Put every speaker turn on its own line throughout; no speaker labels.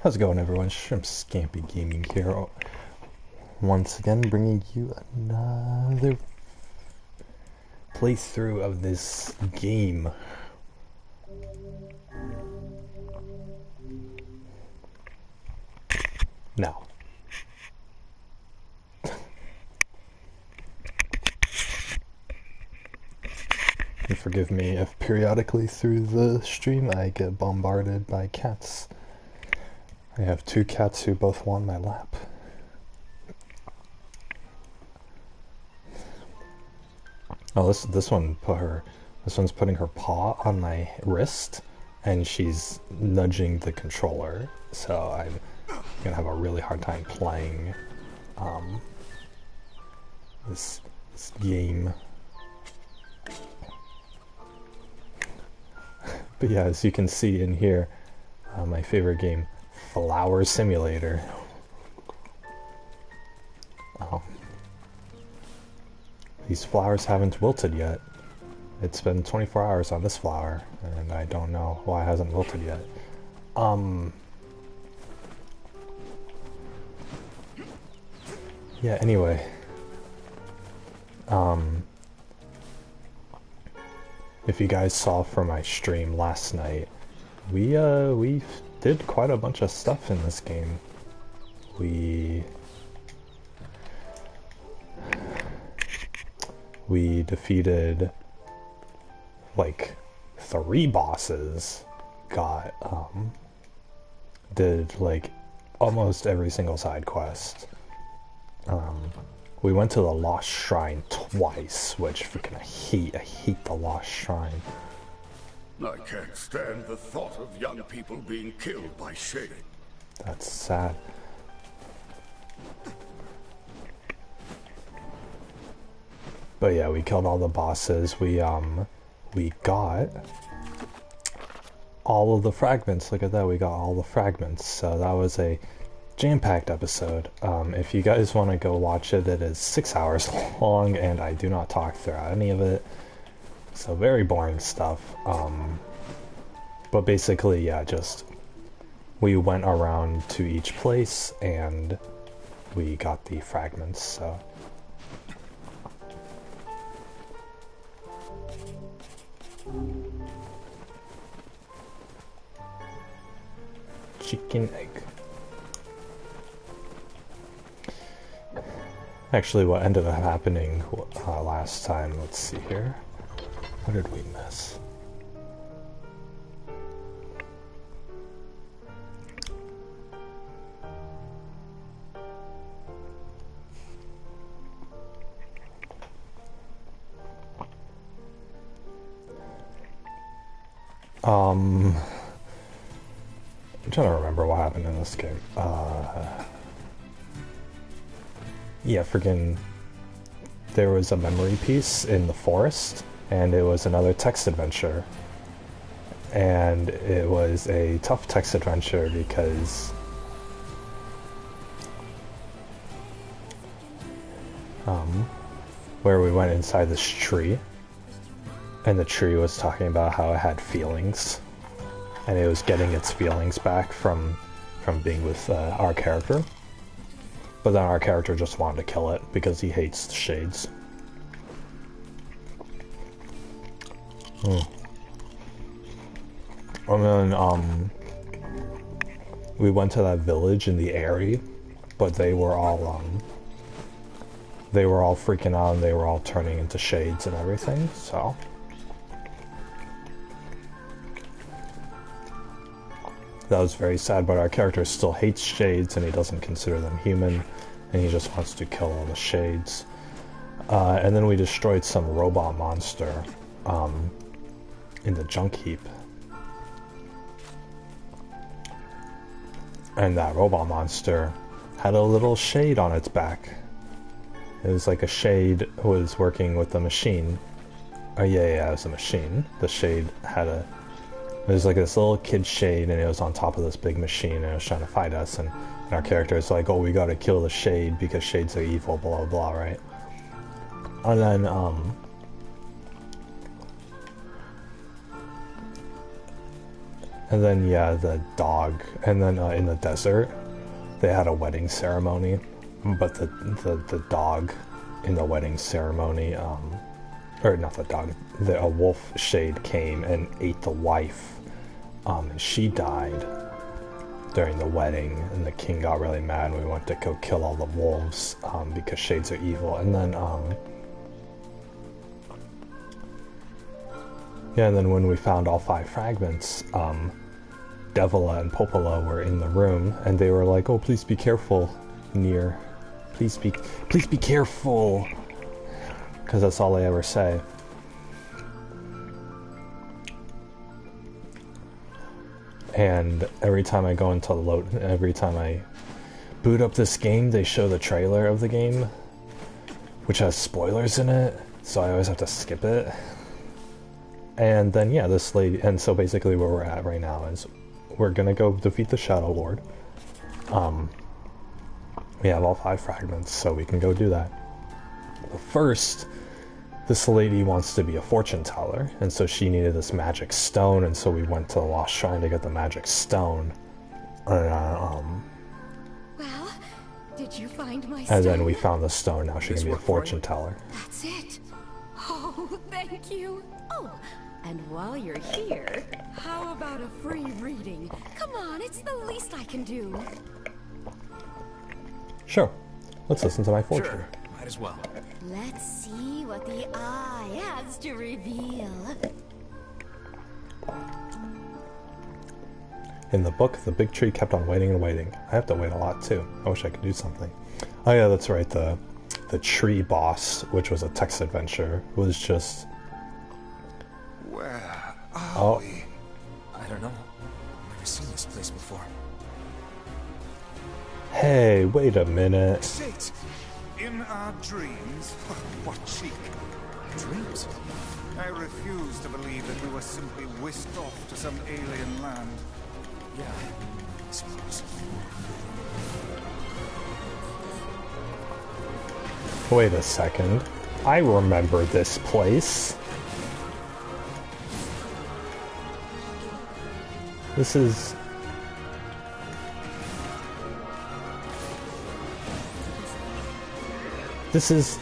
How's it going, everyone? Shrimp Scampi Gaming here. Once again, bringing you another playthrough of this game. Now, and forgive me if periodically through the stream I get bombarded by cats. I have two cats who both want my lap. Oh, this one's putting her paw on my wrist, and she's nudging the controller. So I'm gonna have a really hard time playing this game. But yeah, as you can see in here, my favorite game, Flower Simulator. Oh. These flowers haven't wilted yet. It's been 24 hours on this flower, and I don't know why it hasn't wilted yet. Yeah, anyway. If you guys saw from my stream last night, we did quite a bunch of stuff in this game. We defeated like 3 bosses, did like almost every single side quest. We went to the Lost Shrine twice, which freaking I hate the Lost Shrine.
I can't stand the thought of young people being killed by shade.
That's sad. But yeah, we killed all the bosses. We got all of the fragments. Look at that, we got all the fragments. So that was a jam-packed episode. If you guys want to go watch it, it is 6 hours long, and I do not talk throughout any of it. So very boring stuff. But basically, yeah, just we went around to each place and we got the fragments. So chicken egg. Actually, what ended up happening last time, let's see here. What did we miss? I'm trying to remember what happened in this game. Yeah, freaking, there was a memory piece in the forest, and it was another text adventure. And it was a tough text adventure because where we went inside this tree, and the tree was talking about how it had feelings, and it was getting its feelings back from being with our character. But then our character just wanted to kill it because he hates the shades. And then we went to that village in the area, but they were all freaking out, and they were all turning into shades and everything. So that was very sad, but our character still hates shades, and he doesn't consider them human, and he just wants to kill all the shades. And then we destroyed some robot monster in the junk heap. And that robot monster had a little shade on its back. It was like a shade was working with the machine. Oh yeah, it was a machine. The shade had a... It was like this little kid shade, and it was on top of this big machine, and it was trying to fight us, and our character is like, oh, we gotta kill the shade because shades are evil, blah blah blah, right? And then And then yeah, the dog. And then in the desert, they had a wedding ceremony, but the dog in the wedding ceremony, or not the dog, a wolf shade came and ate the wife, and she died during the wedding, and the king got really mad, and we went to go kill all the wolves, because shades are evil. And then yeah, and then when we found all 5 fragments, Devila and Popola were in the room, and they were like, "Oh, please be careful, Nier. Please be careful," because that's all they ever say. And every time I go into every time I boot up this game, they show the trailer of the game, which has spoilers in it, so I always have to skip it. And then yeah, this lady, and so basically where we're at right now is we're gonna go defeat the Shadow Lord. We have all 5 fragments, so we can go do that. But first, this lady wants to be a fortune teller, and so she needed this magic stone, and so we went to the Lost Shrine to get the magic stone.
Well, did you find my stone?
And then we found the stone, now she can be a fortune teller.
That's it. Oh, thank you. Oh, and while you're here, how about a free reading? Come on, it's the least I can do.
Sure. Let's listen to my fortune.
Sure, might as well.
Let's see what the eye has to reveal.
In the book, the big tree kept on waiting and waiting. I have to wait a lot too. I wish I could do something. Oh yeah, that's right. The tree boss, which was a text adventure, was just...
Where are we? I don't know. Never seen this place before.
Hey, wait a minute.
Sit! In our dreams? What cheek!
Dreams?
I refuse to believe that we were simply whisked off to some alien land.
Yeah, I suppose.
Wait a second. I remember this place. This is... This is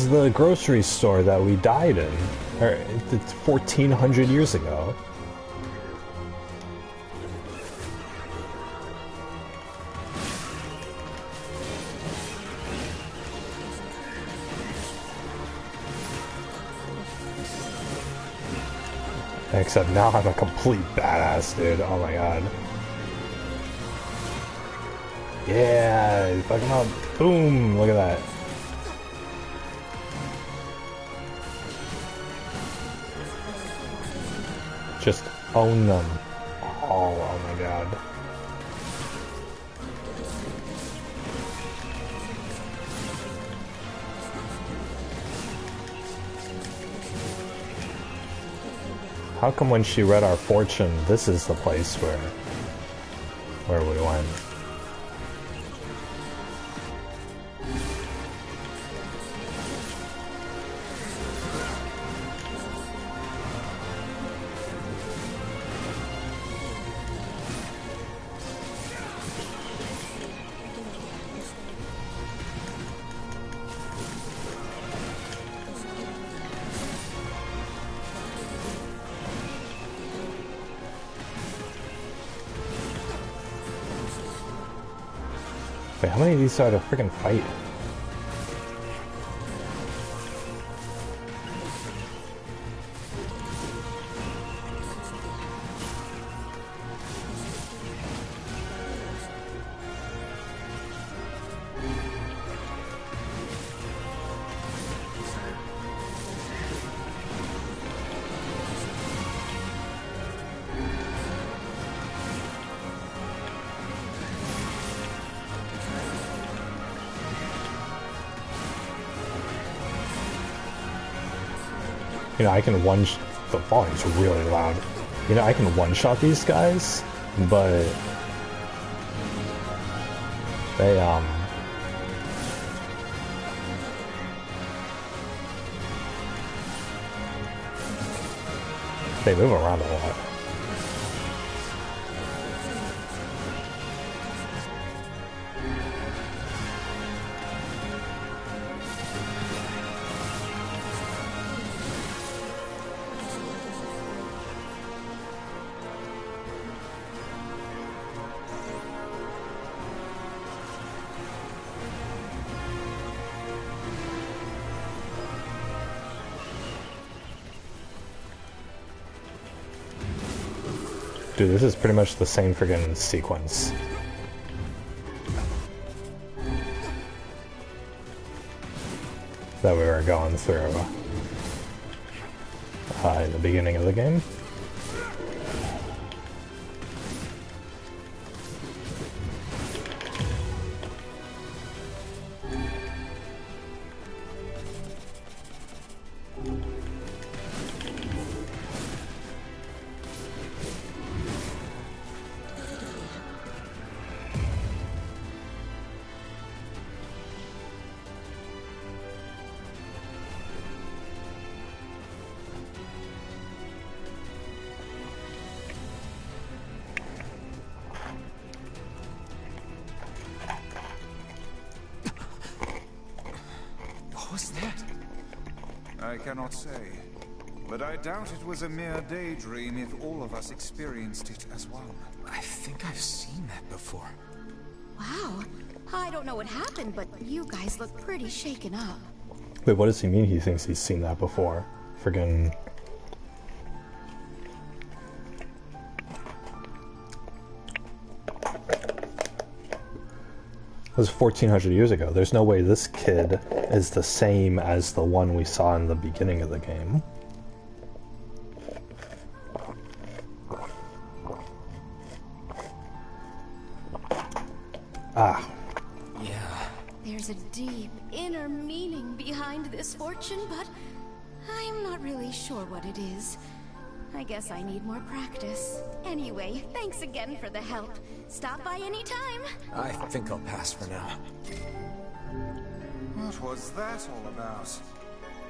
the grocery store that we died in. It's 1400 years ago. Except now I'm a complete badass, dude. Oh my god. Yeah, fuck him up. Boom! Look at that. Just own them. Oh my god. How come when she read our fortune, this is the place where we went? Wait, how many of these are to freaking fight? You know, I can the volume's really loud. You know, I can one-shot these guys, but they move around a lot. Dude, this is pretty much the same friggin' sequence. That we were going through in the beginning of the game.
I cannot say, but I doubt it was a mere daydream if all of us experienced it as one.
I think I've seen that before.
Wow. I don't know what happened, but you guys look pretty shaken up.
Wait, what does he mean he thinks he's seen that before? Friggin'... It was 1400 years ago. There's no way this kid is the same as the one we saw in the beginning of the game. Ah.
Yeah.
There's a deep inner meaning behind this fortune, but I'm not really sure what it is. I guess I need more practice. Anyway, thanks again for the help. Stop by anytime.
I think I'll pass for now.
What was that all about?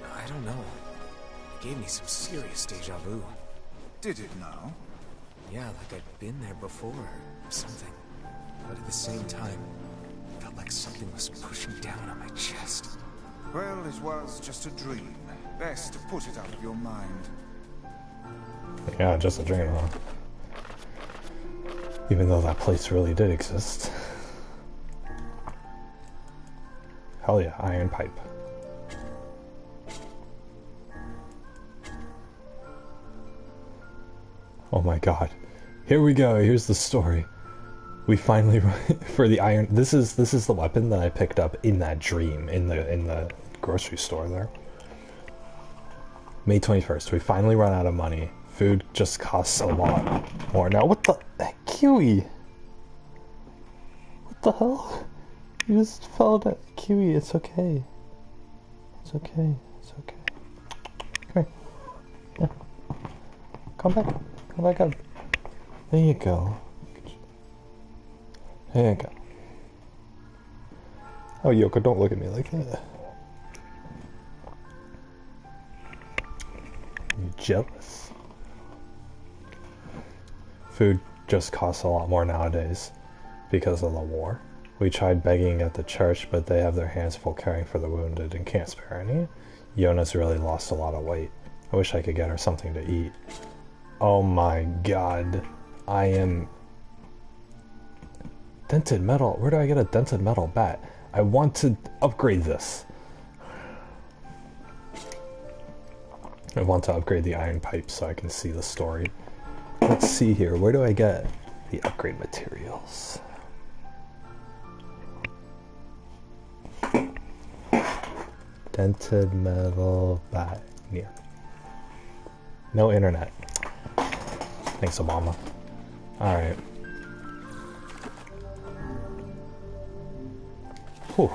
I don't know. It gave me some serious deja vu.
Did it now?
Yeah, like I'd been there before, or something. But at the same time, it felt like something was pushing down on my chest.
Well, it was just a dream. Best to put it out of your mind.
Yeah, just a dream, huh? Even though that place really did exist. Hell yeah, iron pipe. Oh my god. Here we go, here's the story. We finally for the iron this is the weapon that I picked up in that dream in the grocery store there. May 21st, we finally run out of money. Food just costs a lot more. Now, what the... Kiwi! What the hell? You just fell down. Kiwi, it's okay. It's okay. It's okay. Come here. Yeah. Come back. Come back up. There you go. There you go. Oh, Yoko, don't look at me like that. You jealous? Food just costs a lot more nowadays because of the war. We tried begging at the church, but they have their hands full caring for the wounded and can't spare any. Yona's really lost a lot of weight. I wish I could get her something to eat. Oh my god. I am... Dented metal. Where do I get a dented metal bat? I want to upgrade this. I want to upgrade the iron pipe so I can see the story. Let's see here. Where do I get the upgrade materials? Dented metal bat. Near. No internet. Thanks, Obama. Alright. Whew.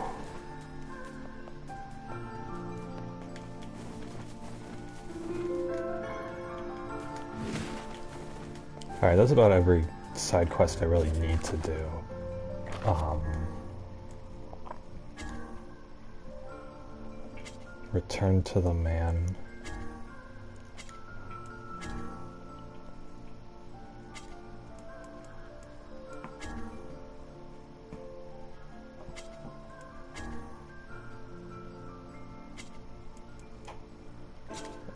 Alright, that's about every side quest I really need to do. Return to the man.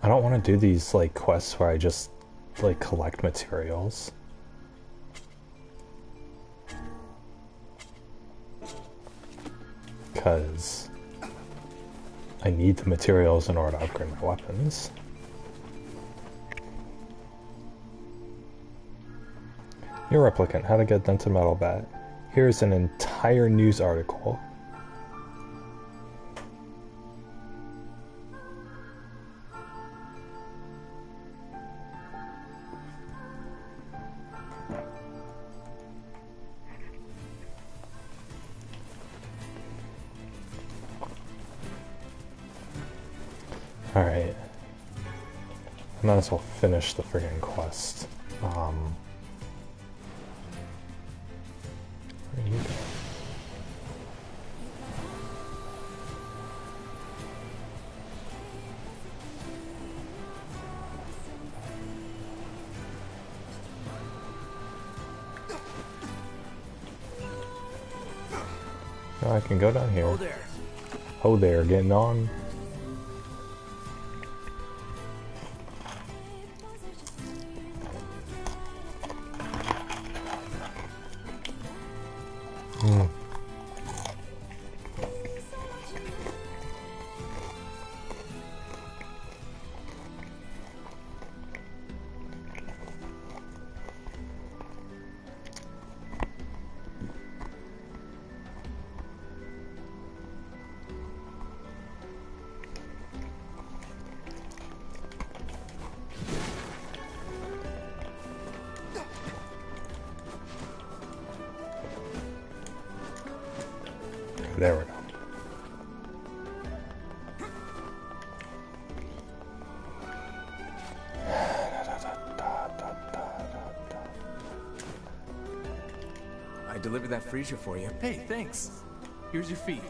I don't want to do these like quests where I just like collect materials. Because I need the materials in order to upgrade my weapons. Your replicant, how to get dented metal bat. Here's an entire news article. Alright. I might as well finish the friggin' quest. Where are you going? Oh, I can go down here.
Oh there.
Oh there, getting on. There we go.
I delivered that freezer for you.
Hey, thanks. Here's your fee.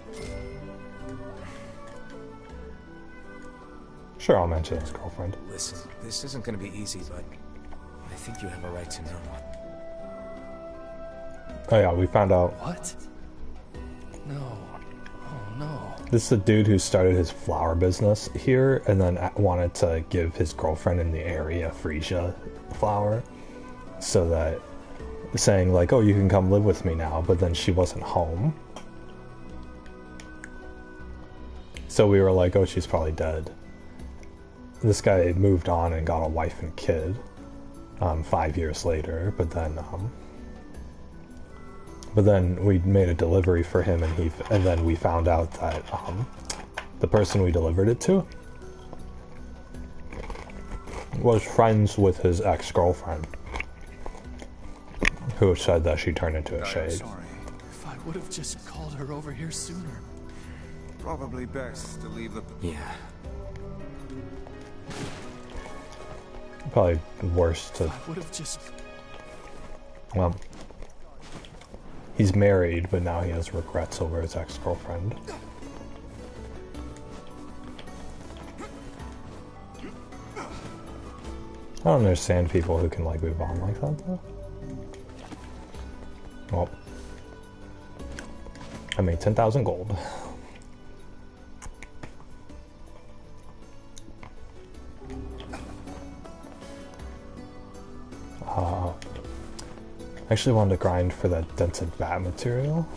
Sure, I'll mention his girlfriend.
Listen, this isn't gonna be easy, but I think you have a right to know.
Oh yeah, we found out.
What? No. Oh no.
This is a dude who started his flower business here and then wanted to give his girlfriend in the area freesia flower. So that, saying like, oh, you can come live with me now, but then she wasn't home. So we were like, oh, she's probably dead. This guy moved on and got a wife and kid 5 years later, but then we made a delivery for him, and then we found out that the person we delivered it to was friends with his ex-girlfriend, who said that she turned into a shade.
Sorry.
If I would have just called her over here sooner.
Probably best to leave the...
Yeah.
Probably worse to...
I would have just...
Well, he's married, but now he has regrets over his ex-girlfriend. I don't understand people who can like move on like that though. Well, I made 10,000 gold. I actually wanted to grind for that dented bat material.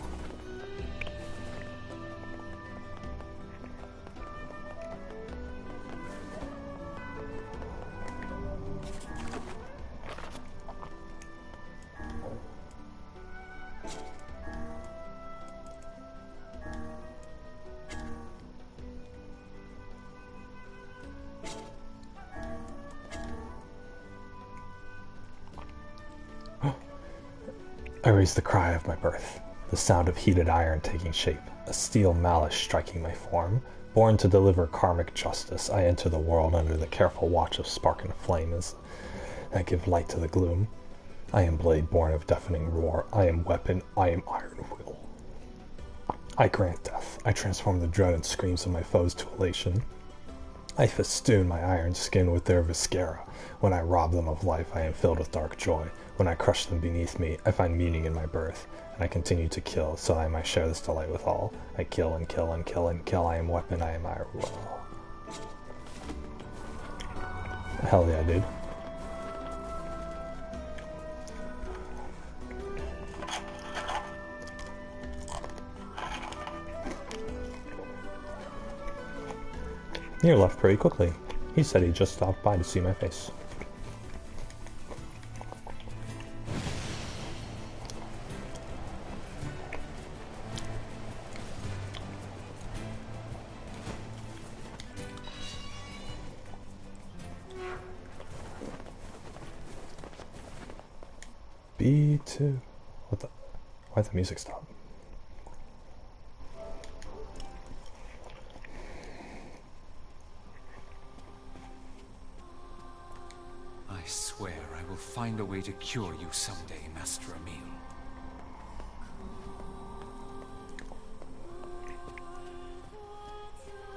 I raised the cry of my birth, the sound of heated iron taking shape, a steel malice striking my form. Born to deliver karmic justice, I enter the world under the careful watch of spark and flame as that give light to the gloom. I am blade born of deafening roar, I am weapon, I am iron will. I grant death, I transform the dread and screams of my foes to elation. I festoon my iron skin with their viscera. When I rob them of life, I am filled with dark joy. When I crush them beneath me, I find meaning in my birth, and I continue to kill, so I might share this delight with all. I kill and kill and kill and kill, I am weapon, I am iron will. Hell yeah, dude. You left pretty quickly. He said he just stopped by to see my face. E2. What the? Why'd the music stop?
I swear I will find a way to cure you someday, Master Emil.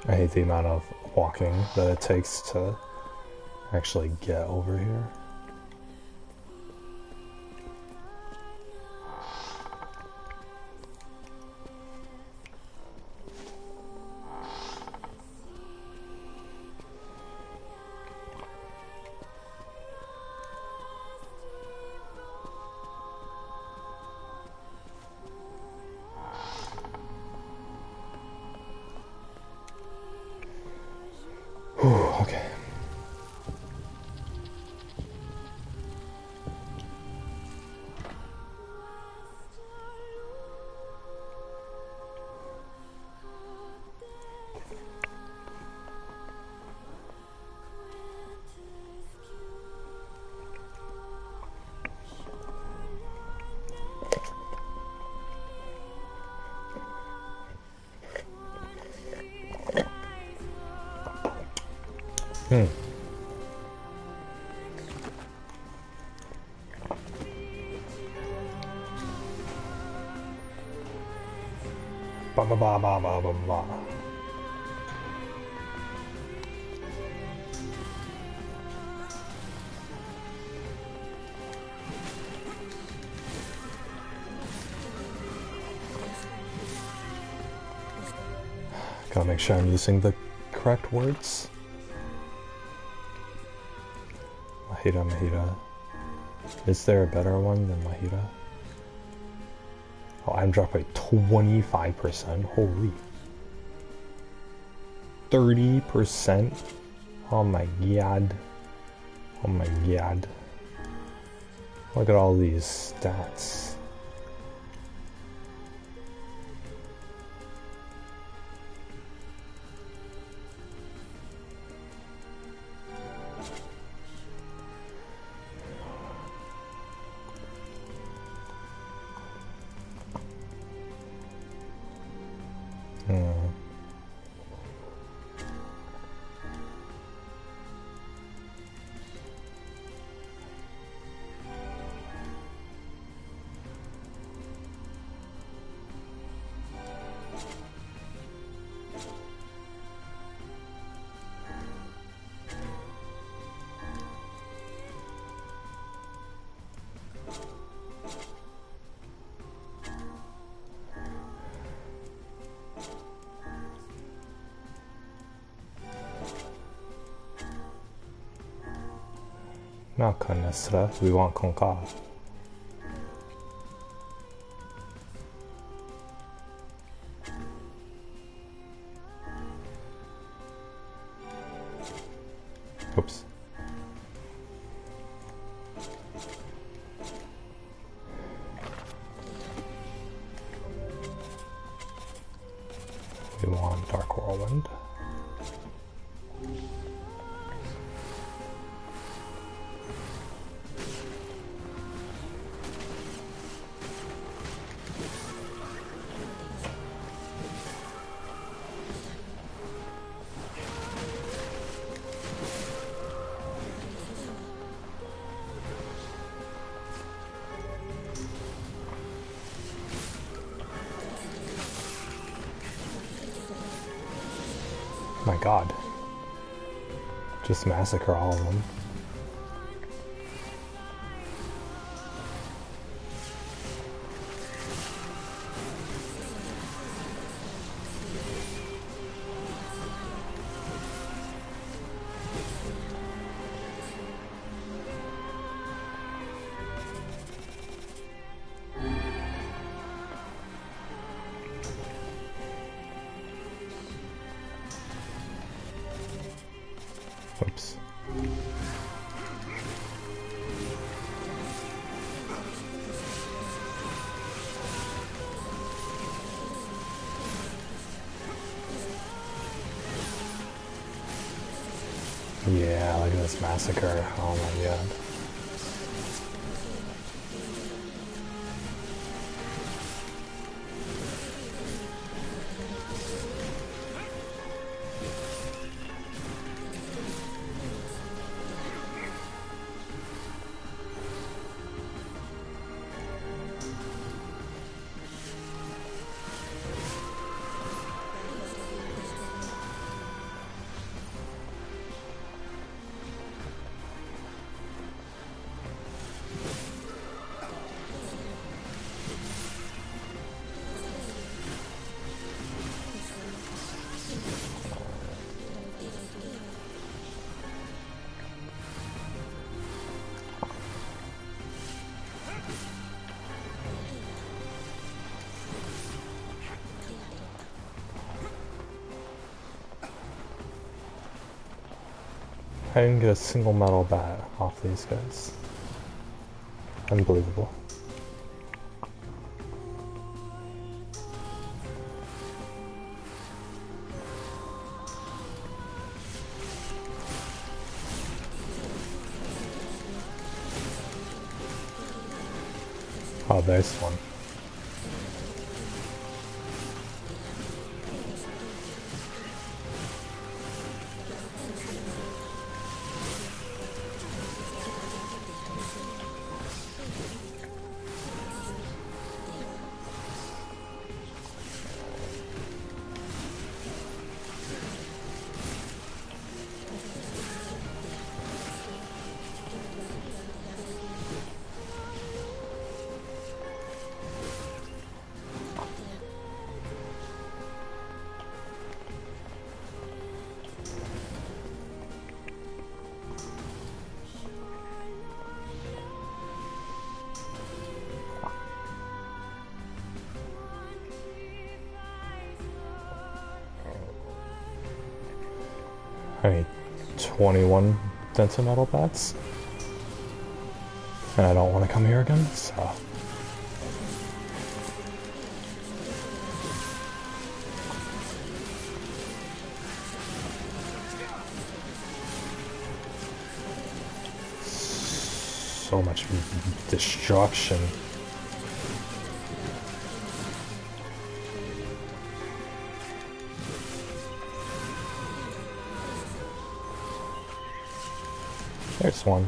I hate the amount of walking that it takes to actually get over here. Okay. Ba ba ba ba ba ba ba. Gotta make sure I'm using the correct words. Mahita, Mahita. Is there a better one than Mahita? Oh, I'm dropped by 25%. Holy. 30%. Oh my god. Oh my god. Look at all these stats. Not Canestra, we want Conca. Oops. We want Dark Whirlwind. My god. Just massacre all of them. Oops. Yeah, look at this massacre. Oh my god. I didn't get a single metal bat off these guys. Unbelievable. Oh, there's one. I need 21 dental metal bats. And I don't want to come here again, so... So much destruction. There's one.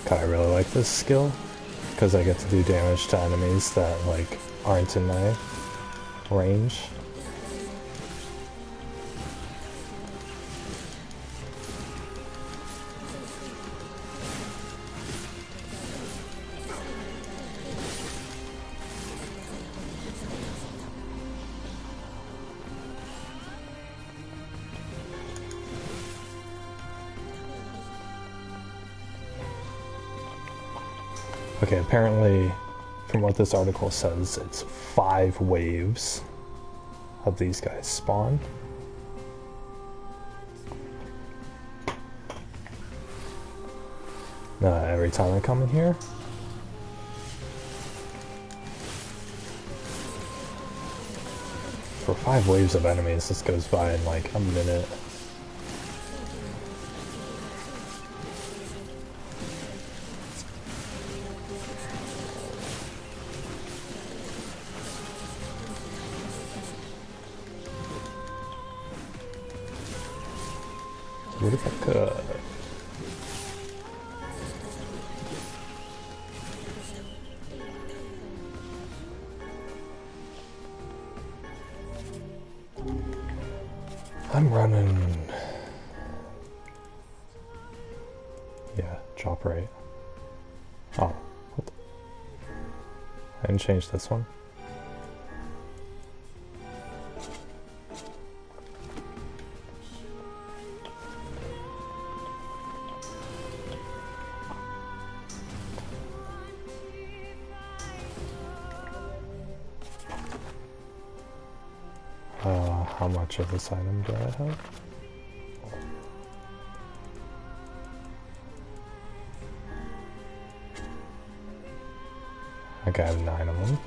God, I really like this skill, because I get to do damage to enemies that, like, aren't in my range. Okay, apparently, from what this article says, it's 5 waves of these guys spawn. Every time I come in here. For 5 waves of enemies, this goes by in like a minute. What if I could? I'm running. Yeah, drop rate. Oh, what the? I didn't change this one. How much of this item do I have? I got 9 of them.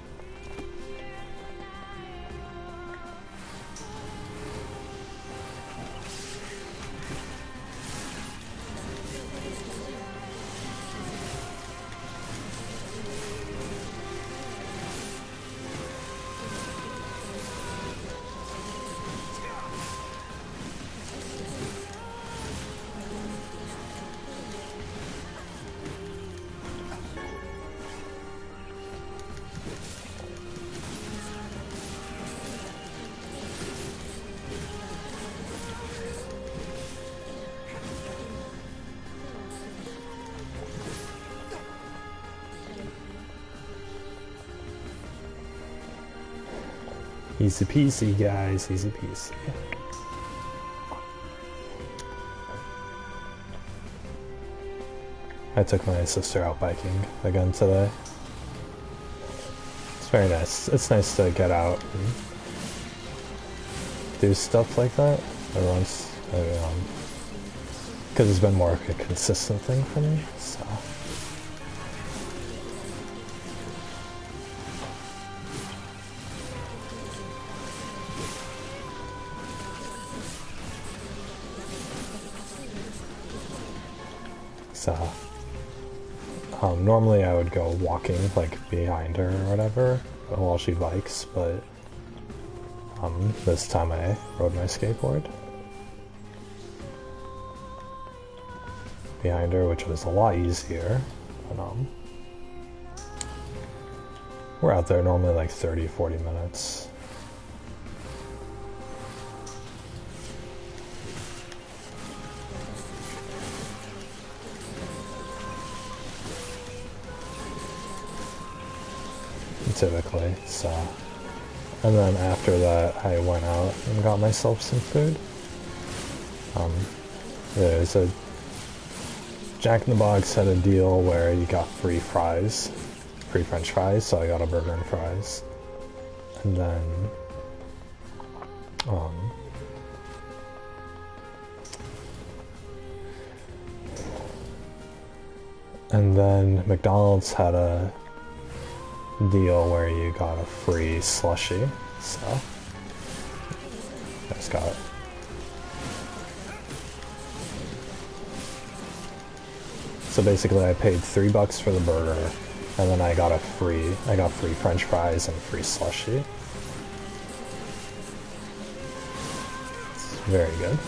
Easy peasy, guys, easy peasy. I took my sister out biking again today. It's very nice. It's nice to get out and do stuff like that every once, because it's been more of a consistent thing for me, so. Normally I would go walking, like, behind her or whatever, while she bikes, but, this time I rode my skateboard behind her, which was a lot easier, but, we're out there normally like 30-40 minutes. Typically, so. And then after that, I went out and got myself some food. There's a Jack in the Box had a deal where you got free fries, free French fries, so I got a burger and fries. And then McDonald's had a deal where you got a free slushie, so I just got it. So basically I paid $3 for the burger, and then I got free French fries and free slushie. It's very good.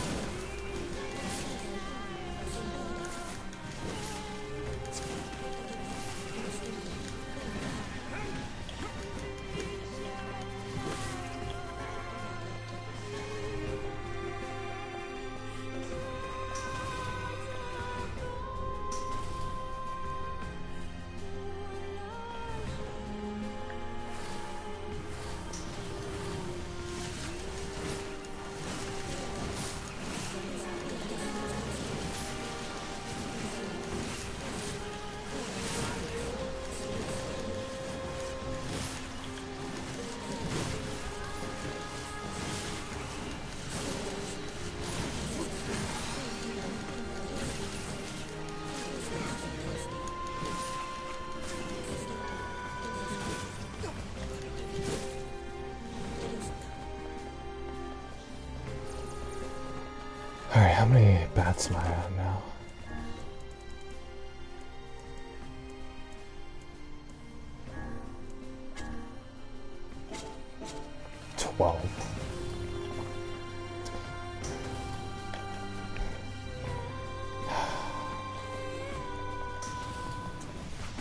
Alright, how many bats am I at now?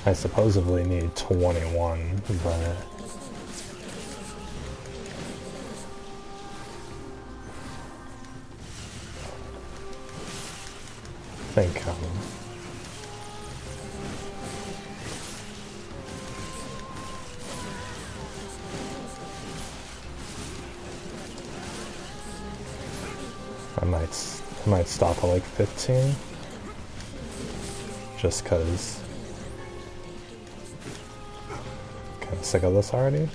I supposedly need 21, but I think I might stop at like 15, just cause I'm kinda sick of this already.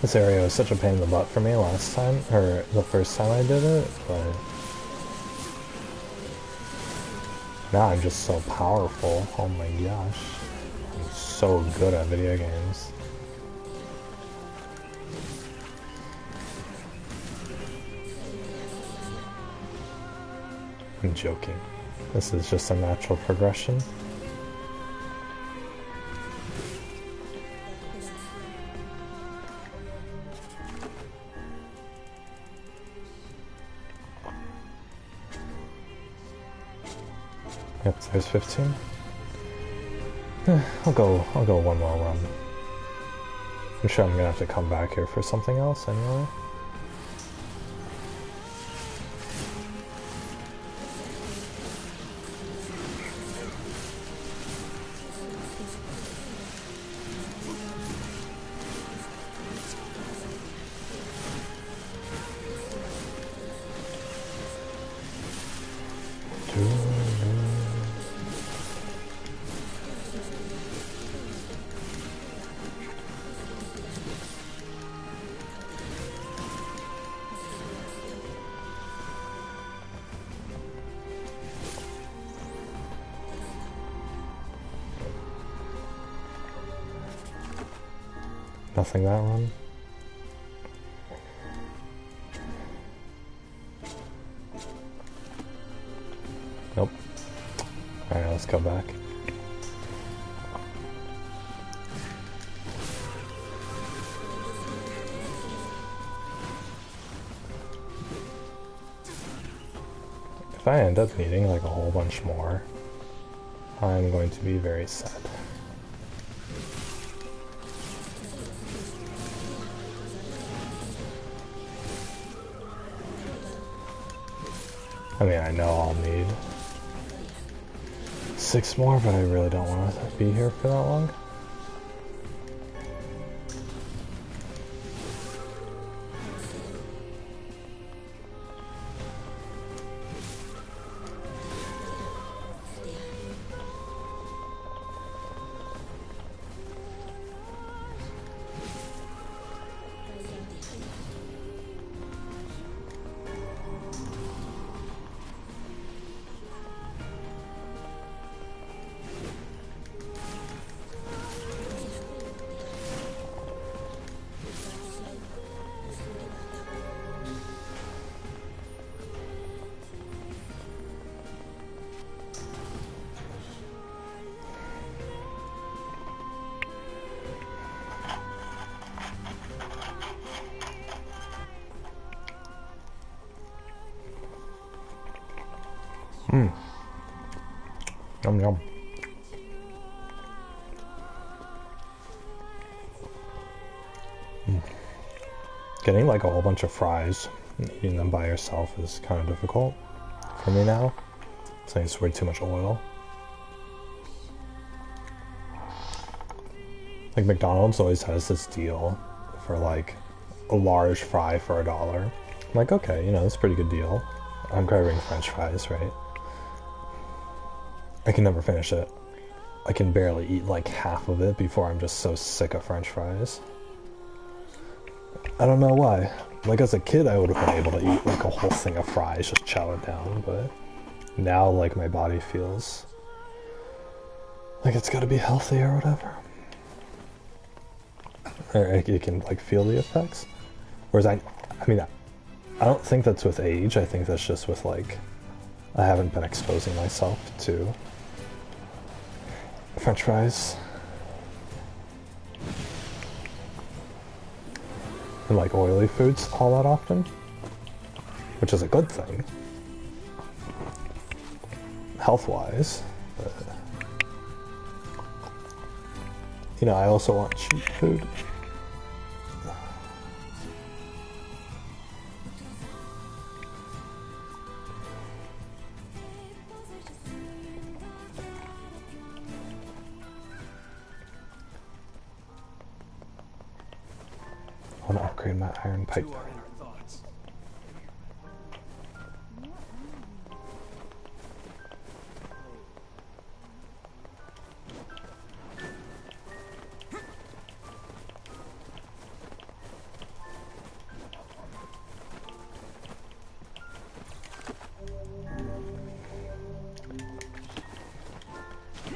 This area was such a pain in the butt for me last time, or the first time I did it, but now I'm just so powerful. Oh my gosh. I'm so good at video games. I'm joking. This is just a natural progression. Yep, there's 15. I'll go one more run. I'm sure I'm gonna have to come back here for something else anyway. Nothing that run. Nope. Alright, let's go back. If I end up needing like a whole bunch more, I'm going to be very sad. I mean, I know I'll need 6 more, but I really don't want to be here for that long. Yum yum. Getting like a whole bunch of fries and eating them by yourself is kind of difficult for me now. I think it's way too much oil. Like McDonald's always has this deal for like a large fry for $1. I'm like, okay, you know, that's a pretty good deal. I'm craving French fries, right? I can never finish it. I can barely eat like half of it before I'm just so sick of French fries. I don't know why. Like as a kid I would have been able to eat like a whole thing of fries, just chow it down, but now like my body feels like it's gotta be healthy or whatever. Or it can like feel the effects. Whereas I mean, I don't think that's with age, I think that's just with like, I haven't been exposing myself to French fries and like oily foods all that often, which is a good thing health-wise, but you know, I also want cheap food. I want to upgrade my iron pipe.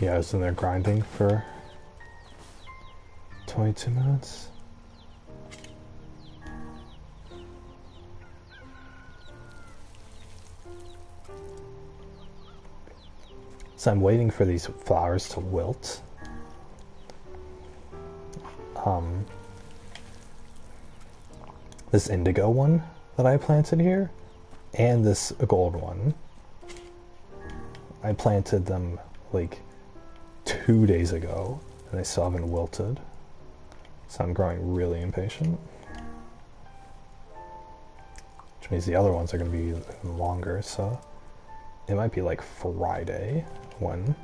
Yeah, I was in there grinding for 22 minutes. So I'm waiting for these flowers to wilt. This indigo one that I planted here, and this gold one. I planted them like 2 days ago, and they still haven't wilted. So I'm growing really impatient. Which means the other ones are going to be longer, so it might be like Friday when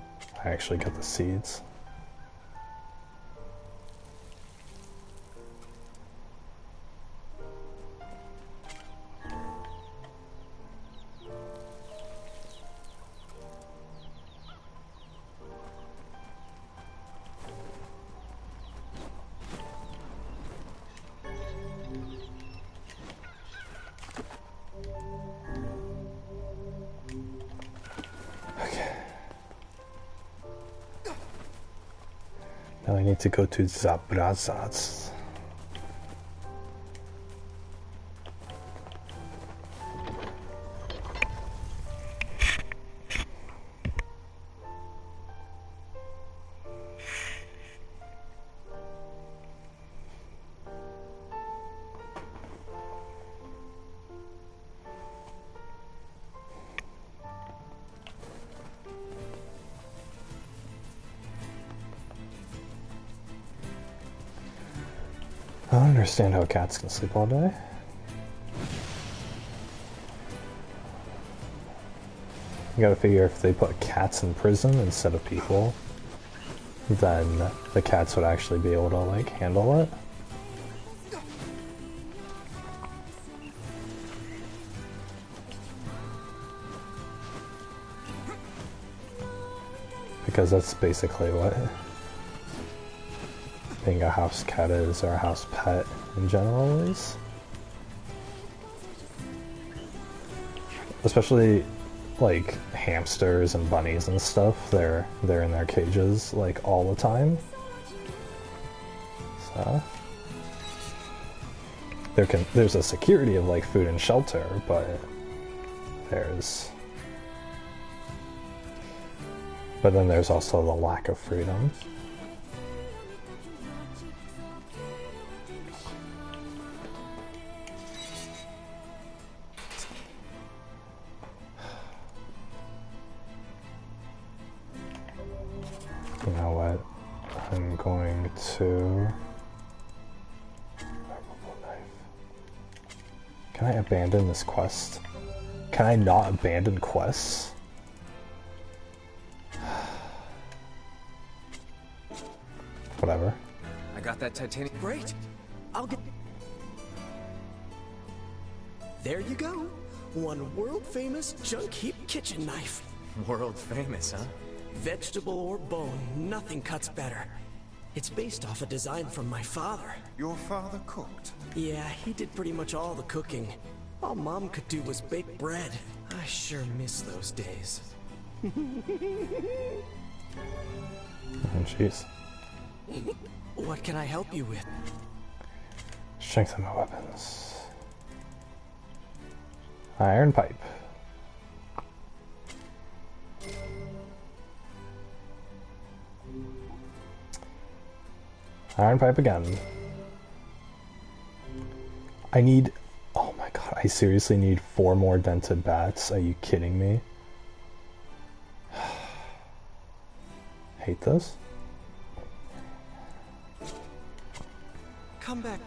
I actually get the seeds. Now I need to go to Zabrazats. I don't understand how cats can sleep all day. You gotta figure if they put cats in prison instead of people, then the cats would actually be able to, like, handle it. Because that's basically what being a house cat is, or a house pet in general is. Especially like hamsters and bunnies and stuff, they're in their cages like all the time. So there's a security of like food and shelter, but then there's also the lack of freedom. You know what? I'm going to... Can I abandon this quest? Can I not abandon quests? Whatever.
I got that titanium.
Great. I'll get... There you go. One world-famous junk heap kitchen knife.
World famous, huh?
Vegetable or bone, nothing cuts better. It's based off a design from my father.
Your father cooked?
Yeah, he did pretty much all the cooking. All Mom could do was bake bread. I sure miss those days.
Oh, jeez.
What can I help you with?
Strengthen my weapons. Iron pipe. Iron pipe again. I need... Oh my god, I seriously need 4 more dented bats. Are you kidding me? Hate this.
Come back.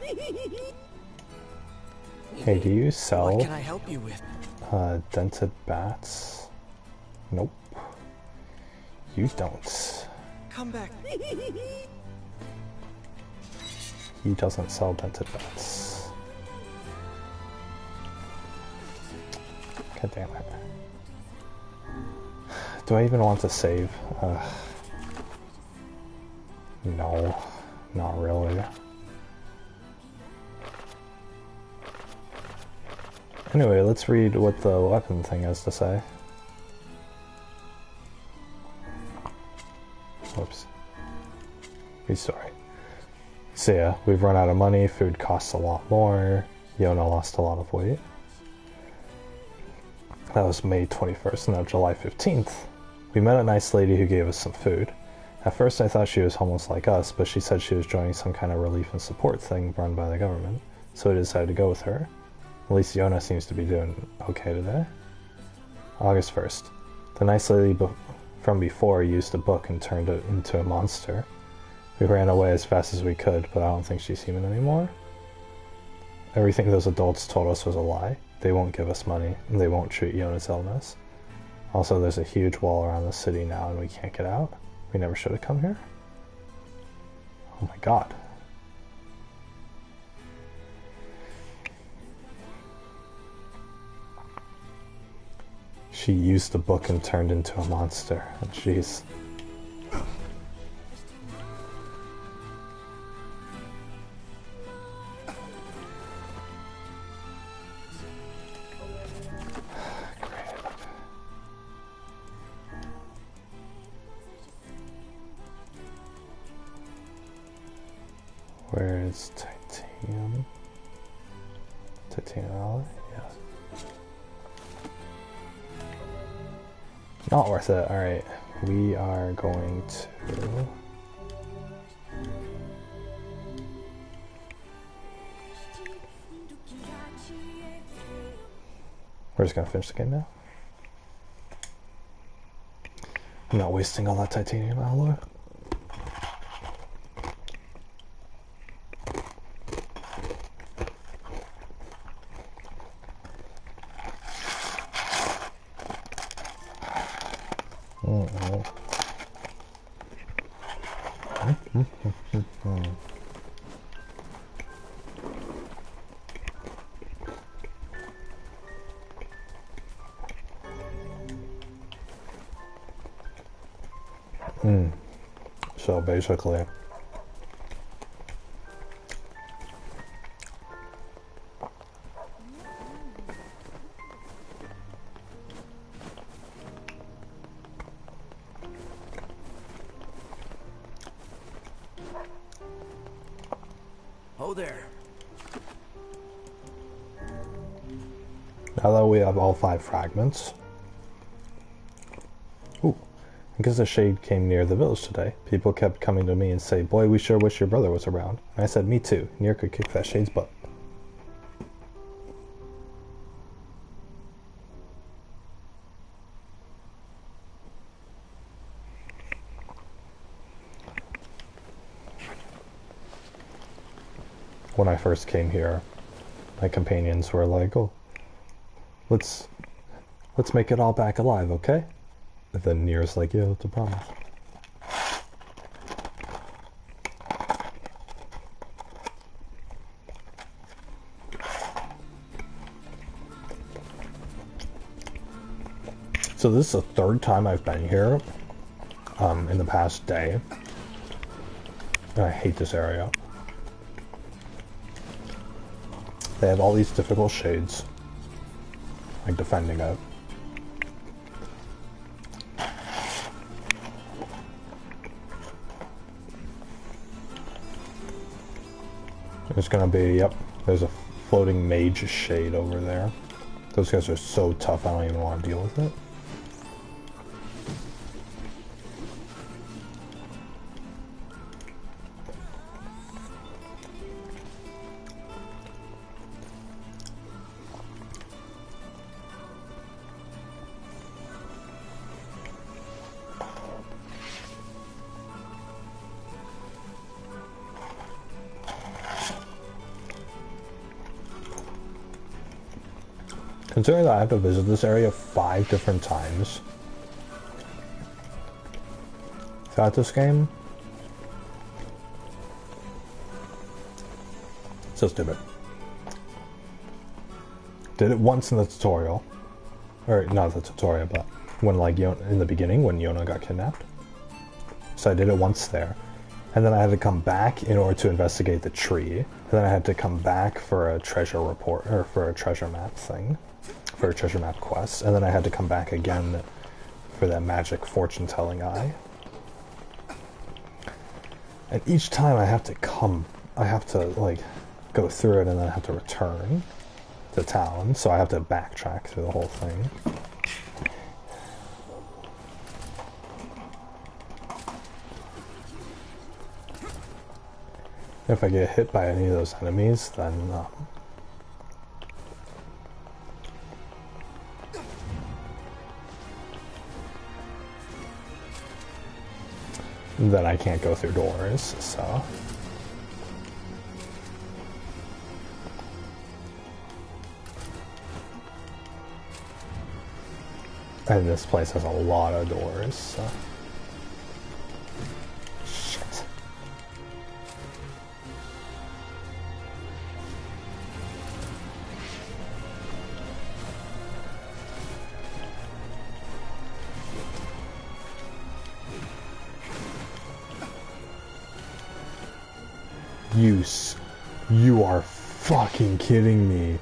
Hey, do you sell
What can I help you with?
dented bats? Nope. You don't.
Come back.
He doesn't sell dented bats. God damn it. Do I even want to save? No, not really. Anyway, let's read what the weapon thing has to say. Whoops. Sorry. So yeah, we've run out of money, food costs a lot more, Yona lost a lot of weight. That was May 21st, now July 15th. We met a nice lady who gave us some food. At first I thought she was homeless like us, but she said she was joining some kind of relief and support thing run by the government, so I decided to go with her. At least Yona seems to be doing okay today. August 1st. The nice lady from before used the book and turned it into a monster. We ran away as fast as we could, but I don't think she's human anymore. Everything those adults told us was a lie. They won't give us money, and they won't treat Yona's illness. Also, there's a huge wall around the city now, and we can't get out. We never should have come here. Oh my god. She used the book and turned into a monster. Jeez. Where is titanium? Titanium alloy? Yeah. Not worth it. Alright. We are going to... We're just gonna finish the game now. I'm not wasting all that titanium alloy. So basically,
Oh there.
now that we have all 5 fragments. Ooh. Because the shade came near the village today, people kept coming to me and say, "Boy, we sure wish your brother was around." And I said, "Me too. Nier could kick that shade's butt." When I first came here, my companions were like, "Oh, let's make it all back alive, okay?" And then Nier's like, "Yeah, that's a promise." So this is the 3rd time I've been here in the past day. And I hate this area. They have all these difficult shades, like defending it. There's gonna be, yep, there's a floating mage shade over there. Those guys are so tough, I don't even want to deal with it. Considering that I have to visit this area 5 different times throughout this game, so stupid. Did it once in the tutorial, or not the tutorial, but when like in the beginning when Yona got kidnapped. So I did it once there, and then I had to come back in order to investigate the tree. And then I had to come back for a treasure report, or for a treasure map thing. For a treasure map quest, and then I had to come back again for that magic fortune-telling eye. And each time I have to like go through it, and then I have to return to town, so I have to backtrack through the whole thing. If I get hit by any of those enemies, then then I can't go through doors, so. And this place has a lot of doors, so. Shit. You are fucking kidding me.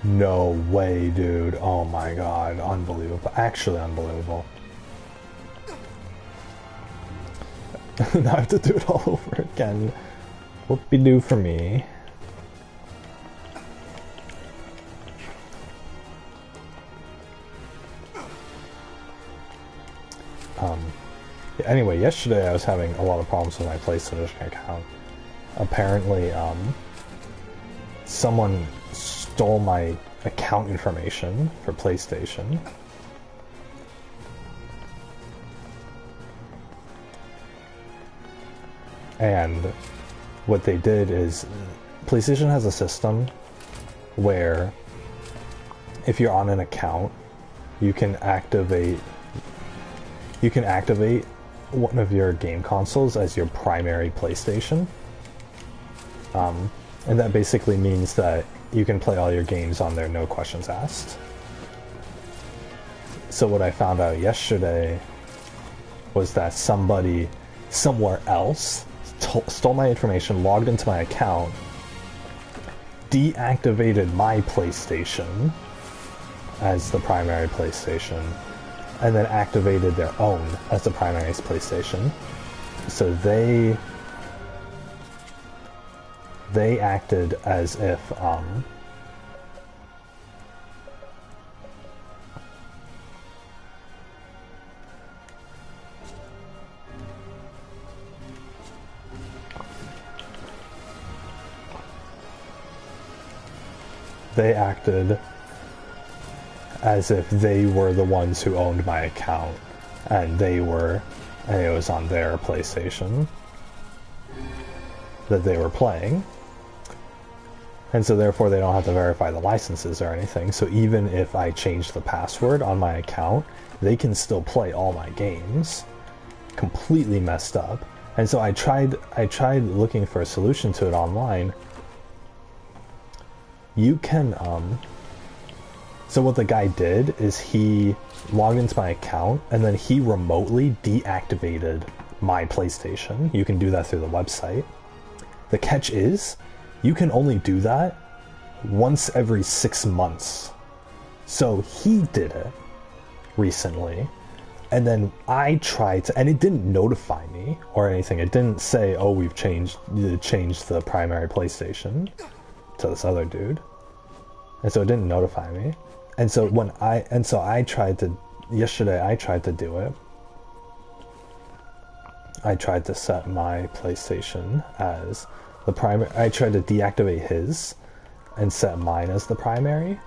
No way, dude. Oh my god. Unbelievable. Actually unbelievable. Now I have to do it all over again. Whoopie-doo for me. Anyway, yesterday I was having a lot of problems with my PlayStation account. Apparently, someone stole my account information for PlayStation. And what they did is, PlayStation has a system where if you're on an account, you can activate one of your game consoles as your primary PlayStation. And that basically means that you can play all your games on there, no questions asked. So what I found out yesterday was that somebody somewhere else stole my information, logged into my account, deactivated my PlayStation as the primary PlayStation, and then activated their own as the primary PlayStation. So they acted as if they acted as if they were the ones who owned my account, and it was on their PlayStation that they were playing. And so therefore they don't have to verify the licenses or anything. So even if I change the password on my account, they can still play all my games. Completely messed up. And so I tried looking for a solution to it online. You can so what the guy did is he logged into my account and then he remotely deactivated my PlayStation. You can do that through the website. The catch is, you can only do that once every 6 months. So he did it recently, and then I tried to, and it didn't notify me or anything. It didn't say, oh, we've changed the primary PlayStation to this other dude. And so it didn't notify me. And so yesterday I tried to do it. I tried to set my PlayStation as the primary. I tried to deactivate his and set mine as the primary,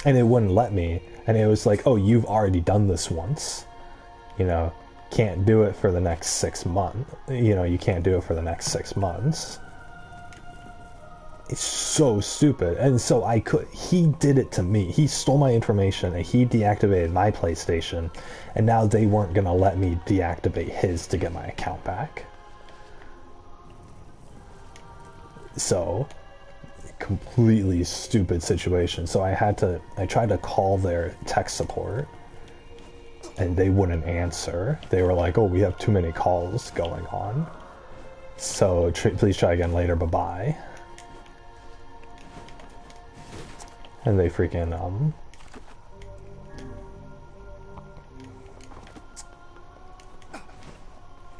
and it wouldn't let me. And it was like, oh, you've already done this once, can't do it for the next 6 months. You can't do it for the next 6 months. It's so stupid. And so he did it to me. He stole my information and he deactivated my PlayStation, and now they weren't gonna let me deactivate his to get my account back. So, completely stupid situation. So I tried to call their tech support, and they wouldn't answer. They were like, oh, we have too many calls going on. So please try again later, bye-bye. And they freaking,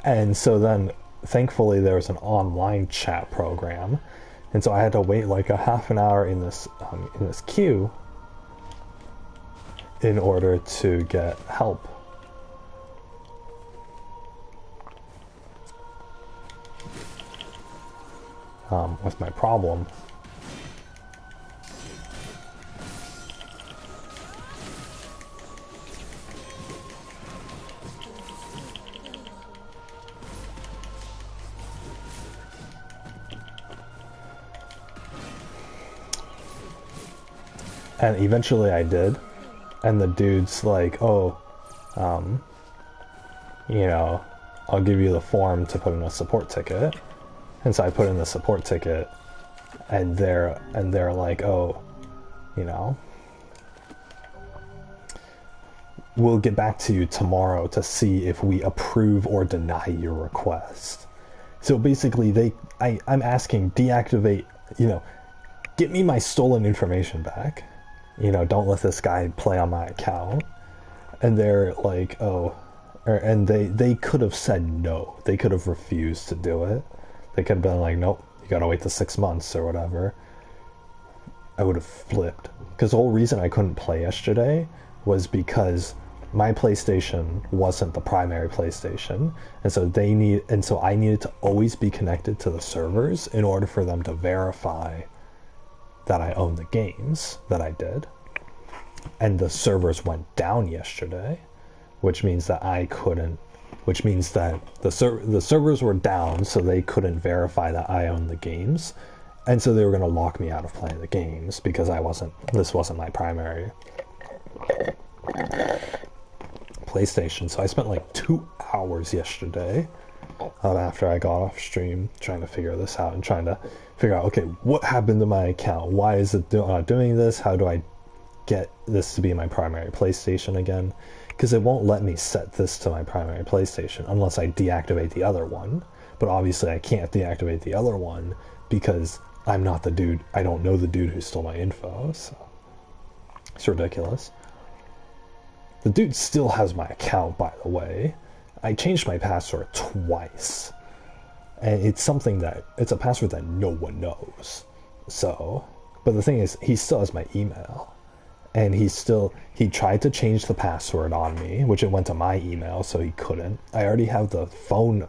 and so then, thankfully, there was an online chat program, and so I had to wait like a half an hour in this queue in order to get help. With my problem. And eventually I did. And the dude's like, oh, you know, I'll give you the form to put in a support ticket. And so I put in the support ticket, and they're like, oh, you know, we'll get back to you tomorrow to see if we approve or deny your request. So basically I'm asking, deactivate, you know, get me my stolen information back. You know, don't let this guy play on my account. And they're like, oh, and they could have said no. They could have refused to do it. They could have been like, nope, you gotta wait the 6 months or whatever. I would have flipped. Because the whole reason I couldn't play yesterday was because my PlayStation wasn't the primary PlayStation, and so I needed to always be connected to the servers in order for them to verify that I own the games that I did. And the servers went down yesterday, which means that the servers were down, so they couldn't verify that I owned the games, and so they were going to lock me out of playing the games because this wasn't my primary PlayStation. So I spent like 2 hours yesterday after I got off stream trying to figure this out and trying to figure out, okay, what happened to my account? Why is it not doing this? How do I get this to be my primary PlayStation again? Because it won't let me set this to my primary PlayStation unless I deactivate the other one. But obviously I can't deactivate the other one because I'm not the dude. I don't know the dude who stole my info, so it's ridiculous. The dude still has my account, by the way. I changed my password twice. And it's a password that no one knows. So, but the thing is, he still has my email. And he tried to change the password on me, which it went to my email, so he couldn't. I already have the phone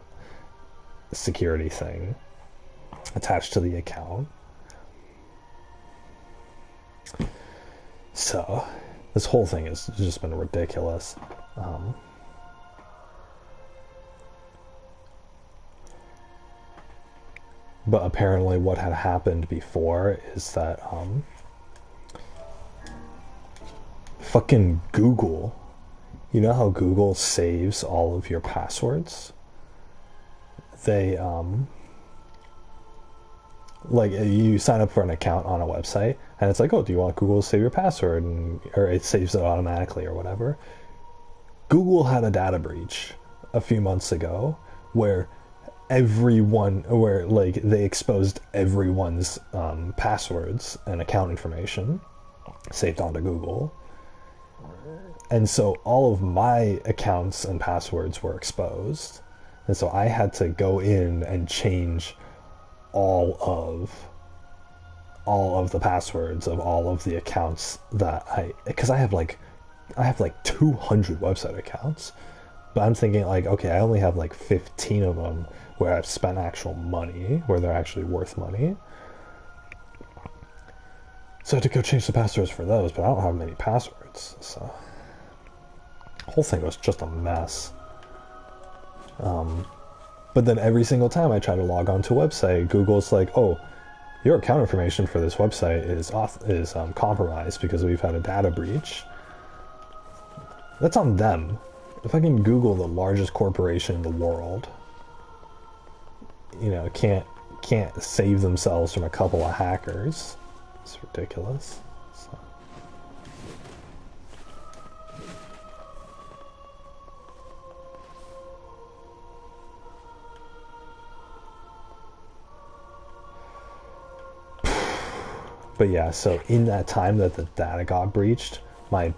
security thing attached to the account. So, this whole thing has just been ridiculous. But apparently what had happened before is that, fucking Google, you know how Google saves all of your passwords? They, like, you sign up for an account on a website, and it's like, oh, do you want Google to save your password? Or it saves it automatically or whatever. Google had a data breach a few months ago where they exposed everyone's passwords and account information saved onto Google. And so all of my accounts and passwords were exposed. And so I had to go in and change all of the passwords of all of the accounts because I have like 200 website accounts. But I'm thinking like, okay, I only have like 15 of them where I've spent actual money, where they're actually worth money. So I had to go change the passwords for those, but I don't have many passwords, so the whole thing was just a mess. But then every single time I try to log on to a website, Google's like, oh, your account information for this website is compromised because we've had a data breach. That's on them. If I can Google, the largest corporation in the world, you know, can't save themselves from a couple of hackers. It's ridiculous. So. But yeah, so in that time that the data got breached, my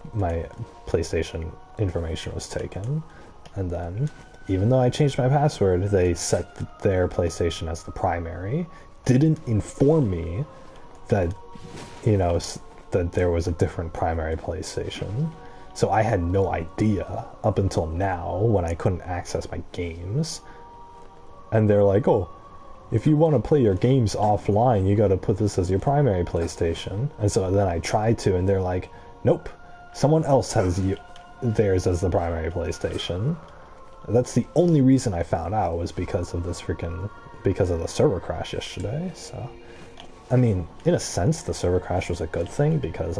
PlayStation information was taken, and then even though I changed my password, they set their PlayStation as the primary, didn't inform me that, you know, that there was a different primary PlayStation. So I had no idea up until now when I couldn't access my games. And they're like, oh, if you want to play your games offline, you got to put this as your primary PlayStation. And so then I tried to, and they're like, nope, someone else has theirs as the primary PlayStation. That's the only reason I found out was because of the server crash yesterday. So, I mean, in a sense, the server crash was a good thing because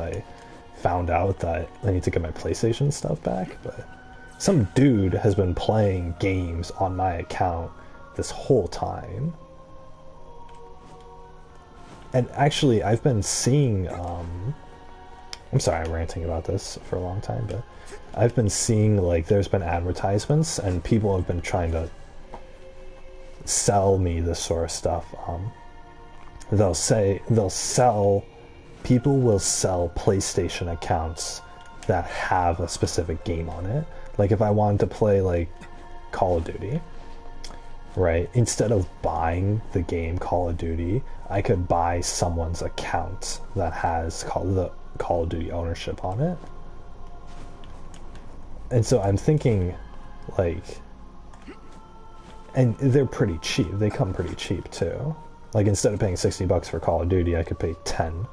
found out that I need to get my PlayStation stuff back, but some dude has been playing games on my account this whole time. And actually, I've been seeing, I'm sorry I'm ranting about this for a long time, but I've been seeing, like, there's been advertisements, and people have been trying to sell me this sort of stuff. People will sell PlayStation accounts that have a specific game on it. Like, if I wanted to play, like, Call of Duty, right? Instead of buying the game Call of Duty, I could buy someone's account that has the Call of Duty ownership on it. And so I'm thinking, like, and they're pretty cheap. They come pretty cheap too. Like, instead of paying $60 for Call of Duty, I could pay $10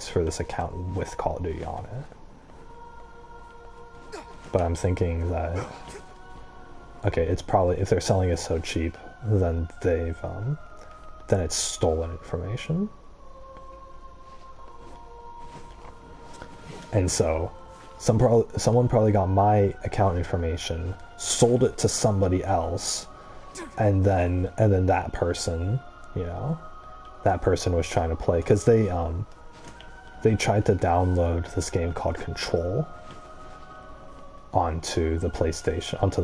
for this account with Call of Duty on it. But I'm thinking that, okay, it's probably, if they're selling it so cheap, then then it's stolen information. And so someone probably got my account information, sold it to somebody else, and then that person, you know, that person was trying to play, because they tried to download this game called Control onto the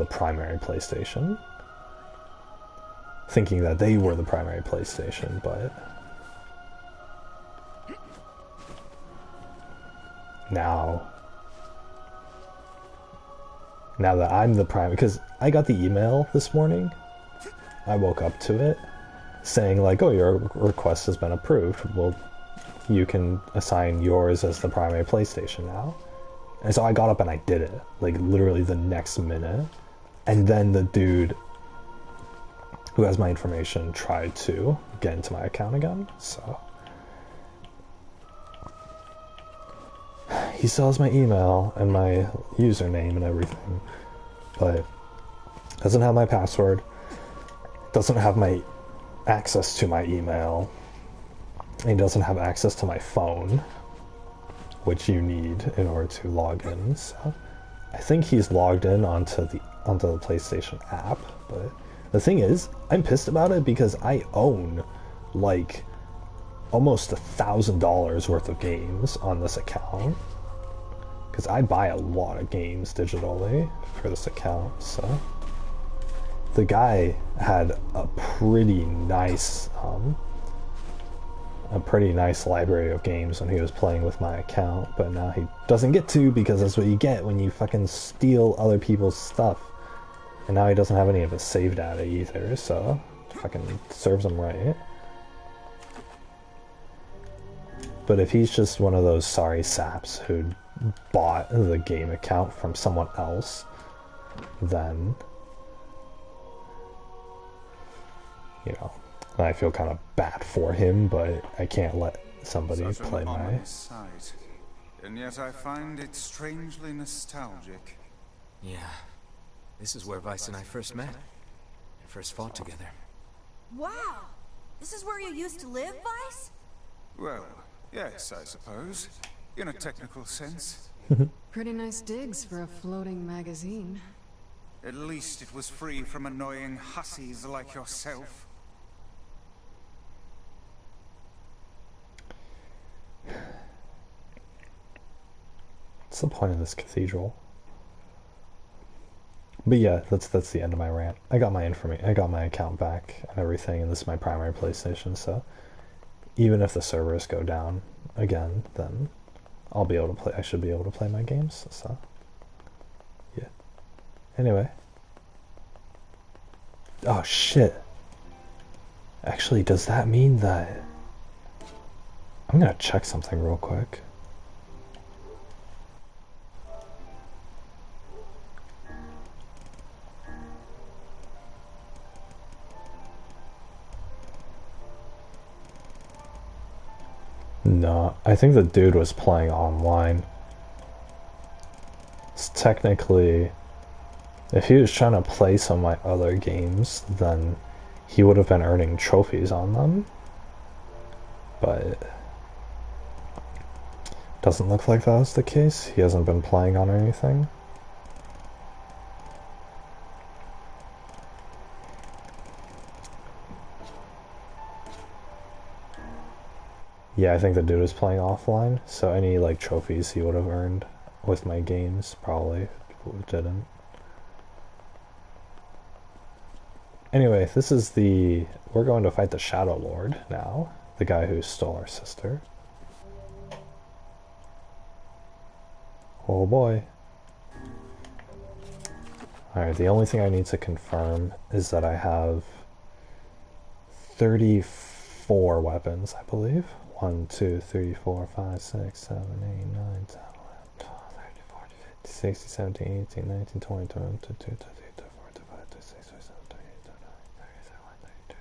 primary PlayStation, thinking that they were the primary PlayStation, but now that I'm the primary, because I got the email this morning, I woke up to it saying, like, oh, your request has been approved, well, you can assign yours as the primary PlayStation now. And so I got up and I did it, like, literally the next minute. And then the dude who has my information tried to get into my account again, so he still has my email and my username and everything, but doesn't have my password, doesn't have my access to my email, and he doesn't have access to my phone, which you need in order to log in. So I think he's logged in onto the PlayStation app, but the thing is, I'm pissed about it because I own, like, almost $1,000 worth of games on this account, because I buy a lot of games digitally for this account. So the guy had a pretty nice library of games when he was playing with my account, but now he doesn't get to, because that's what you get when you fucking steal other people's stuff. And now he doesn't have any of his save data either, so fucking serves him right. But if he's just one of those sorry saps who bought the game account from someone else, then, you know, I feel kind of bad for him, but I can't let somebody play my...
Sight. And yet I find it strangely nostalgic.
Yeah. This is where Vice and I first met. And first fought together.
Wow! This is where you used to live, Vice?
Well, yes, I suppose. In a technical sense.
Pretty nice digs for a floating magazine.
At least it was free from annoying hussies like yourself.
What's the point of this cathedral? But yeah, that's the end of my rant. I got my account back and everything, and this is my primary PlayStation, so even if the servers go down again, then I'll be able to play. I should be able to play my games, so yeah. Anyway. Oh shit. Actually, does that mean that... I'm gonna check something real quick. No, I think the dude was playing online. It's technically, if he was trying to play some of my other games, then he would have been earning trophies on them. But Doesn't look like that was the case. He hasn't been playing on anything. Yeah, I think the dude was playing offline, so any like trophies he would have earned with my games probably didn't. Anyway, this is we're going to fight the Shadow Lord now, the guy who stole our sister. Oh boy. Alright, the only thing I need to confirm is that I have 34 weapons, I believe. 1, 2, 3, 4, 5, 6, 7, 8, 9, 10, 11, 12, 13, 14, 15, 16, 17, 18, 19, 20, 21, 22, 23, 24, 25, 26, 27, 28, 29, 30, 31, 32,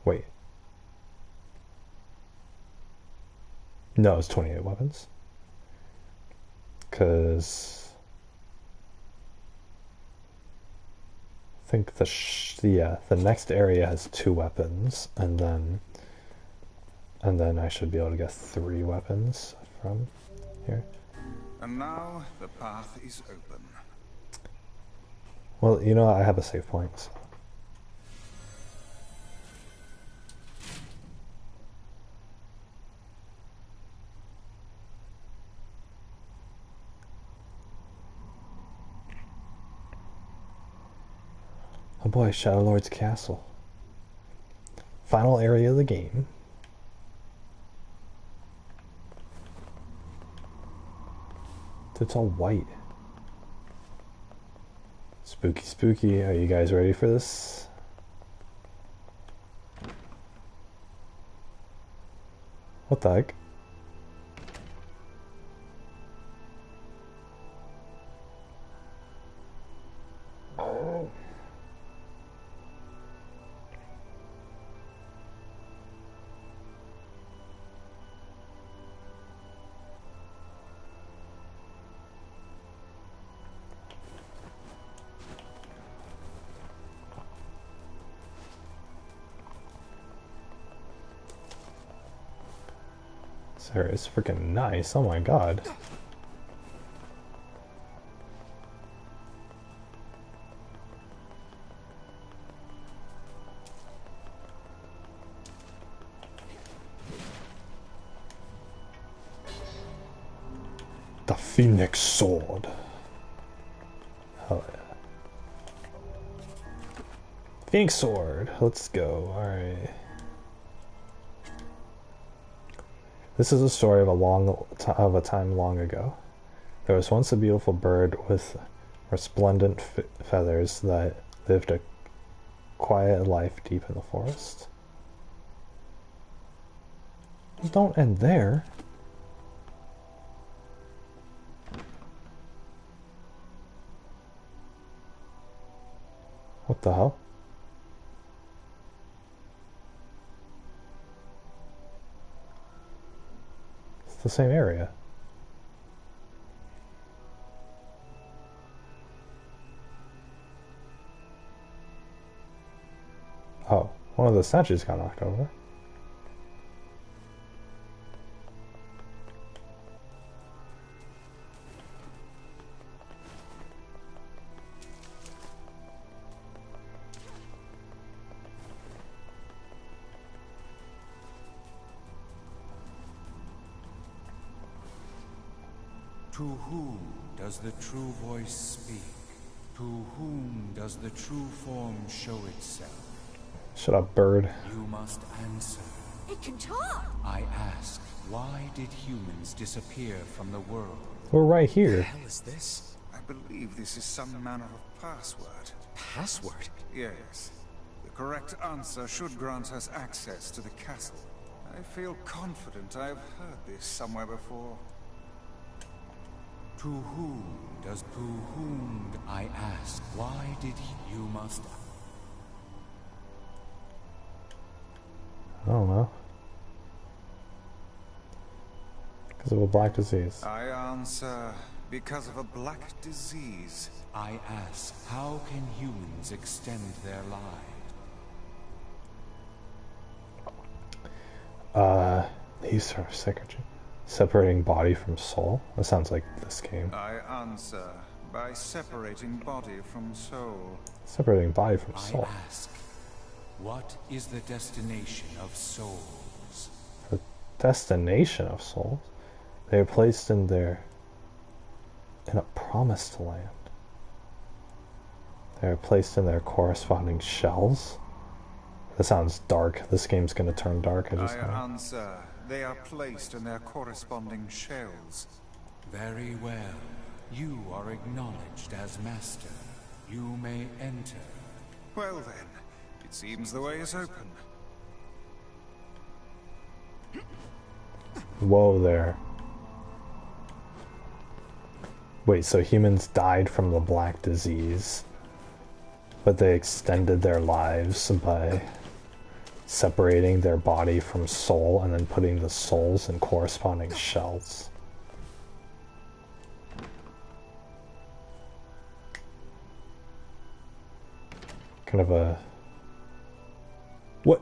33. Wait. No, it's 28 weapons. Because I think the next area has 2 weapons, and then I should be able to get 3 weapons from here.
And now the path is open.
Well, you know, I have a save point. So. Oh boy, Shadow Lord's Castle. Final area of the game. It's all white. Spooky, spooky. Are you guys ready for this? What the heck? Oh. Sarah is freaking nice. Oh my god. The Phoenix Sword. Hell yeah. Phoenix Sword. Let's go. Alright. This is a story of a time long ago. There was once a beautiful bird with resplendent feathers that lived a quiet life deep in the forest. Don't end there. What the hell? The same area. Oh, one of the statues got knocked over.
To whom does the true voice speak? To whom does the true form show itself?
Shut up, bird.
You must answer.
It can talk!
I ask, why did humans disappear from the world?
We're right
What
here.
the hell is this?
I believe this is some manner of password.
Password?
Yes. The correct answer should grant us access to the castle. I feel confident I have heard this somewhere before. To whom I ask, why did you must...
I don't know. Because of a black disease.
I answer, because of a black disease. I ask, how can humans extend their lives?
These are secretary. Separating body from soul? That sounds like this game.
I answer by separating body from soul.
Separating body from soul.
I ask, what is the destination of souls?
The destination of souls? They are placed in a promised land. They are placed in their corresponding shells. That sounds dark. This game's gonna turn dark.
I answer, they are placed in their corresponding shells.
Very well. You are acknowledged as master. You may enter.
Well then, it seems the way is open.
Whoa there. Wait, so humans died from the Black Disease, but they extended their lives by separating their body from soul and then putting the souls in corresponding shells. Kind of a... What?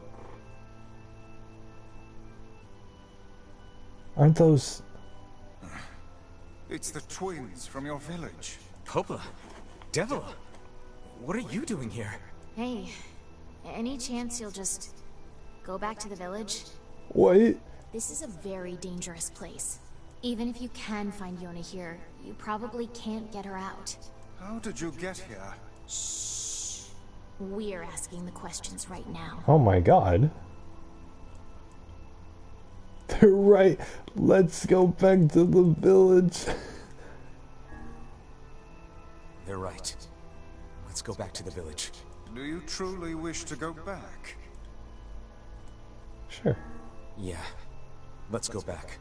Aren't those...
It's the twins from your village.
Popa, Devil, what are you doing here?
Hey, any chance you'll just go back to the village?
What?
This is a very dangerous place. Even if you can find Yona here, you probably can't get her out.
How did you get here?
Shh. We're asking the questions right now.
Oh my god. They're right. Let's go back to the village.
They're right. Let's go back to the village.
Do you truly wish to go back?
Sure.
Yeah. Let's go back.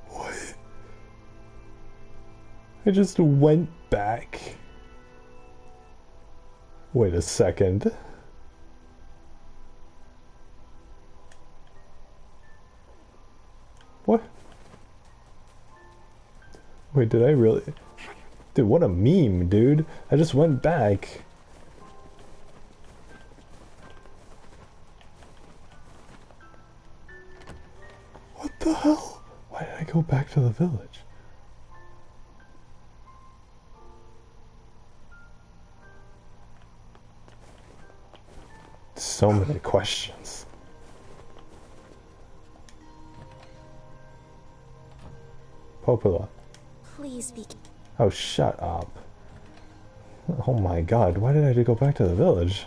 What? I just went back. Wait a second. What? Wait, did I really? Dude, what a meme, dude. I just went back. What the hell? Why did I go back to the village? So many questions. Popola.
Please speak.
Oh, shut up. Oh my god, why did I go back to the village?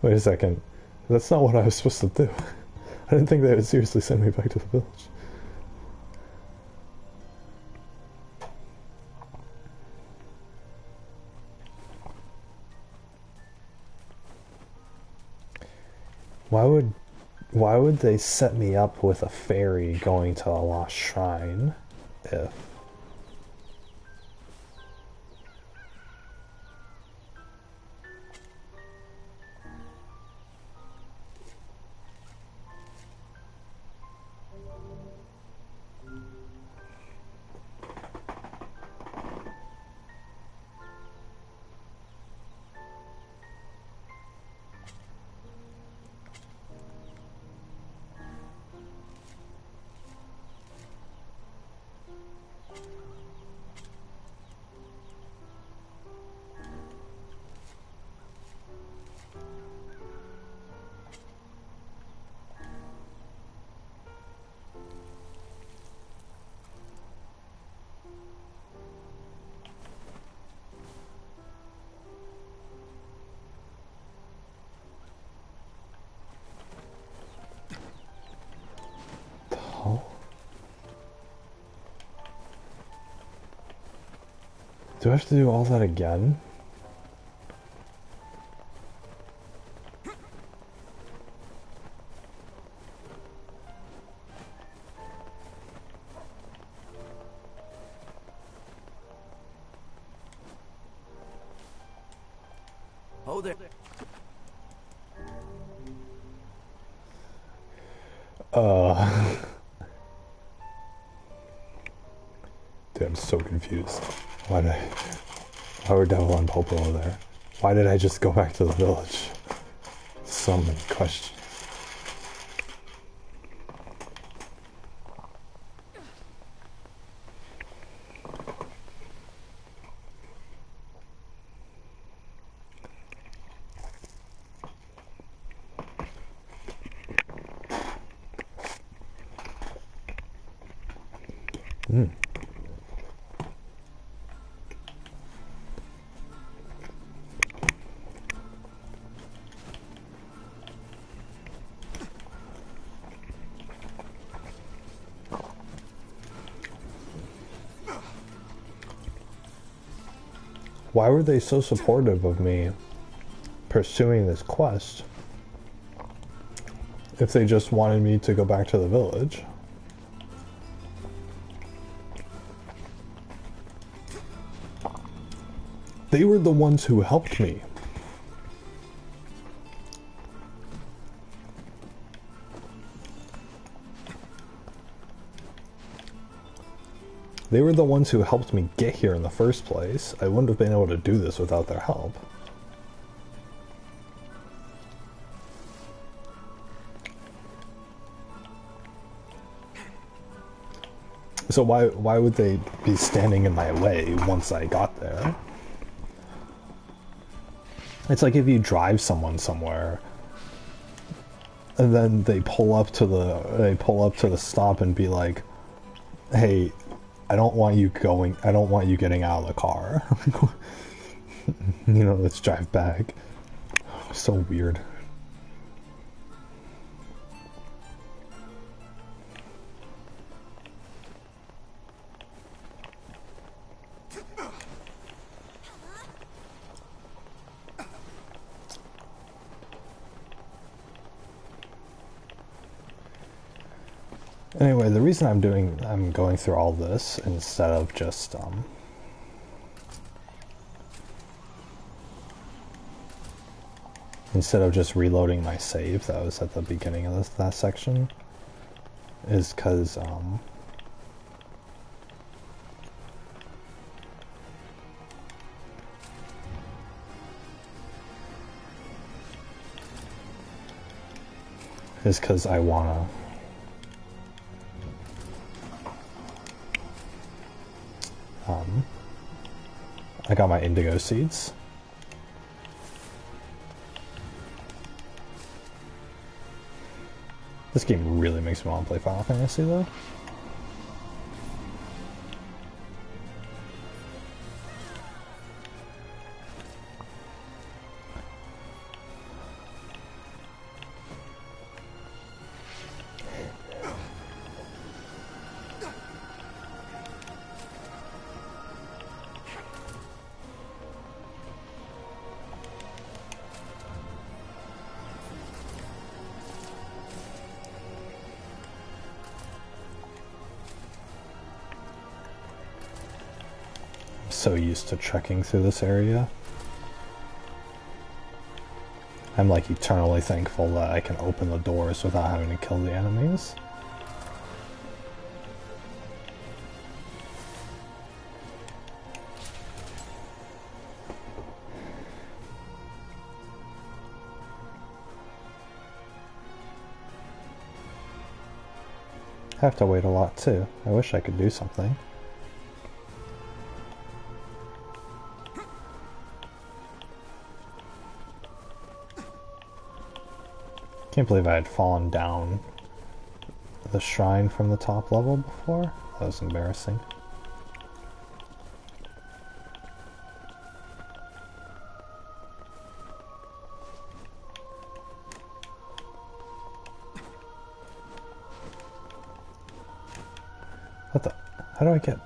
Wait a second. That's not what I was supposed to do. I didn't think they would seriously send me back to the village. Why would they set me up with a fairy going to a lost shrine if... Do I have to do all that again?
Hold it.
Dude, I'm so confused. Why did I... Why were Devil and Popolo there? Why did I just go back to the village? So many questions. Why were they so supportive of me pursuing this quest if they just wanted me to go back to the village? They were the ones who helped me. They were the ones who helped me get here in the first place. I wouldn't have been able to do this without their help. So why would they be standing in my way once I got there? It's like if you drive someone somewhere and then they pull up to the stop and be like, "Hey, I don't want you getting out of the car." You know, let's drive back. So weird. Anyway, the reason I'm going through all this instead of just reloading my save that was at the beginning of that section is because I wanna I got my indigo seeds. This game really makes me want to play Final Fantasy though. So used to trekking through this area. I'm like eternally thankful that I can open the doors without having to kill the enemies. I have to wait a lot too. I wish I could do something. Can't believe I had fallen down the shrine from the top level before. That was embarrassing. What the? How do I get...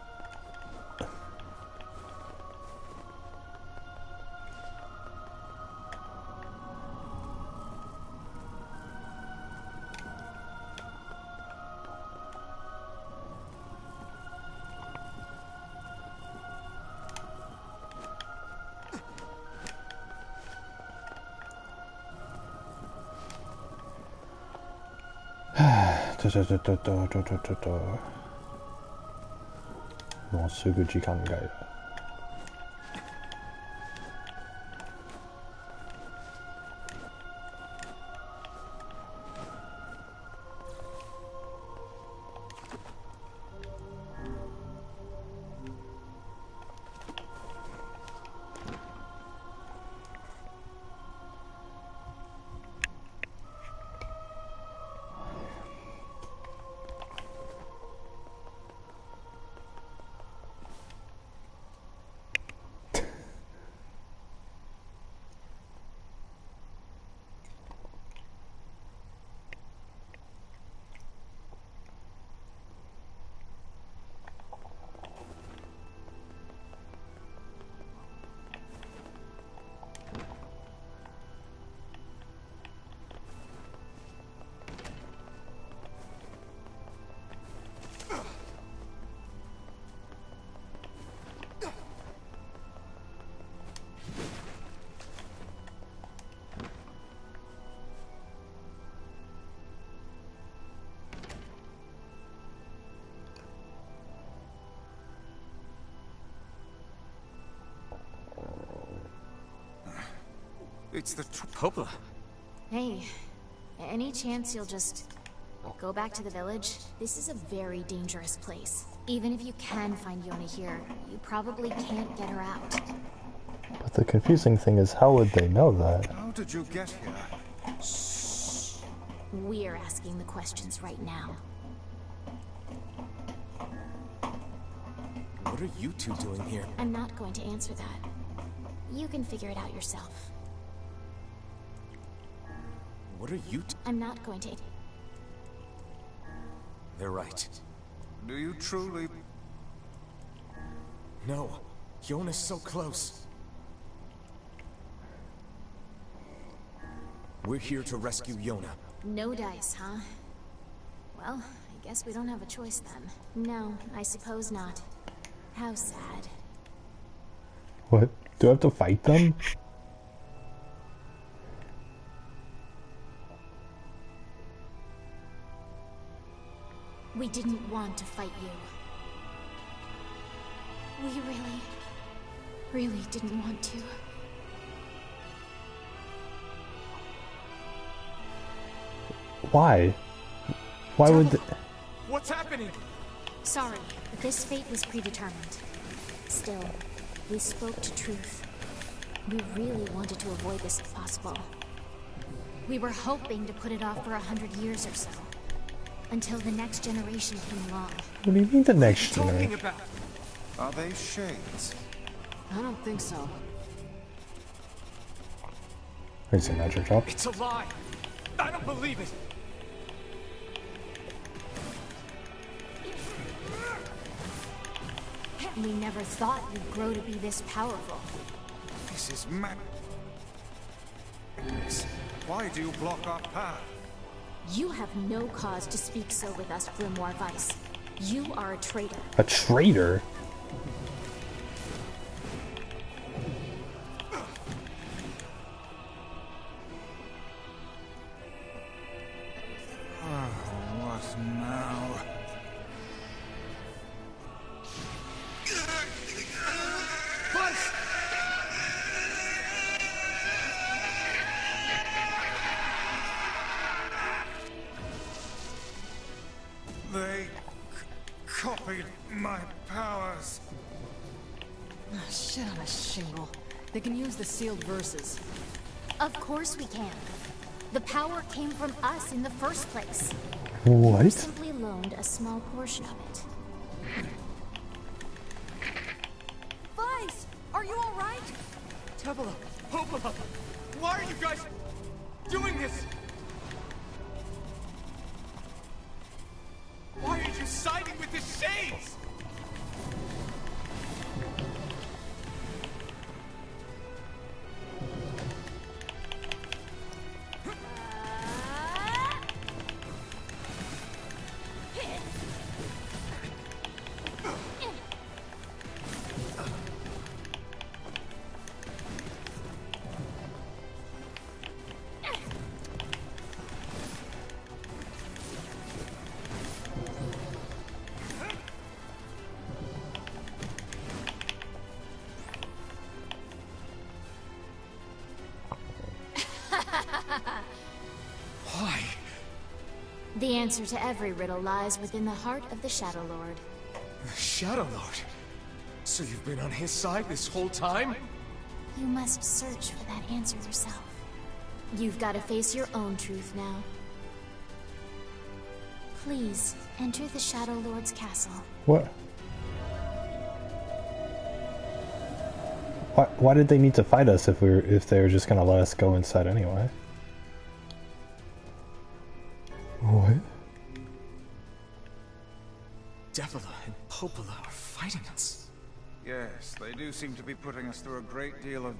It's the
Popola.
Hey, any chance you'll just go back to the village? This is a very dangerous place. Even if you can find Yona here, you probably can't get her out.
But the confusing thing is, how would they know that?
How did you get here?
Shh. We're asking the questions right now.
What are you two doing here?
I'm not going to answer that. You can figure it out yourself.
What are you
I'm not going to...
They're right.
Do you truly...
No. Yona's so close. We're here to rescue Yona.
No dice, huh? Well, I guess we don't have a choice then. No, I suppose not. How sad.
What? Do I have to fight them?
We didn't want to fight you. We really didn't want to.
Why? Why would the...
What's happening?
Sorry, but this fate was predetermined. Still, we spoke to truth. We really wanted to avoid this if possible. We were hoping to put it off for 100 years or so. Until the next generation came along.
What do you mean the next generation?
Are they shades?
I don't think so.
Is it magic drop?
It's a lie. I don't believe it.
We never thought you'd grow to be this powerful.
This is mad. Why do you block our path?
You have no cause to speak so with us, Grimoire Weiss. You are a traitor.
A traitor?
What now? They copied my powers.
Oh, shit on a shingle. They can use the sealed verses.
Of course we can. The power came from us in the first place.
What?
We simply loaned a small portion of it.
Vice, are you all right?
Popola! Popola! Why are you guys doing this? Why are you siding with the Shades? Why?
The answer to every riddle lies within the heart of the Shadow Lord.
The Shadow Lord? So you've been on his side this whole time?
You must search for that answer yourself. You've got to face your own truth now. Please, enter the Shadow Lord's castle.
What? Why did they need to fight us if they were just gonna let us go inside anyway? What?
Devila and Popola are fighting us.
Yes, they do seem to be putting us through a great deal of...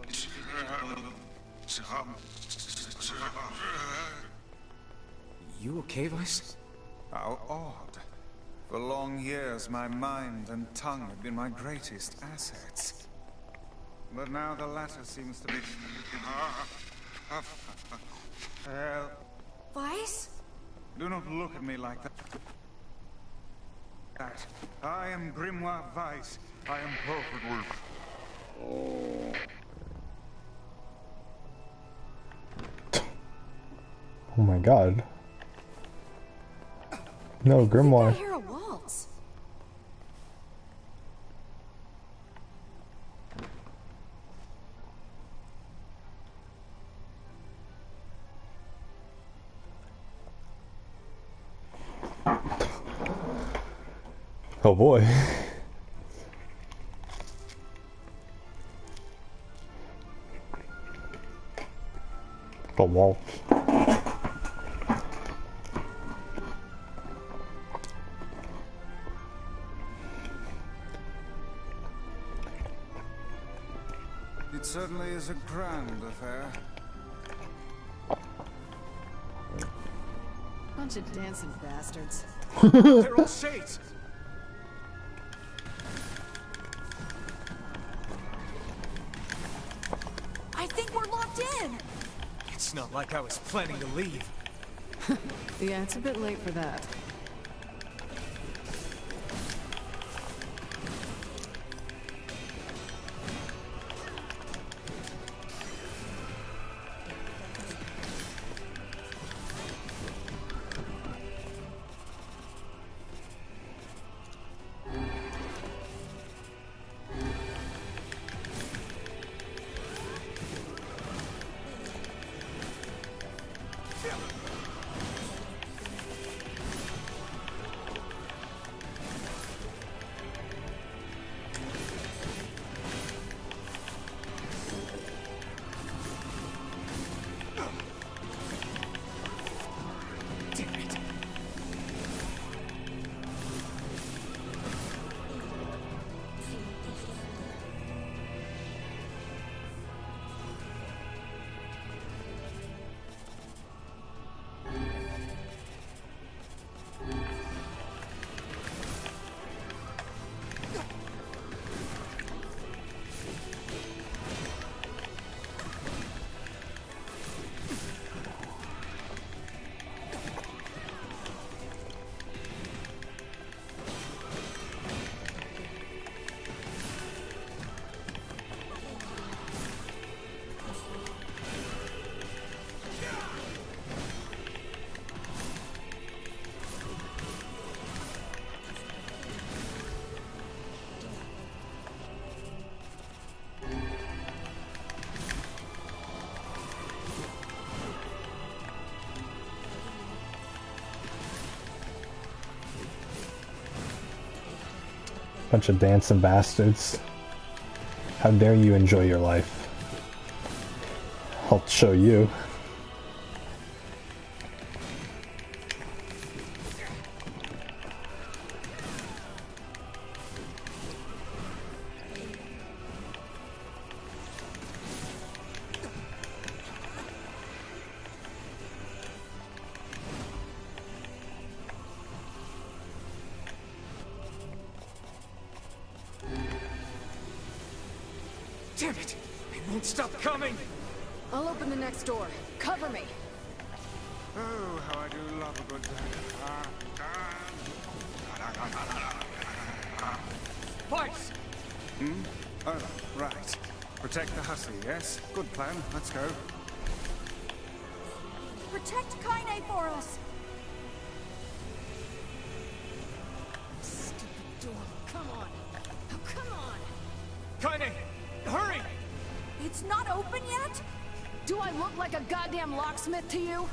You okay, Vice?
How odd. For long years, my mind and tongue have been my greatest assets. But now the latter seems to be...
Vice?
Do not look at me like that. I am Grimoire Weiss. I am perfect with...
Oh my god. No,
I
Grimoire.
hear a waltz.
Oh boy. The wall.
It certainly is a grand affair.
Bunch of dancing bastards.
They're all shades.
I think we're locked in.
It's not like I was planning to leave.
Yeah, it's a bit late for that.
Bunch of dancing bastards. How dare you enjoy your life? I'll show you.
Damn it! They won't stop coming!
I'll open the next door. Cover me.
Oh, how I do love a good
Fights!
Oh, right. Protect the hussy, yes? Good plan. Let's go.
Protect Kaine for us.
Stupid door. Come on. Oh, come on.
Kaine! Hurry!
It's not open yet?
Do I look like a goddamn locksmith to you?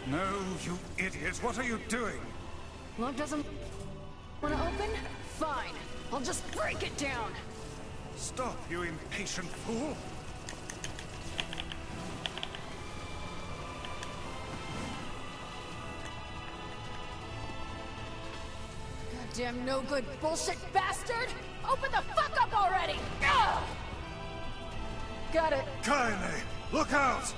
No, you idiots! What are you doing?
Lock doesn't want to open? Fine. I'll just break it down.
Stop, you impatient fool!
Goddamn no good bullshit bastard! Open the fuck up already! Ugh! Got it.
Kaine, look out!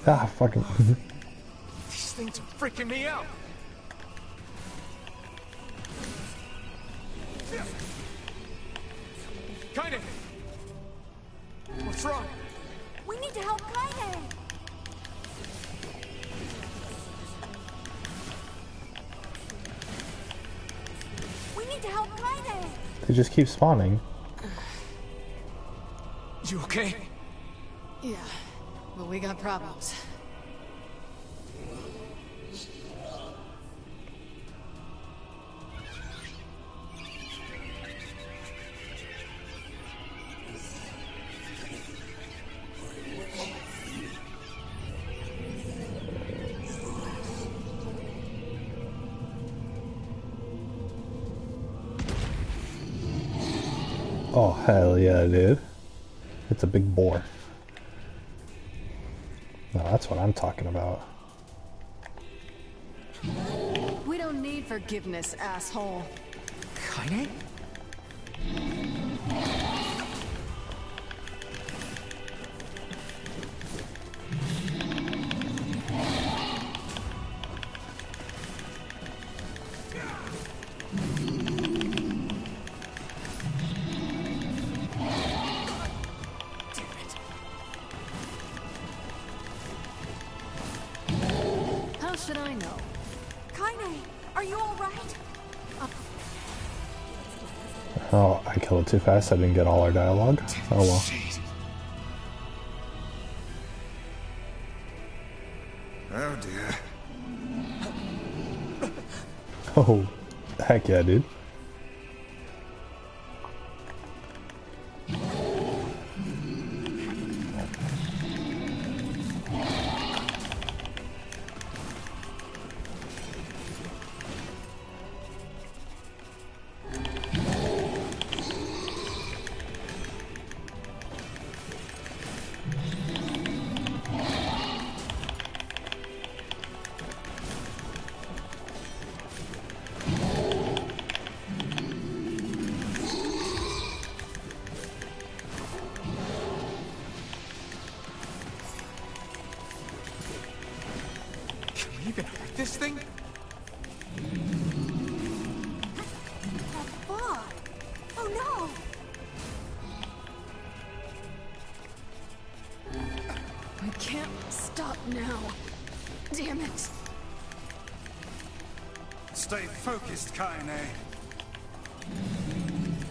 Ah, fucking.
These things are freaking me out. Kaine! What's wrong?
We need to help Kaine! We need to help Kaine!
They just keep spawning.
You okay?
Yeah, but we got problems.
Oh, hell yeah, dude. It's a big boar. No, that's what I'm talking about.
We don't need forgiveness, asshole.
Kaine?
How should I know?
Kaine, are you alright?
Oh, I killed it too fast. I didn't get all our dialogue. Oh well.
Oh dear.
Oh, heck yeah, dude.
Can we even hurt this thing?
Fuck! Oh no!
I can't stop now. Damn it.
Stay focused, Kaine.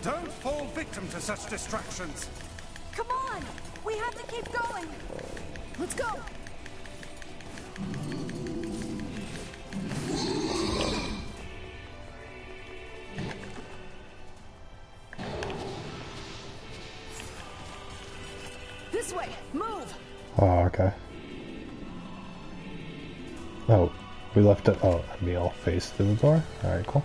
Don't fall victim to such distractions.
Come on! We have to keep going!
Let's go. This way. Move.
Oh, okay. Oh, we left it. Oh, and we all face through the door? Alright, cool.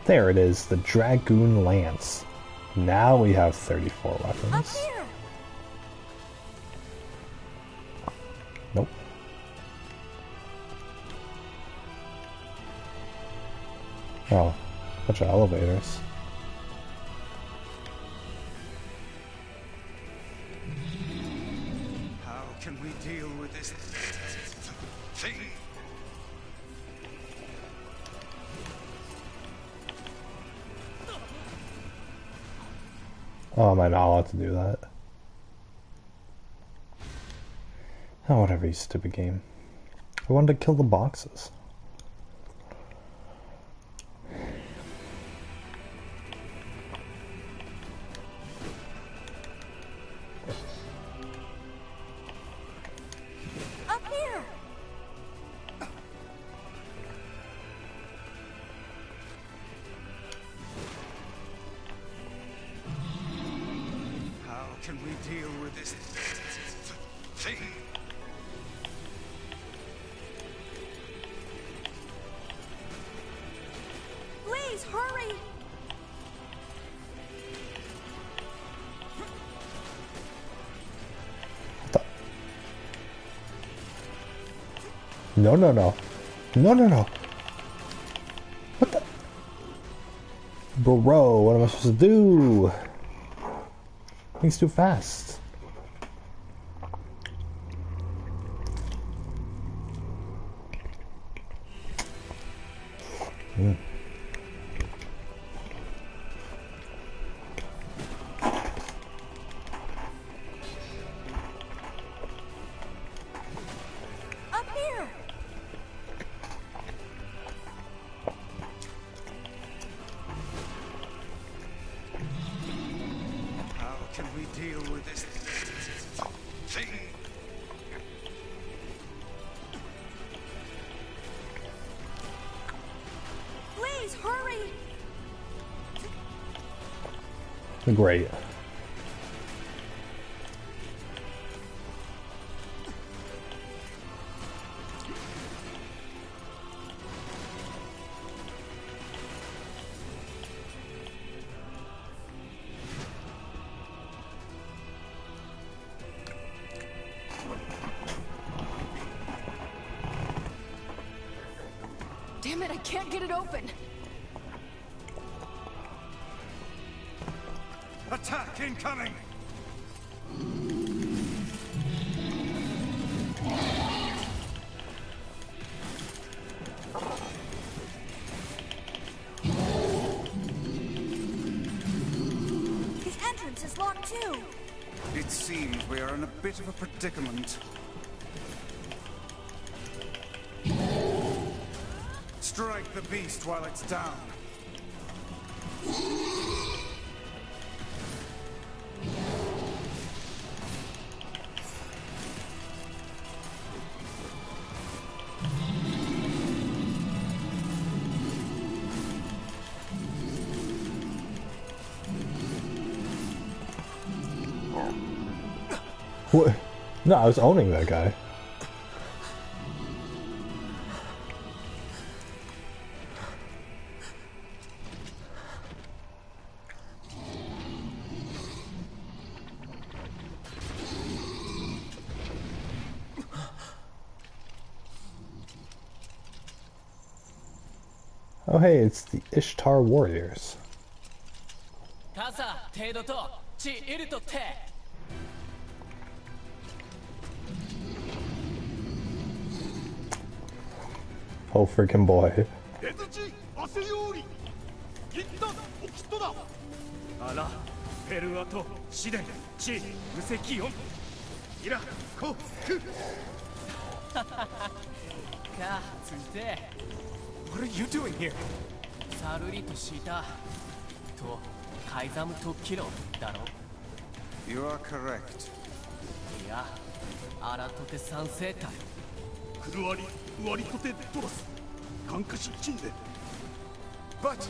There it is, the Dragoon Lance. Now we have 34
Up
weapons.
here!
Nope. Oh, bunch of elevators.
How can we deal with this thing?
Oh, am I not allowed to do that? Oh, whatever, you stupid game. I wanted to kill the boxes.
Up here!
How can we deal with this thing?
Please, hurry!
No, no, no. No, no, no. What the? Bro, what am I supposed to do? He's too fast.
Up here.
How can we deal with this thing?
Please hurry.
Great.
Damn it, I can't get it open.
Attack incoming!
His entrance is locked too.
It seems we are in a bit of a predicament. Strike the beast while it's down.
What? No, I was owning that guy. Oh hey, it's the Ishtar Warriors. Oh freaking boy.
What are you doing here?
You are correct. But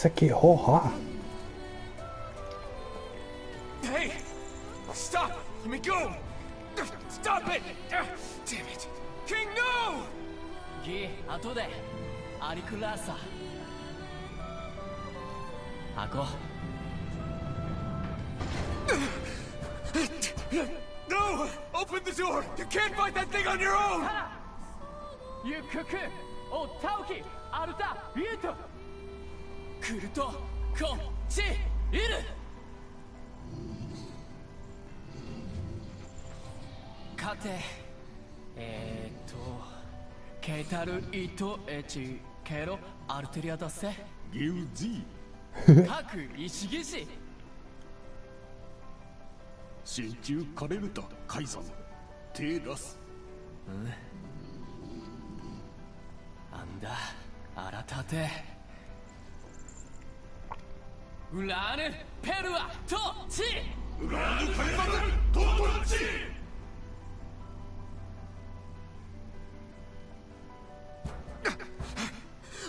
Kiseki Hoha.
Hey! Stop! Let me go! Stop it! Damn it! King, no! No! Open the door! You can't fight that thing on your own!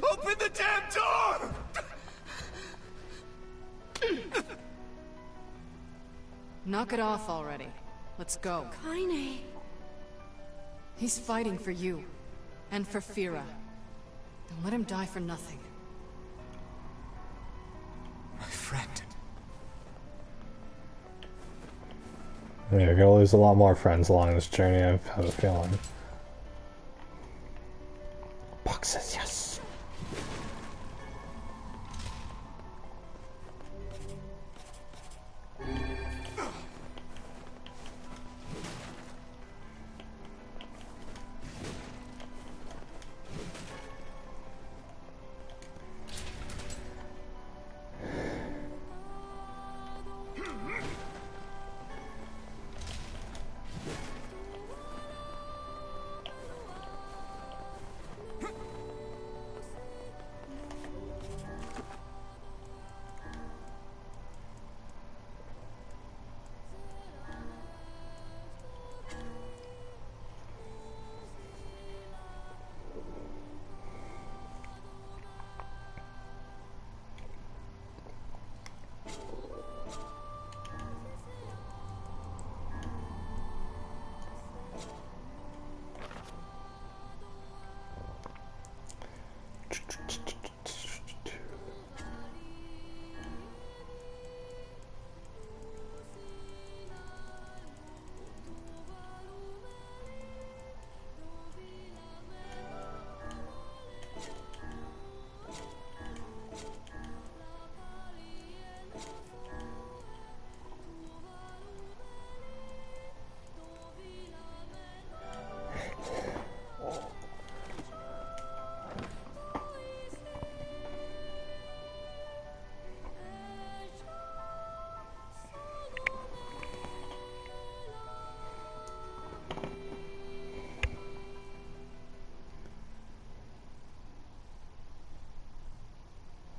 Open the damn door!
Knock it off already. Let's go.
Kaine.
He's fighting for you. And for Fira. Don't let him die for nothing.
My friend.
Yeah, you're gonna lose a lot more friends along this journey, I have a feeling. Puck says yes.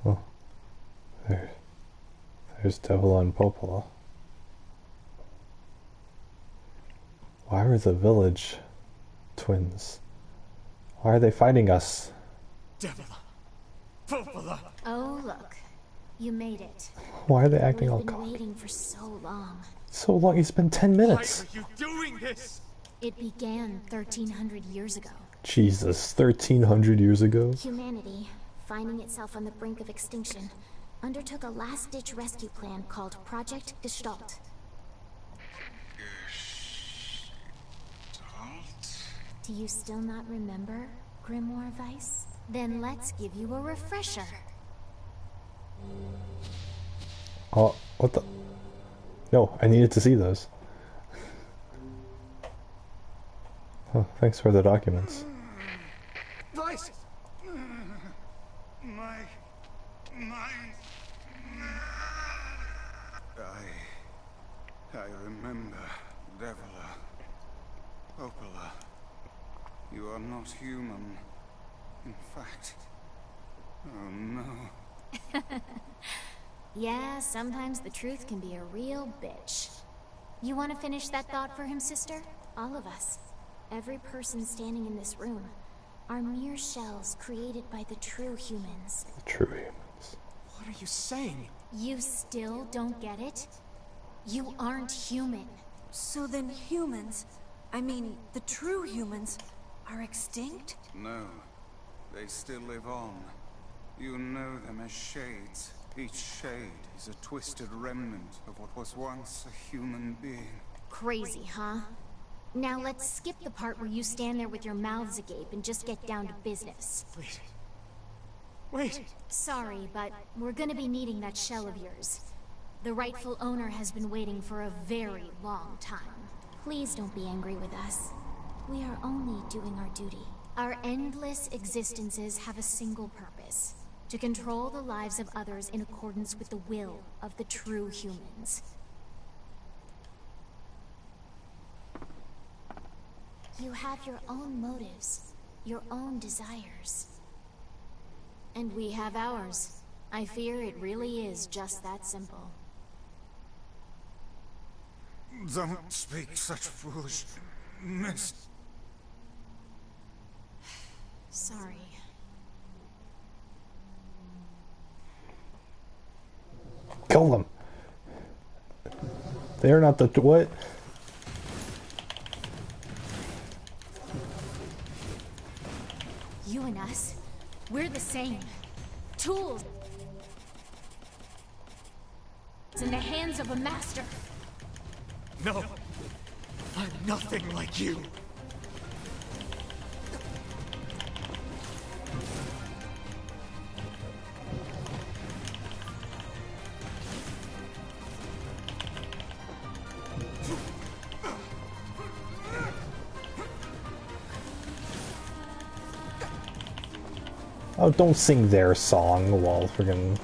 Oh, there's Devil and Popola. Why were the village twins? Why are they fighting us?
Devil, Popola.
Oh, look. You made it.
Why are they acting all
We've been
cocky?
waiting for so long.
So long, it's been 10 minutes.
Why are you doing this?
It began 1,300 years ago.
Jesus, 1,300 years ago?
Humanity, finding itself on the brink of extinction, undertook a last-ditch rescue plan called Project Gestalt. Do you still not remember, Grimoire Weiss? Then let's give you a refresher.
Oh, what the? No, I needed to see those. Oh, thanks for the documents.
Weiss! My mind. I remember, Devila. Popola. You are not human. In fact. Oh no.
Yeah, sometimes the truth can be a real bitch. You want to finish that thought for him, sister? All of us. Every person standing in this room are mere shells created by the true humans.
True humans.
What are you saying?
You still don't get it? You aren't human.
So then humans, I mean, the true humans, are extinct?
No. They still live on. You know them as shades. Each shade is a twisted remnant of what was once a human being.
Crazy, huh? Now let's skip the part where you stand there with your mouths agape and just get down to business.
Wait. Wait!
Sorry, but we're gonna be needing that shell of yours. The rightful owner has been waiting for a very long time. Please don't be angry with us. We are only doing our duty. Our endless existences have a single purpose: to control the lives of others in accordance with the will of the true humans. You have your own motives, your own desires. And we have ours. I fear it really is just that simple.
Don't speak such foolishness.
Sorry.
Kill them. They are not the what?
the same. Tools in the hands of a master.
No, I'm nothing like you.
Oh, don't sing their song while friggin'...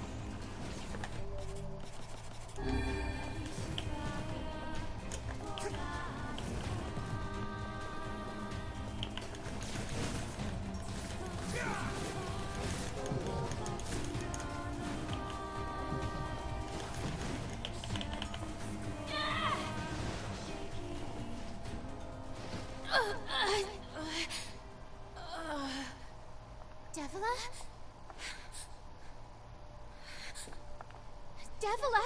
Devila? Devila?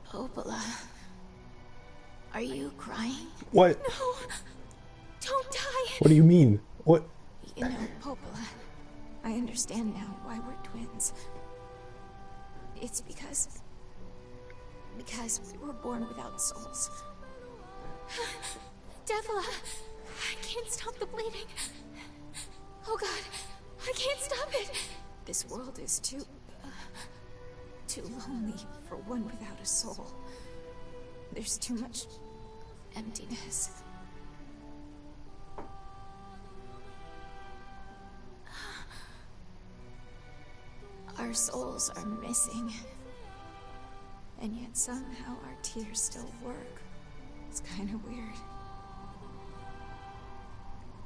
Popola, are you crying?
What?
No! Don't die!
What do you mean? What?
You know, Popola, I understand now why we're twins. It's because we were born without souls. Devila, I can't stop the bleeding. Oh God, I can't stop it. This world is too lonely for one without a soul. There's too much emptiness. Our souls are missing. And yet somehow our tears still work. It's kind of weird.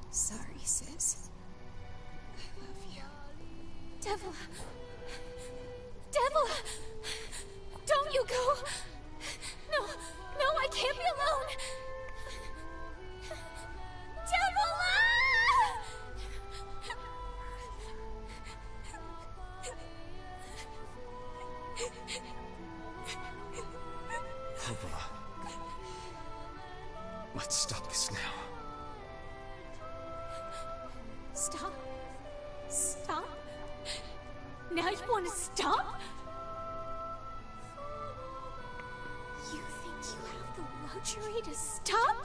Sorry, sis. I love you. Devila! Devila! Don't you go! No, I can't be alone! Devila!
Popola. Let's stop this now.
Stop? Stop? Now you want to stop? You think you have the luxury to stop?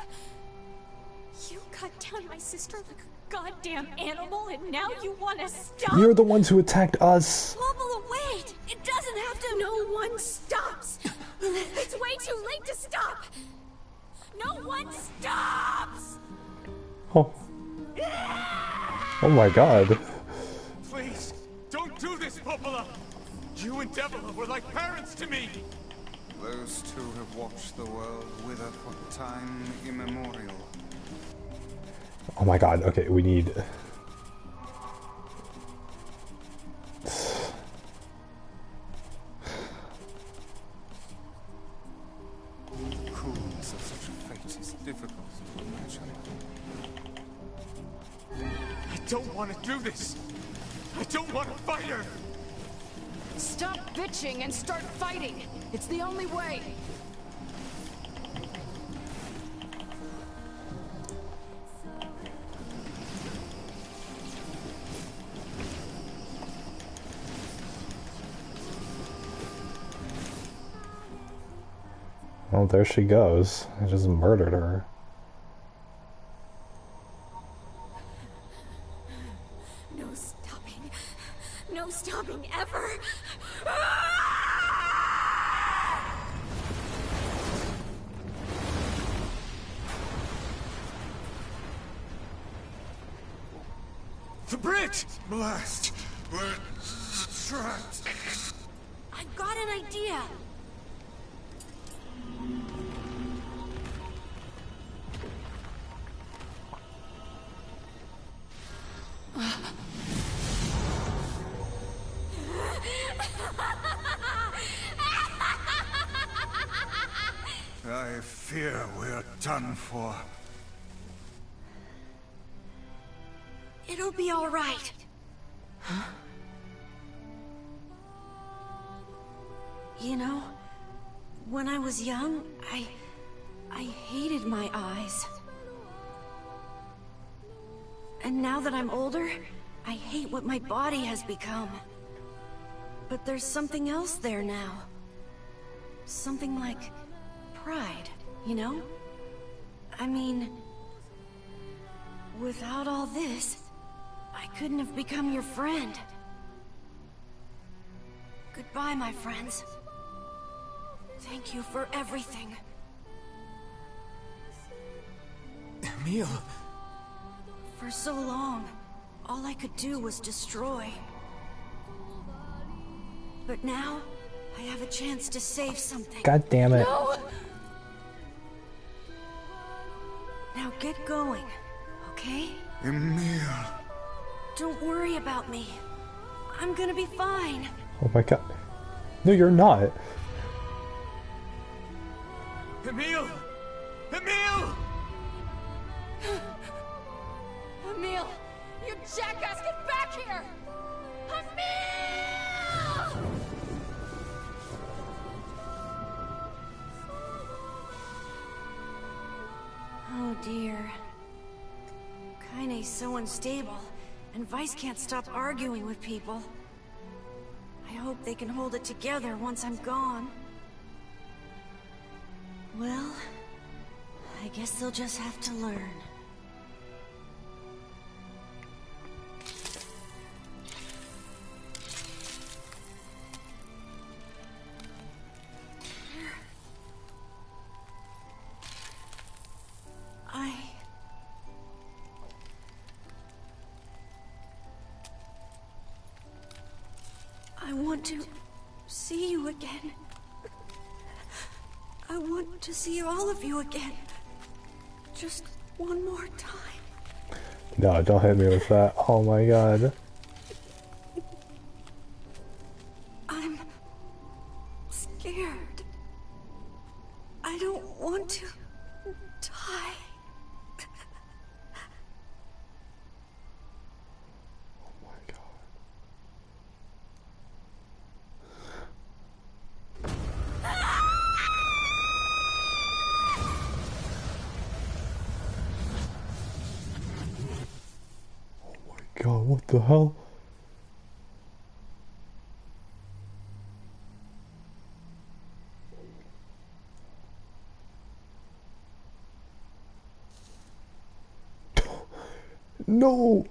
You cut down my sister like a goddamn animal and now you want to stop?
You're the ones who attacked us!
Popola, wait! It doesn't have to. No one stops! It's way too late to stop! No one stops!
Oh. Oh my god.
Please, don't do this, Popola! You and Devila were like parents to me!
Those two have watched the world wither for time immemorial.
Oh my god, okay, we need...
The cruelness of such a fate is difficult to imagine.
I don't want to do this! I don't want to fight her!
Stop bitching and start fighting! It's the only way!
Well, there she goes. I just murdered her.
No stopping. No stopping ever!
The bridge!
Blast! We're trapped!
I've got an idea!
I fear we're done for.
It'll be all right.
You know, when I was young, I hated my eyes. And now that I'm older, I hate what my body has become. But there's something else there now. Something like pride, you know? I mean, without all this, I couldn't have become your friend. Goodbye, my friends. Thank you for everything.
Emil!
For so long, all I could do was destroy. But now, I have a chance to save something.
God damn it.
No! Now get going, okay?
Emil.
Don't worry about me. I'm gonna be fine.
Oh my god. No, you're not.
Emil! Emil!
Emil! You jackass, get back here! Emil!
Oh dear. Kaine's so unstable, and Vice can't stop arguing with people. I hope they can hold it together once I'm gone. Well, I guess they'll just have to learn. I want to see you again. I want to see all of you again. Just one more time.
No, don't hit me with that. Oh my god.
I'm scared. I don't want to die.
God, what the hell? No!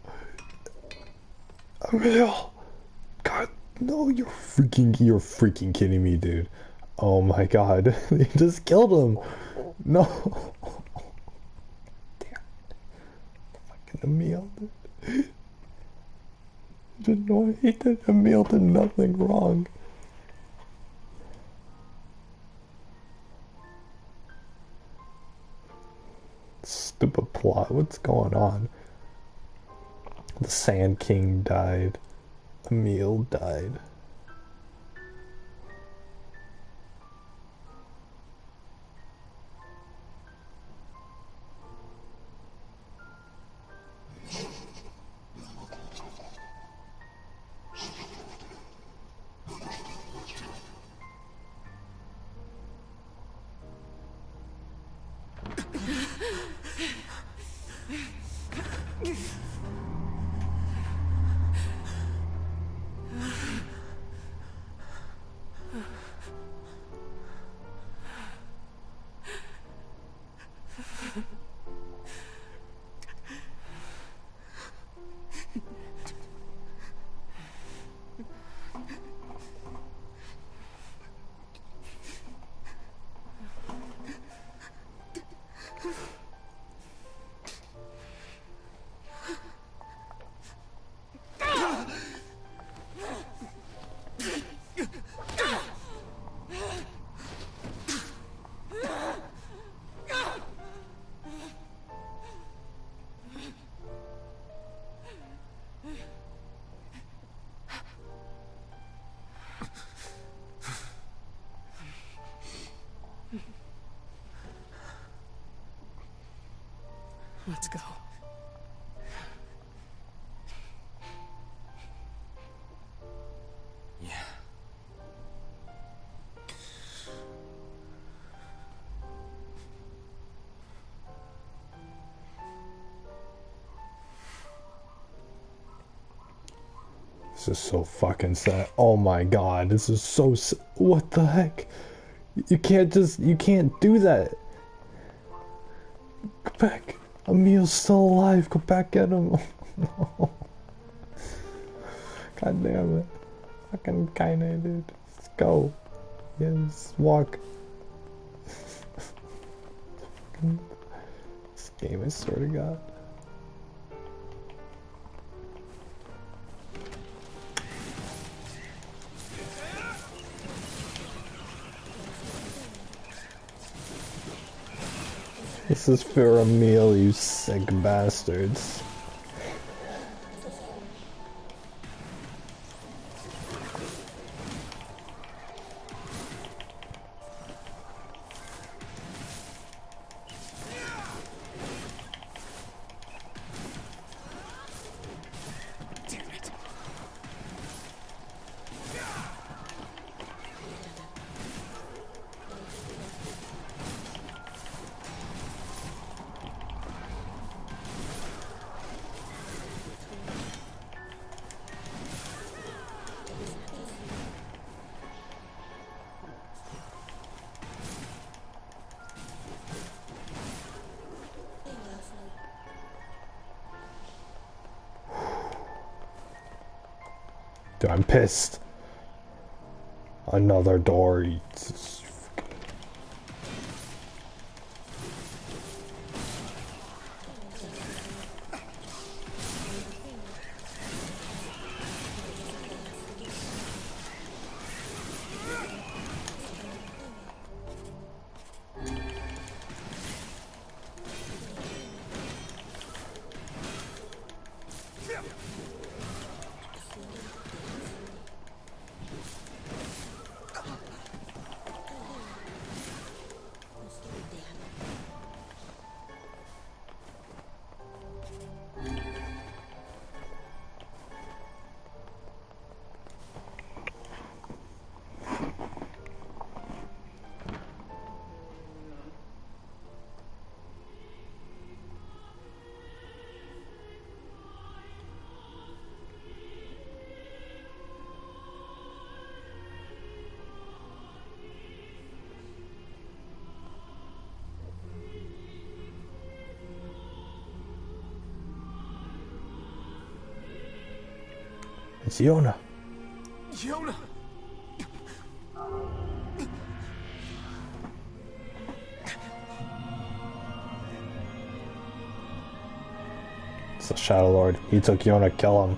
Emil! God, no, you're freaking kidding me, dude. Oh my god, they just killed him! No! Damn. Fucking Emil, dude. Didn't know I hate that Emil did nothing wrong. Stupid plot, what's going on? The Sand King died. Emil died.
Let's go.
Yeah.
This is so fucking sad. Oh my god, this is so what the heck? You can't do that. Go back. Emil's still alive. Go back, get him. No. God damn it. Fucking kinda, dude. Let's go. Yes, walk. This game, I swear to God. This is for Emil, you sick bastards. Dude, I'm pissed. Another door. It's Yona.
Yona!
It's the Shadow Lord. He took Yona, kill him.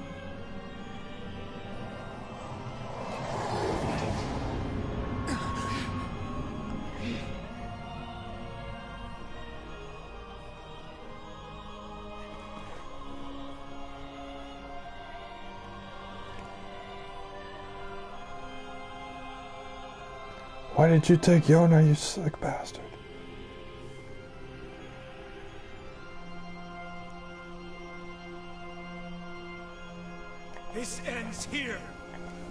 Why did you take Yona, you sick bastard?
This ends here.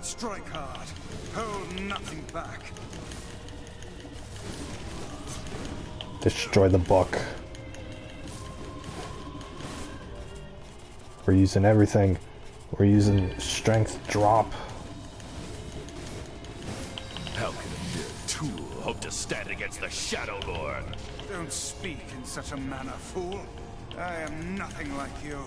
Strike hard. Hold nothing back.
Destroy the book. We're using everything. We're using strength drop.
How can a mere tool hope to stand against the Shadow Lord?
Don't speak in such a manner, fool. I am nothing like you.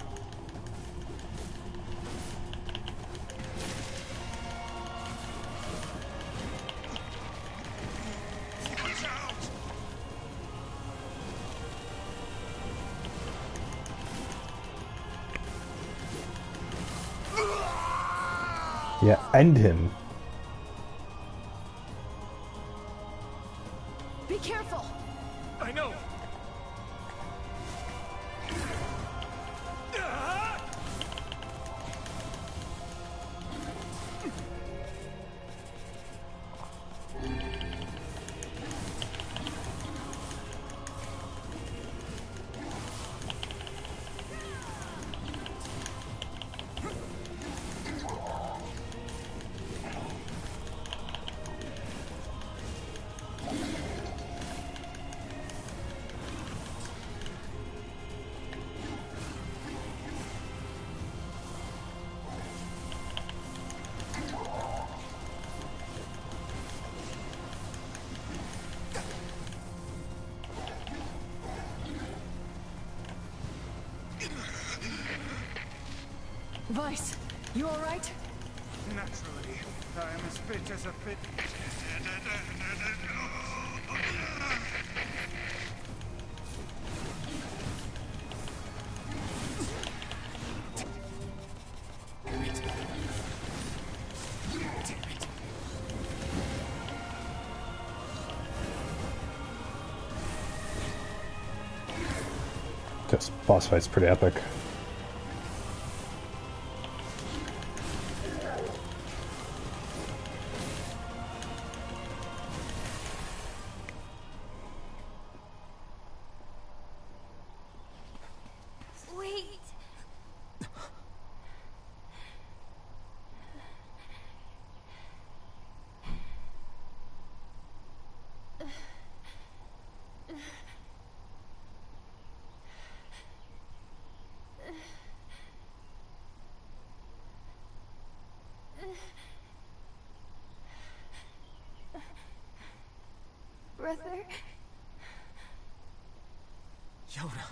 Yeah, end him.
Be careful!
I know!
Vice, you alright?
Naturally, I am as fit as a fit.
This boss fight's pretty epic.
Wait. Brother?
Yona.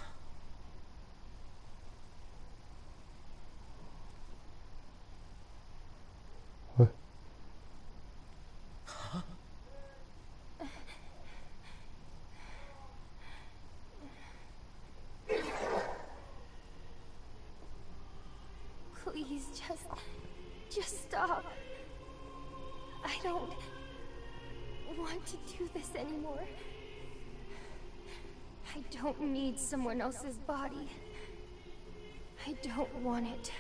What?
Huh?
Please, just stop. I don't want to do this anymore. I don't need someone else's body. I don't want it.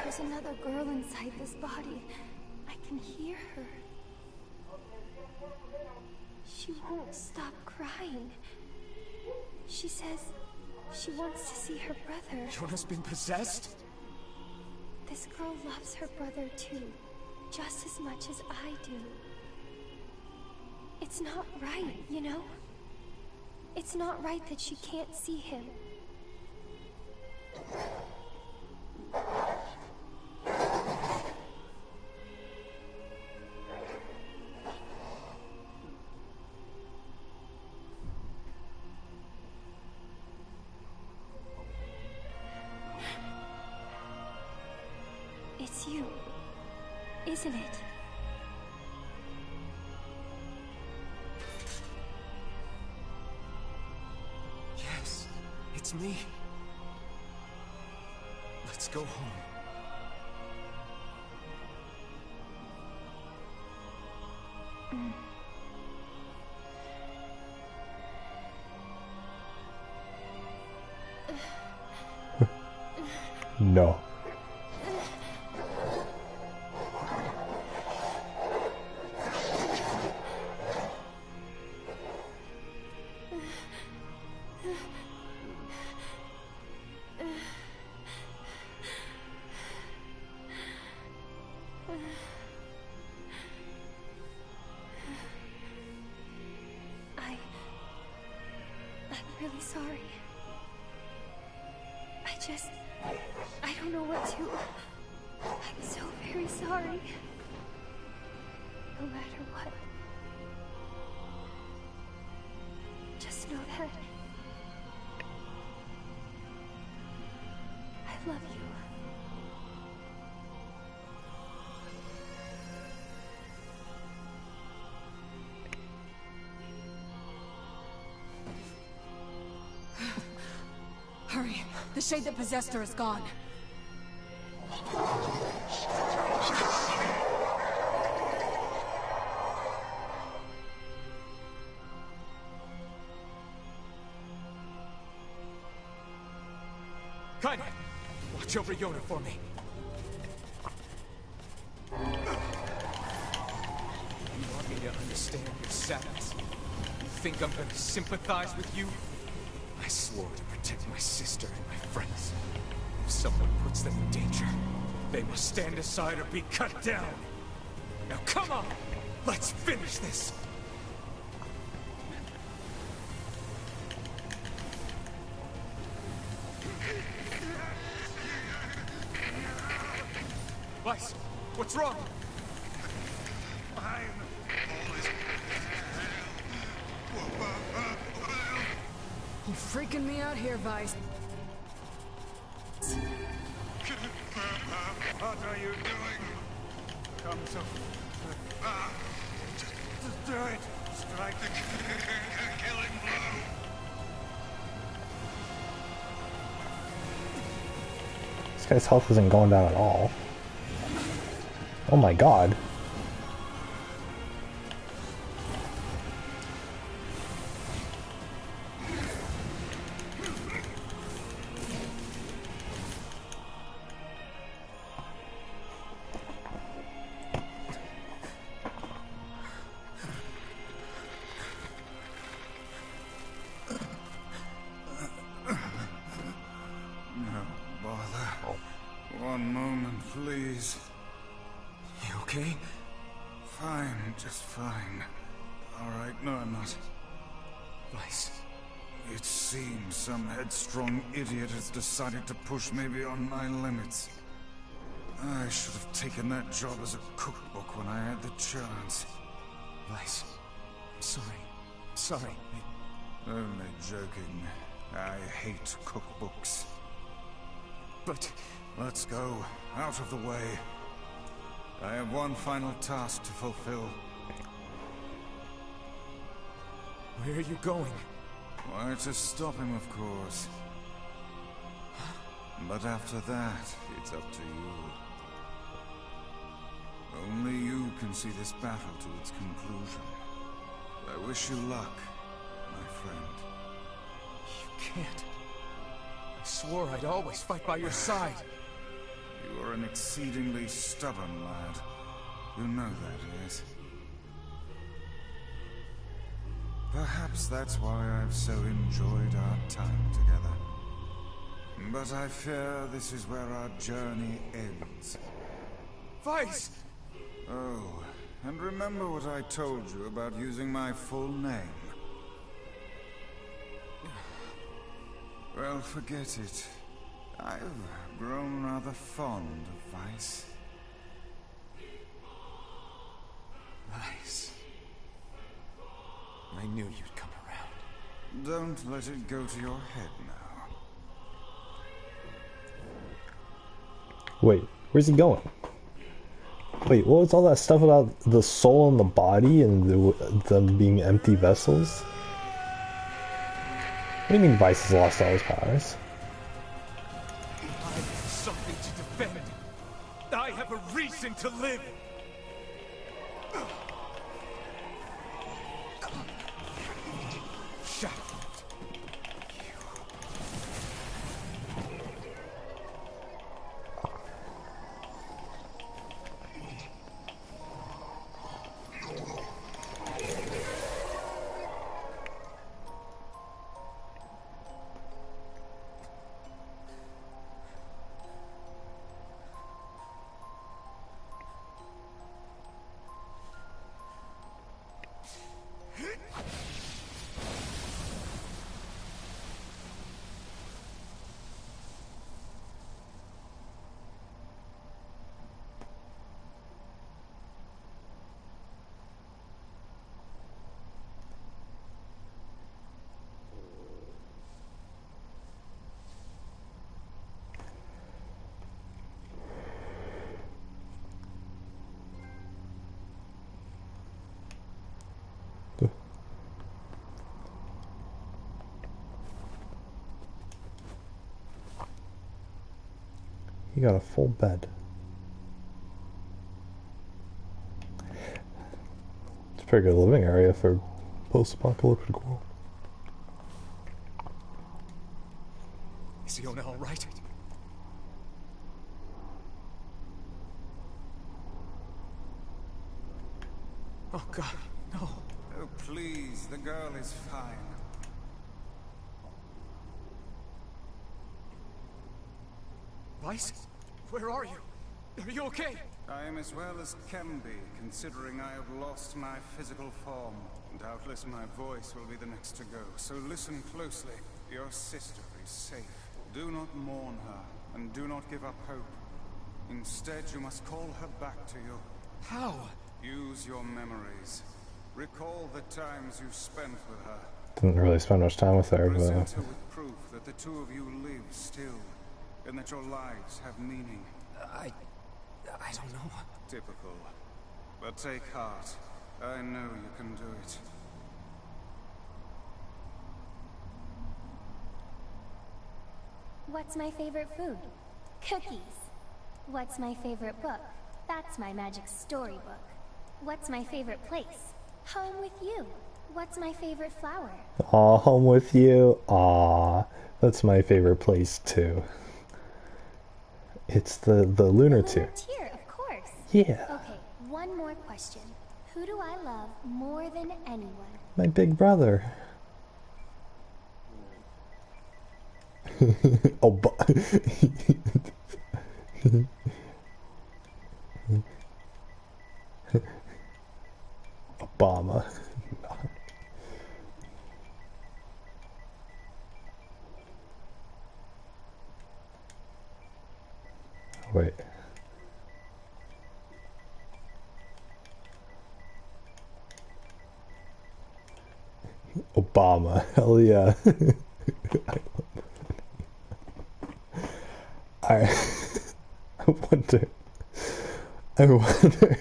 There's another girl inside this body. I can hear her. She won't stop crying. She says she wants to see her brother.
Yona's been possessed?
This girl loves her brother too, just as much as I do. It's not right, you know? It's not right that she can't see him. It's you, isn't it?
Yes, it's me. Let's go home.
No.
I'm really sorry. I don't know what to... I'm so very sorry. No matter what. Just know that... I love you.
Hurry. The shade that possessed her is gone.
Kaine, watch over Yona for me. You want me to understand your sadness? You think I'm gonna sympathize with you? I swore to protect my sister and my friends. If someone puts them in danger, they must stand aside or be cut down. Now come on! Let's finish this! Weiss, what's wrong?
You're freaking me out here, Vice.
What are you doing? Come so... just do it! Strike the killing blow!
This guy's health isn't going down at all. Oh my god.
One moment, please.
You okay?
Fine, just fine. Alright, no I'm not.
Vice.
It seems some headstrong idiot has decided to push me beyond my limits. I should have taken that job as a cookbook when I had the chance.
Vice. I'm sorry. I'm sorry.
Only joking. I hate cookbooks.
But...
Let's go. Out of the way. I have one final task to fulfill.
Where are you going?
Why, to stop him, of course. But after that, it's up to you. Only you can see this battle to its conclusion. I wish you luck, my friend.
You can't. I swore I'd always fight by your side.
You are an exceedingly stubborn lad. You know that, yes? Perhaps that's why I've so enjoyed our time together. But I fear this is where our journey ends.
Vice!
Oh, and remember what I told you about using my full name? Well, forget it. I've grown rather fond of Vice.
Vice. I knew you'd come around.
Don't let it go to your head now.
Wait, where's he going? Wait, what was all that stuff about the soul and the body and them being empty vessels? What do you mean Vice has lost all his powers?
I have something to defend. I have a reason to live. Shut up.
You got a full bed. It's a pretty good living area for post-apocalyptic world.
Is Fiona all right? Oh God, no.
Oh, please, the girl is fine.
Vice? Where are you? Are you okay?
I am as well as can be, considering I have lost my physical form. Doubtless my voice will be the next to go, so listen closely. Your sister is safe. Do not mourn her, and do not give up hope. Instead, you must call her back to you.
How?
Use your memories. Recall the times you spent with her.
Didn't really spend much time with her,
Present
but...
her with proof that the two of you live still, and that your lives have meaning.
I don't know.
Typical. But take heart. I know you can do it.
What's my favorite food? Cookies. What's my favorite book? That's my magic storybook. What's my favorite place? Home with you. What's my favorite flower?
Aw, home with you. Aw, that's my favorite place too. It's the lunar tier.
Tier, of course.
Yeah.
Okay, one more question. Who do I love more than anyone?
My big brother. Obama. Wait. Obama. Hell yeah. I wonder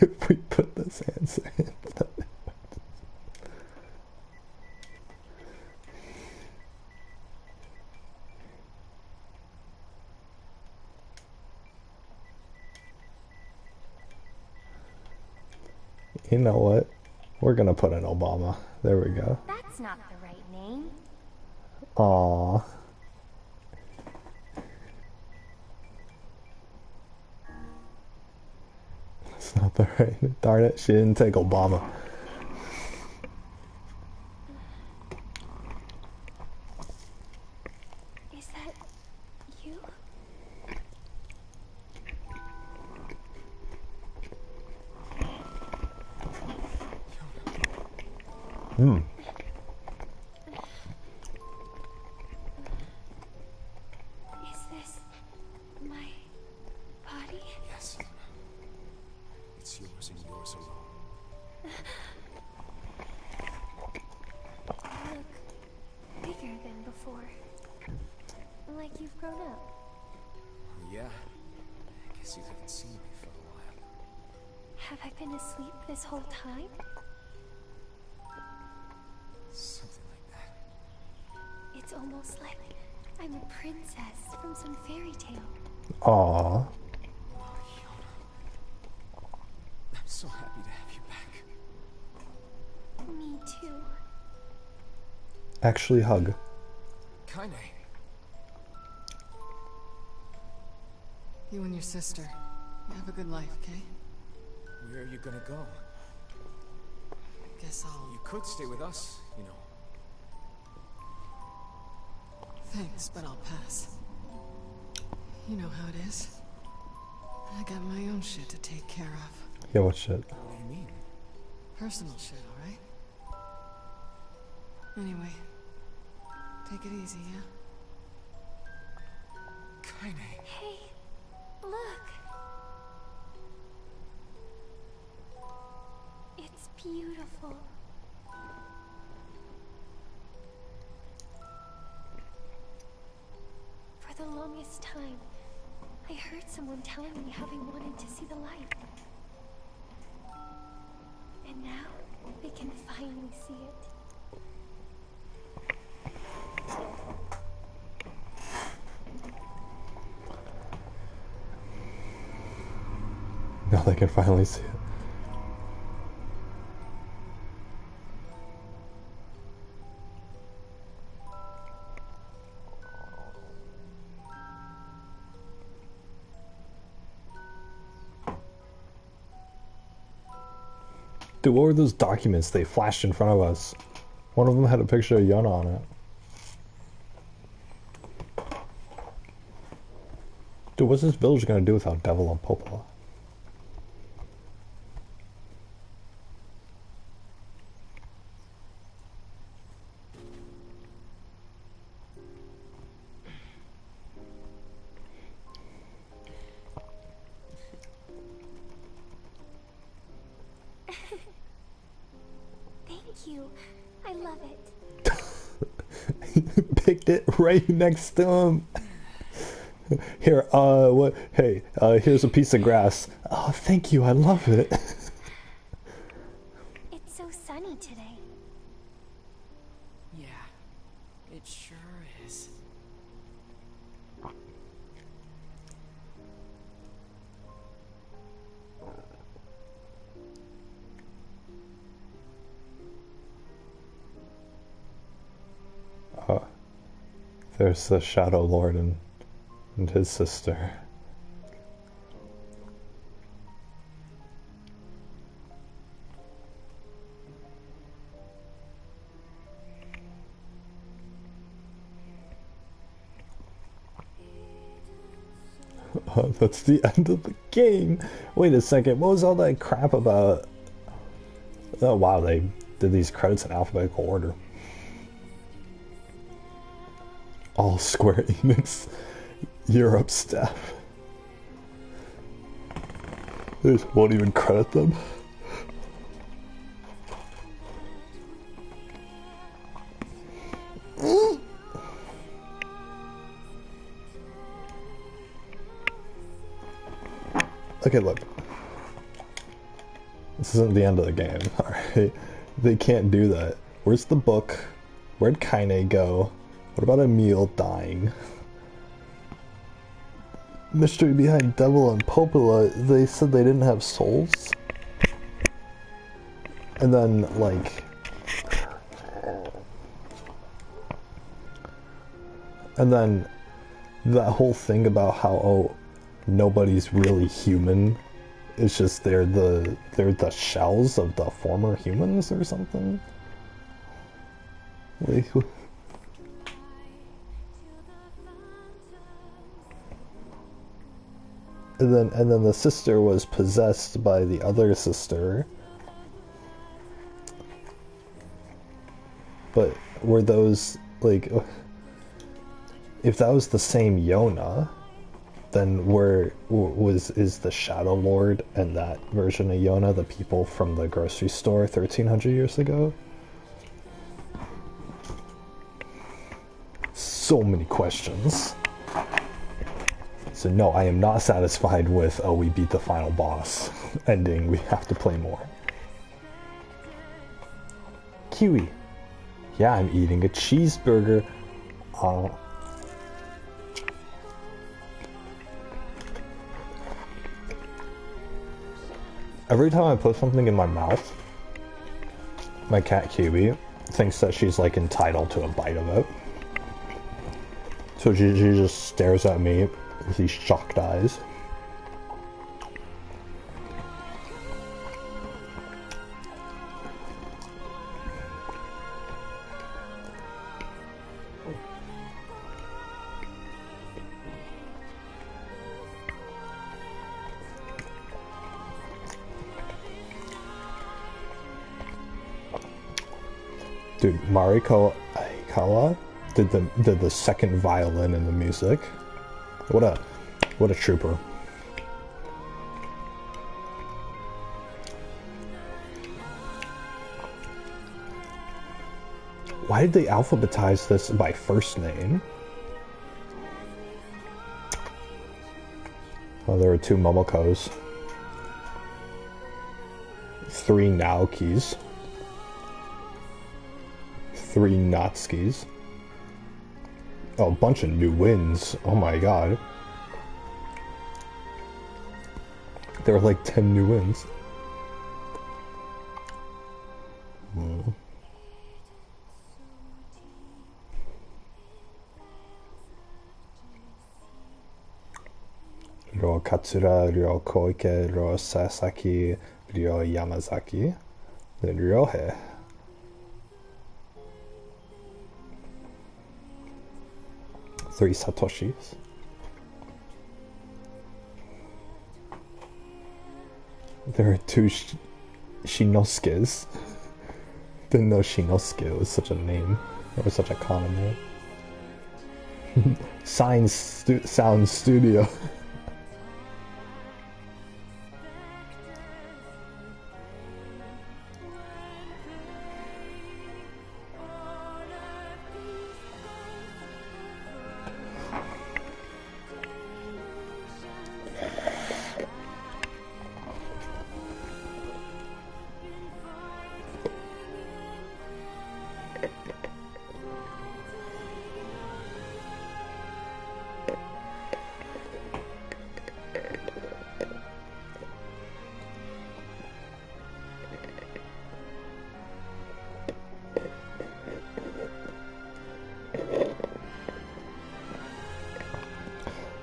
if we put this answer in. You know what? We're gonna put in Obama. There we go.
That's not the right name.
Aww. That's not the right. Darn it, she didn't take Obama.
Is that you?
Hmm.
Is this my body?
Yes. It's yours and yours alone.
You look bigger than before. Like you've grown up.
Yeah. I guess you haven't seen me for a while.
Have I been asleep this whole time?
Something like that.
It's almost like I'm a princess from some fairy tale.
Aww.
I'm so happy to have you back.
Me too.
Actually hug.
Kaine.
You and your sister. You have a good life, Kay?
Where are you gonna go?
Guess I'll...
You could stay with us, you know.
Thanks, but I'll pass. You know how it is. I got my own shit to take care of.
Yeah, what shit?
What do you mean?
Personal shit, alright? Anyway, take it easy, yeah?
Kaine.
Hey, look. It's beautiful. For the longest time, I heard someone telling me how they wanted to see the light. And now, they can finally see it.
Now they can finally see it. Dude, what were those documents they flashed in front of us? One of them had a picture of Yuna on it. Dude, what's this village gonna do without Devil and Popola?
Thank you. I love it.
Picked it right next to him. Here, what? Hey, here's a piece of grass. Oh, thank you, I love it.
It's so sunny today.
Yeah, it sure is.
There's the Shadow Lord and his sister. That's the end of the game. Wait a second, what was all that crap about? Oh wow, they did these credits in alphabetical order. All Square Enix Europe staff. They just won't even credit them. Okay, look. This isn't the end of the game, alright? They can't do that. Where's the book? Where'd Kaine go? What about Emil dying? Mystery behind Devil and Popola, they said they didn't have souls? And then, like... And then, that whole thing about how, oh, nobody's really human. It's just they're the shells of the former humans or something. Like, and then the sister was possessed by the other sister. But were those like, if that was the same Yona, then is the Shadow Lord and that version of Yona the people from the grocery store 1300 years ago? So many questions. So no, I am not satisfied with, oh, we beat the final boss ending, we have to play more. Kiwi. Yeah, I'm eating a cheeseburger. Every time I put something in my mouth, my cat Kiwi thinks that she's like entitled to a bite of it. So she just stares at me with these shocked eyes. Dude, Mariko Aikawa did the second violin in the music. What a trooper. Why did they alphabetize this by first name? Oh, there are 2 Momokos. 3 Naokis. 3 Natskis. Oh, a bunch of new wins. Oh my god. There were like 10 new wins. Ryo Katsura, Ryo Koike, Ryo Sasaki, Ryo Yamazaki, then Ryohei. 3 Satoshis. There are 2 Shinoskes. Didn't know Shinosuke was such a name, or such a common name. Sound Studio.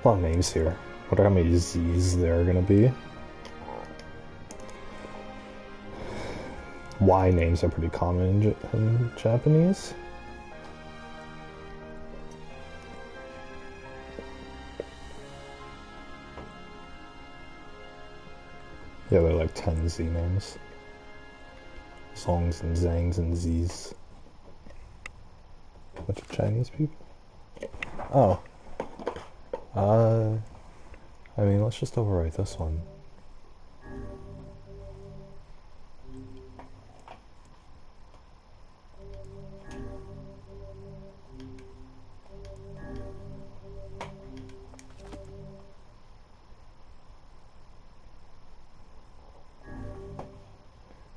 A lot of names here. Wonder how many Z's there are gonna be. Y names are pretty common in Japanese. Yeah, they're like 10 Z names. Zongs and Zangs and Z's. Bunch of Chinese people? Oh. I mean, let's just overwrite this one.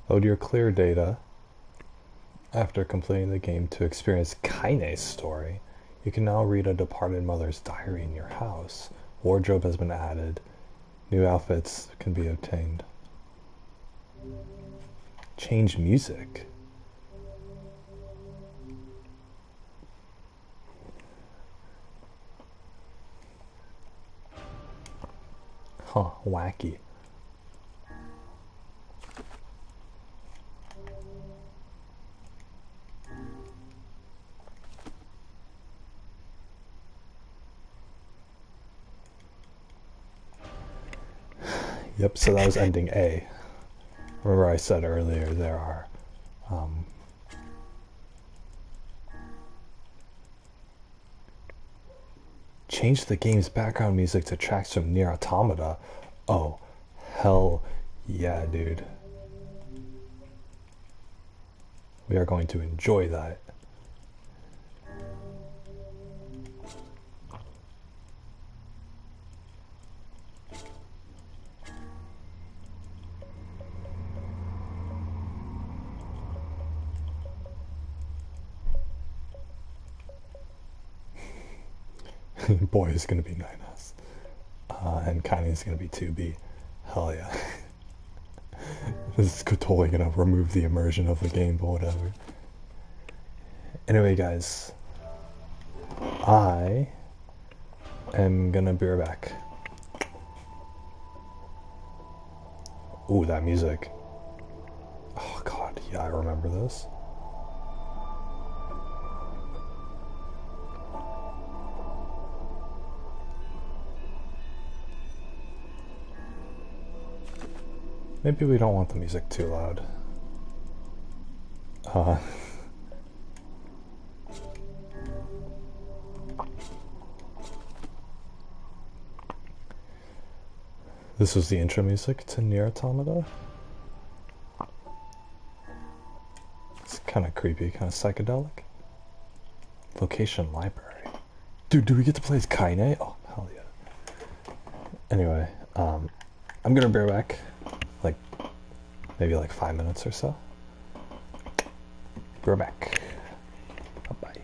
Load your clear data after completing the game to experience Kaine's story. You can now read a departed mother's diary in your house. Wardrobe has been added. New outfits can be obtained. Change music. Huh, wacky. Yep, so that was ending A. Remember I said earlier there are change the game's background music to tracks from Nier Automata. Oh, hell yeah, dude. We are going to enjoy that. Boy is going to be 9S. And Kaine is going to be 2B. Hell yeah. This is totally going to remove the immersion of the game, but whatever. Anyway, guys. I am going to be right back. Ooh, that music. Oh god, yeah, I remember this. Maybe we don't want the music too loud. This was the intro music to Nier Automata. It's kind of creepy, kind of psychedelic. Location library. Dude, do we get to play as Kaine? Oh, hell yeah. Anyway, I'm gonna be right back. Like, maybe like 5 minutes or so. Be right back. Bye-bye.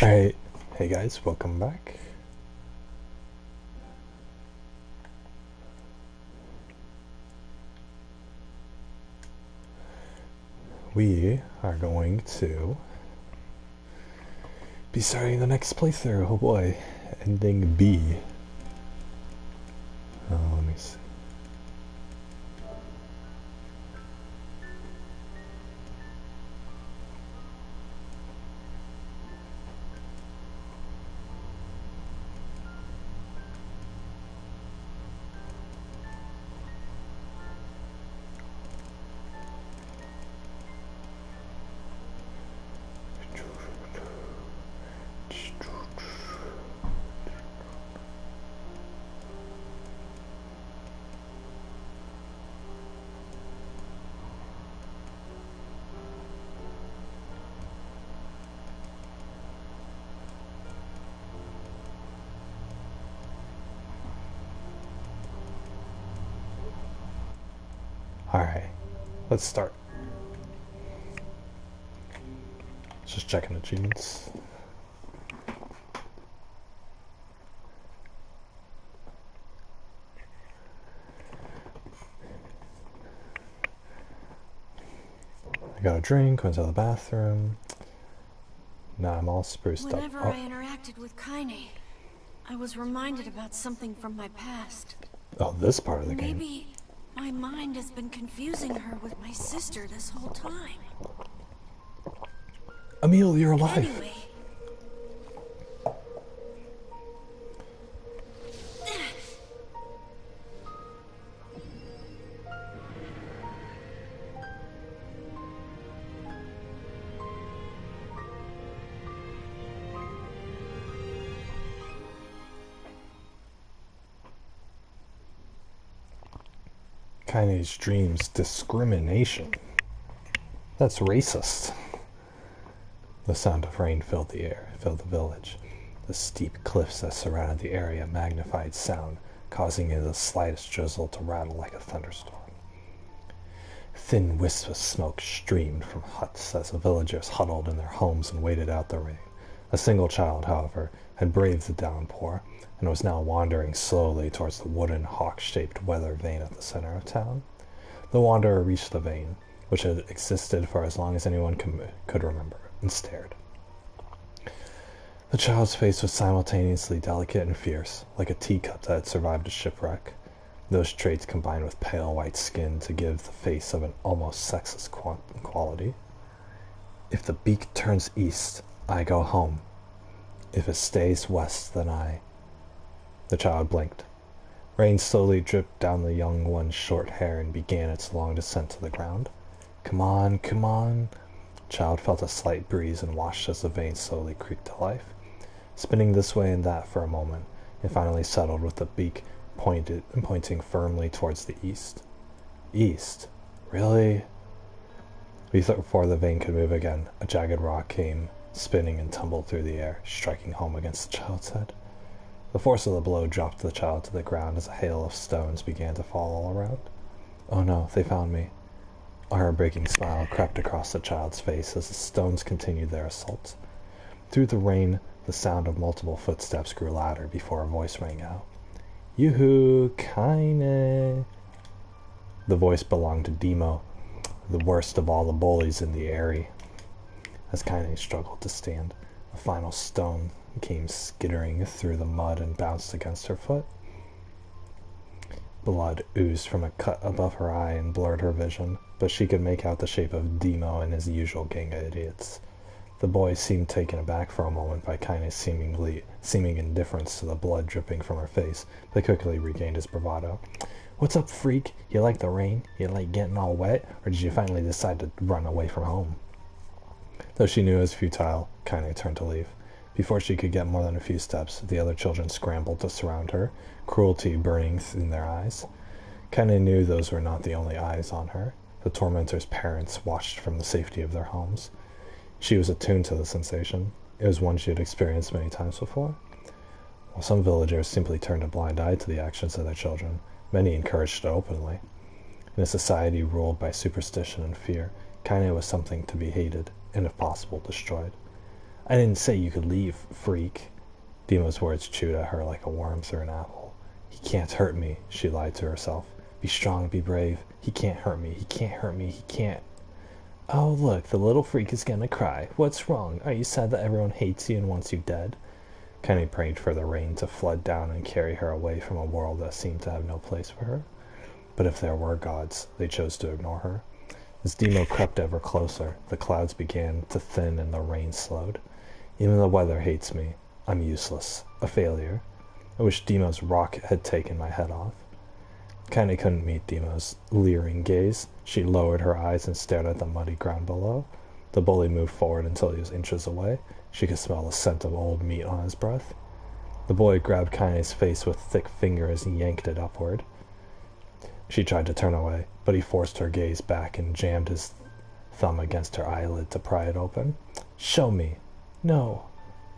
Alright, hey guys, welcome back. We are going to be starting the next playthrough. Oh boy, ending B. Let me see. Alright, let's start. Just checking achievements. I got a drink, went to the bathroom. Now I'm all spruced
Whenever
up.
I interacted with Kaine, I was reminded about something from my past.
Oh, this part of the game.
Maybe my mind has been confusing her with my sister this whole time.
Emil, you're alive.
Anyway.
Kaine's dreams discrimination. That's racist. The sound of rain filled the air, filled the village. The steep cliffs that surrounded the area magnified sound, causing even the slightest drizzle to rattle like a thunderstorm. Thin wisps of smoke streamed from huts as the villagers huddled in their homes and waited out the rain. A single child, however, had braved the downpour and was now wandering slowly towards the wooden hawk-shaped weather vane at the center of town. The wanderer reached the vane, which had existed for as long as anyone could remember, and stared. The child's face was simultaneously delicate and fierce, like a teacup that had survived a shipwreck. Those traits combined with pale white skin to give the face of an almost sexless quality. If the beak turns east, I go home. If it stays west, then I... The child blinked. Rain slowly dripped down the young one's short hair and began its long descent to the ground. Come on, come on. The child felt a slight breeze and watched as the vein slowly creaked to life. Spinning this way and that for a moment, it finally settled with the beak pointing firmly towards the east. East? Really? Before the vein could move again, a jagged rock came spinning and tumbled through the air, striking home against the child's head. The force of the blow dropped the child to the ground as a hail of stones began to fall all around. Oh no, they found me. A heartbreaking smile crept across the child's face as the stones continued their assault. Through the rain, the sound of multiple footsteps grew louder before a voice rang out. Yoo-hoo, Kaine. The voice belonged to Demo, the worst of all the bullies in the area. As Kaine struggled to stand, a final stone came skittering through the mud and bounced against her foot. Blood oozed from a cut above her eye and blurred her vision, but she could make out the shape of Demo and his usual gang of idiots. The boy seemed taken aback for a moment by Kaine's seeming indifference to the blood dripping from her face, but quickly regained his bravado. What's up, freak? You like the rain? You like getting all wet? Or did you finally decide to run away from home? Though she knew it was futile, Kaine turned to leave. Before she could get more than a few steps, the other children scrambled to surround her, cruelty burning in their eyes. Kaine knew those were not the only eyes on her. The tormentor's parents watched from the safety of their homes. She was attuned to the sensation. It was one she had experienced many times before. While some villagers simply turned a blind eye to the actions of their children, many encouraged it openly. In a society ruled by superstition and fear, Kaine was something to be hated, and if possible, destroyed. I didn't say you could leave, freak. Demo's words chewed at her like a worm through an apple. He can't hurt me, she lied to herself. Be strong, be brave. He can't hurt me, he can't hurt me, he can't. Oh, look, the little freak is gonna cry. What's wrong? Are you sad that everyone hates you and wants you dead? Kenny prayed for the rain to flood down and carry her away from a world that seemed to have no place for her. But if there were gods, they chose to ignore her. As Demo crept ever closer, the clouds began to thin and the rain slowed. Even the weather hates me. I'm useless. A failure. I wish Demo's rock had taken my head off. Kenny couldn't meet Demo's leering gaze. She lowered her eyes and stared at the muddy ground below. The bully moved forward until he was inches away. She could smell the scent of old meat on his breath. The boy grabbed Kaine's face with thick fingers and yanked it upward. She tried to turn away, but he forced her gaze back and jammed his thumb against her eyelid to pry it open. Show me. No.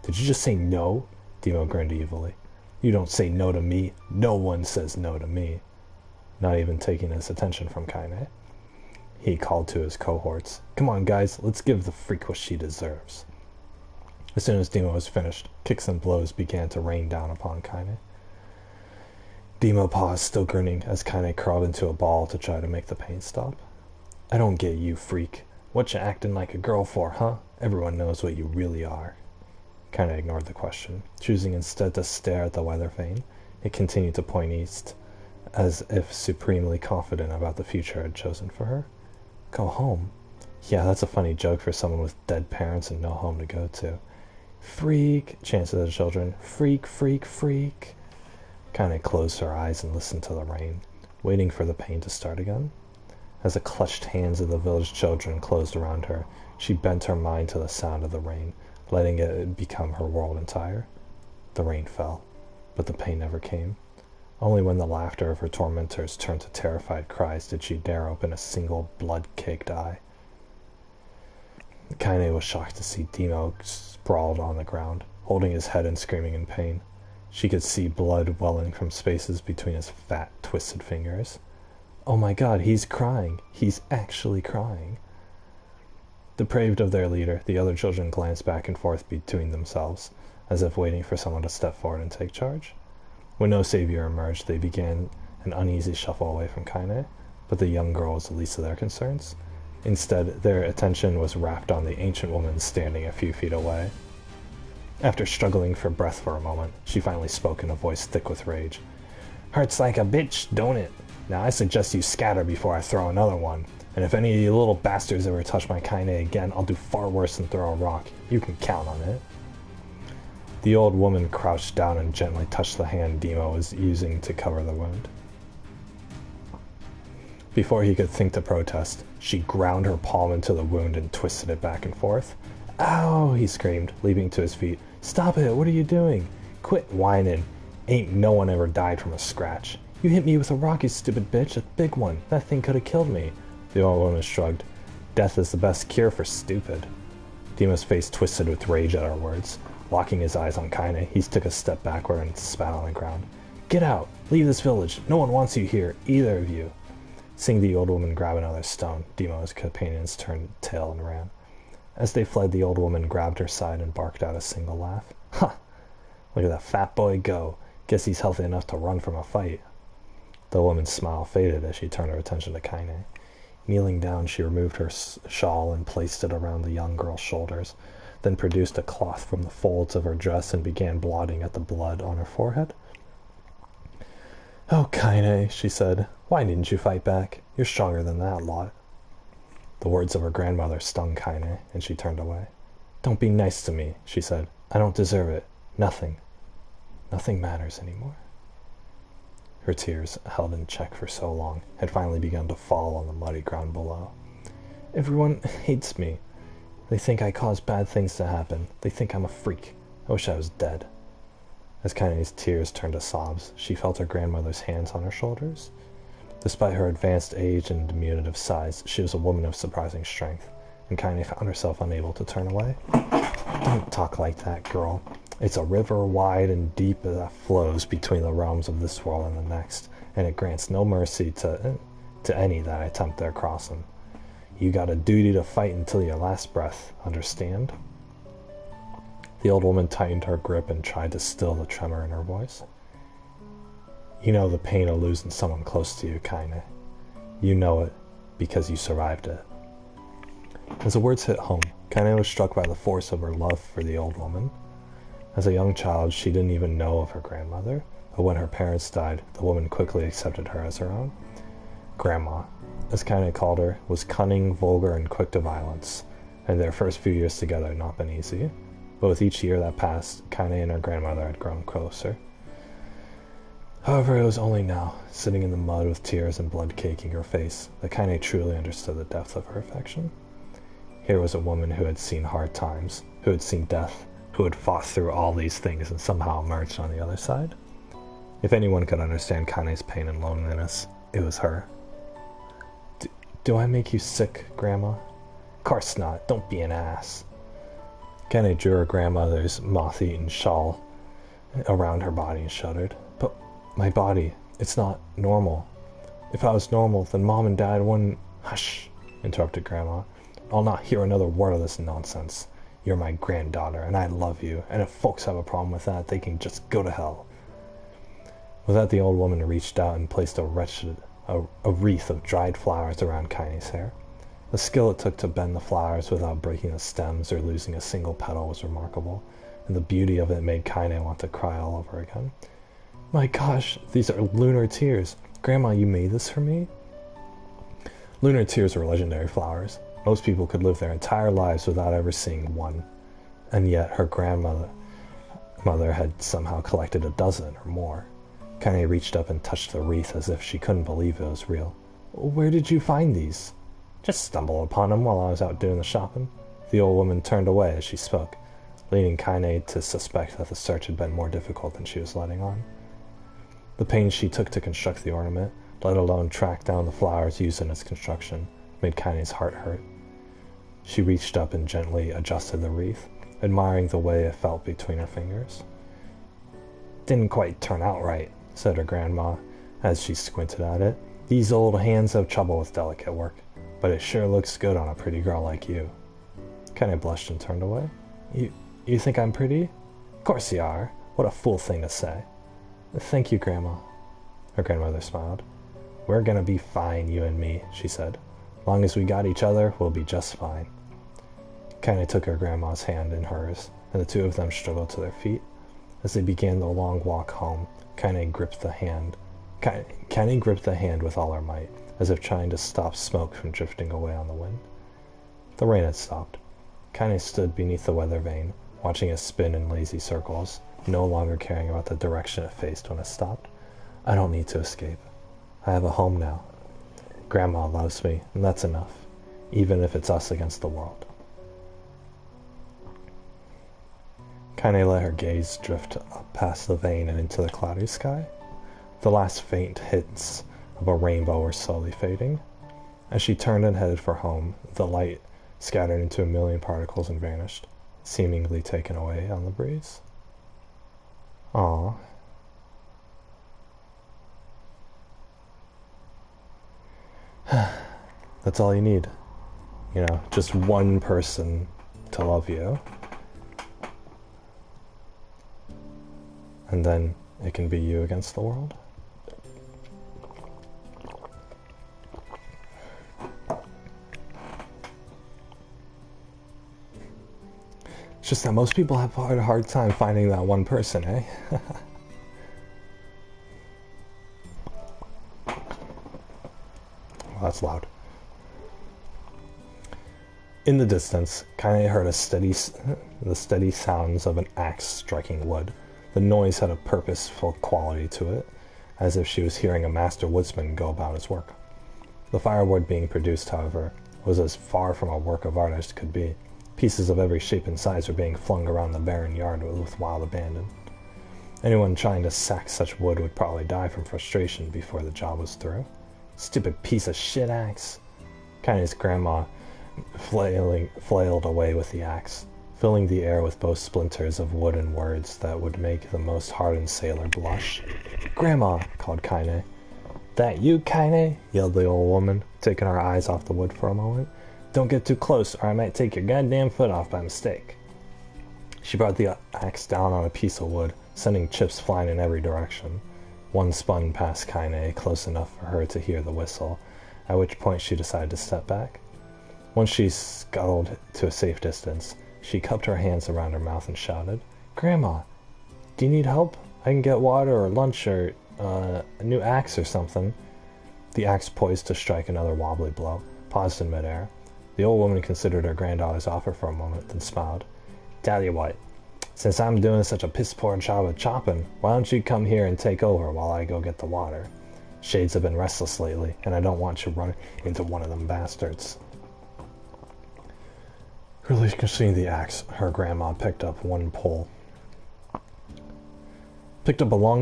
Did you just say no? Demo grinned evilly. You don't say no to me. No one says no to me. Not even taking his attention from Kaine. He called to his cohorts. Come on, guys, let's give the freak what she deserves. As soon as Demo was finished, kicks and blows began to rain down upon Kaine. Demo paused, still grinning, as Kaine crawled into a ball to try to make the pain stop. I don't get you, freak. What you acting like a girl for, huh? Everyone knows what you really are. Kaine ignored the question, choosing instead to stare at the weather vane. It continued to point east, as if supremely confident about the future it had chosen for her. Go home? Yeah, that's a funny joke for someone with dead parents and no home to go to. Freak, chanted the children. Freak, freak, freak. Kaine closed her eyes and listened to the rain, waiting for the pain to start again. As the clutched hands of the village children closed around her, she bent her mind to the sound of the rain, letting it become her world entire. The rain fell, but the pain never came. Only when the laughter of her tormentors turned to terrified cries did she dare open a single blood-caked eye. Kaine was shocked to see Demo sprawled on the ground, holding his head and screaming in pain. She could see blood welling from spaces between his fat, twisted fingers. Oh my god, he's crying. He's actually crying. Depraved of their leader, the other children glanced back and forth between themselves, as if waiting for someone to step forward and take charge. When no savior emerged, they began an uneasy shuffle away from Kaine, but the young girl was the least of their concerns. Instead, their attention was rapt on the ancient woman standing a few feet away. After struggling for breath for a moment, she finally spoke in a voice thick with rage. Hurts like a bitch, don't it? Now I suggest you scatter before I throw another one. And if any of you little bastards ever touch my Kaine again, I'll do far worse than throw a rock. You can count on it. The old woman crouched down and gently touched the hand Demo was using to cover the wound. Before he could think to protest, she ground her palm into the wound and twisted it back and forth. Ow! He screamed, leaping to his feet. Stop it! What are you doing? Quit whining. Ain't no one ever died from a scratch. You hit me with a rock, you stupid bitch. A big one. That thing could have killed me. The old woman shrugged. Death is the best cure for stupid. Demo's face twisted with rage at her words. Locking his eyes on Kaine, he took a step backward and spat on the ground. Get out! Leave this village! No one wants you here, either of you! Seeing the old woman grab another stone, Demo's companions turned tail and ran. As they fled, the old woman grabbed her side and barked out a single laugh. Ha! Look at that fat boy go. Guess he's healthy enough to run from a fight. The woman's smile faded as she turned her attention to Kaine. Kneeling down, she removed her shawl and placed it around the young girl's shoulders, then produced a cloth from the folds of her dress and began blotting at the blood on her forehead. Oh, Kaine, she said, why didn't you fight back? You're stronger than that lot. The words of her grandmother stung Kaine, and she turned away. Don't be nice to me, she said. I don't deserve it. Nothing matters anymore. Her tears, held in check for so long, had finally begun to fall on the muddy ground below. Everyone hates me. They think I cause bad things to happen. They think I'm a freak. I wish I was dead. As Kaine's tears turned to sobs, she felt her grandmother's hands on her shoulders. Despite her advanced age and diminutive size, she was a woman of surprising strength, and Kaine found herself unable to turn away. Don't talk like that, girl. It's a river wide and deep that flows between the realms of this world and the next, and it grants no mercy to any that attempt their crossing. You got a duty to fight until your last breath, understand? The old woman tightened her grip and tried to still the tremor in her voice. You know the pain of losing someone close to you, Kaine. You know it because you survived it. As the words hit home, Kaine was struck by the force of her love for the old woman. As a young child, she didn't even know of her grandmother, but when her parents died, the woman quickly accepted her as her own. Grandma, as Kaine called her, was cunning, vulgar, and quick to violence, and their first few years together had not been easy. But with each year that passed, Kaine and her grandmother had grown closer. However, it was only now, sitting in the mud with tears and blood caking her face, that Kaine truly understood the depth of her affection. Here was a woman who had seen hard times, who had seen death, who had fought through all these things and somehow emerged on the other side. If anyone could understand Kaine's pain and loneliness, it was her. Do I make you sick, Grandma? Course not, don't be an ass. Kaine drew her grandmother's moth-eaten shawl around her body and shuddered. But my body, it's not normal. If I was normal, then Mom and Dad wouldn't... Hush, interrupted Grandma. I'll not hear another word of this nonsense. You're my granddaughter, and I love you, and if folks have a problem with that, they can just go to hell. With that, the old woman reached out and placed a wreath of dried flowers around Kaine's hair. The skill it took to bend the flowers without breaking the stems or losing a single petal was remarkable, and the beauty of it made Kaine want to cry all over again. My gosh, these are lunar tears. Grandma, you made this for me? Lunar tears were legendary flowers. Most people could live their entire lives without ever seeing one, and yet her grandmother had somehow collected a dozen or more. Kaine reached up and touched the wreath as if she couldn't believe it was real. Where did you find these? Just stumbled upon them while I was out doing the shopping. The old woman turned away as she spoke, leading Kaine to suspect that the search had been more difficult than she was letting on. The pains she took to construct the ornament, let alone track down the flowers used in its construction, made Kaine's heart hurt. She reached up and gently adjusted the wreath, admiring the way it felt between her fingers. Didn't quite turn out right, said her grandma, as she squinted at it. These old hands have trouble with delicate work, but it sure looks good on a pretty girl like you. Kaine blushed and turned away. You think I'm pretty? Of course you are. What a fool thing to say. Thank you, Grandma. Her grandmother smiled. We're gonna be fine, you and me, she said. Long as we got each other, we'll be just fine. Kaine took her grandma's hand in hers, and the two of them struggled to their feet. As they began the long walk home, Kaine gripped the hand with all her might, as if trying to stop smoke from drifting away on the wind. The rain had stopped. Kaine stood beneath the weather vane, watching it spin in lazy circles, no longer caring about the direction it faced when it stopped. I don't need to escape. I have a home now. Grandma loves me, and that's enough, even if it's us against the world. Kaine let her gaze drift up past the vane and into the cloudy sky. The last faint hints of a rainbow were slowly fading. As she turned and headed for home, the light scattered into a million particles and vanished, seemingly taken away on the breeze. Aww. That's all you need. You know, just one person to love you. And then it can be you against the world. It's just that most people have a hard time finding that one person, eh? Well, that's loud. In the distance, Kaine heard the steady sounds of an axe striking wood. The noise had a purposeful quality to it, as if she was hearing a master woodsman go about his work. The firewood being produced, however, was as far from a work of art as could be. Pieces of every shape and size were being flung around the barren yard with wild abandon. Anyone trying to sack such wood would probably die from frustration before the job was through. Stupid piece of shit axe! Kaine's grandma flailed away with the axe, filling the air with both splinters of wood and words that would make the most hardened sailor blush. Grandma, called Kaine. That you, Kaine? Yelled the old woman, taking her eyes off the wood for a moment. Don't get too close, or I might take your goddamn foot off by mistake. She brought the axe down on a piece of wood, sending chips flying in every direction. One spun past Kaine, close enough for her to hear the whistle, at which point she decided to step back. Once she scuttled to a safe distance, she cupped her hands around her mouth and shouted, "Grandma, do you need help? I can get water or lunch or a new axe or something." The axe poised to strike another wobbly blow, paused in midair. The old woman considered her granddaughter's offer for a moment, then smiled. "Tell you what, since I'm doing such a piss-poor job of chopping, why don't you come here and take over while I go get the water? Shades have been restless lately, and I don't want you running into one of them bastards." Relinquishing the axe, her grandma picked up a long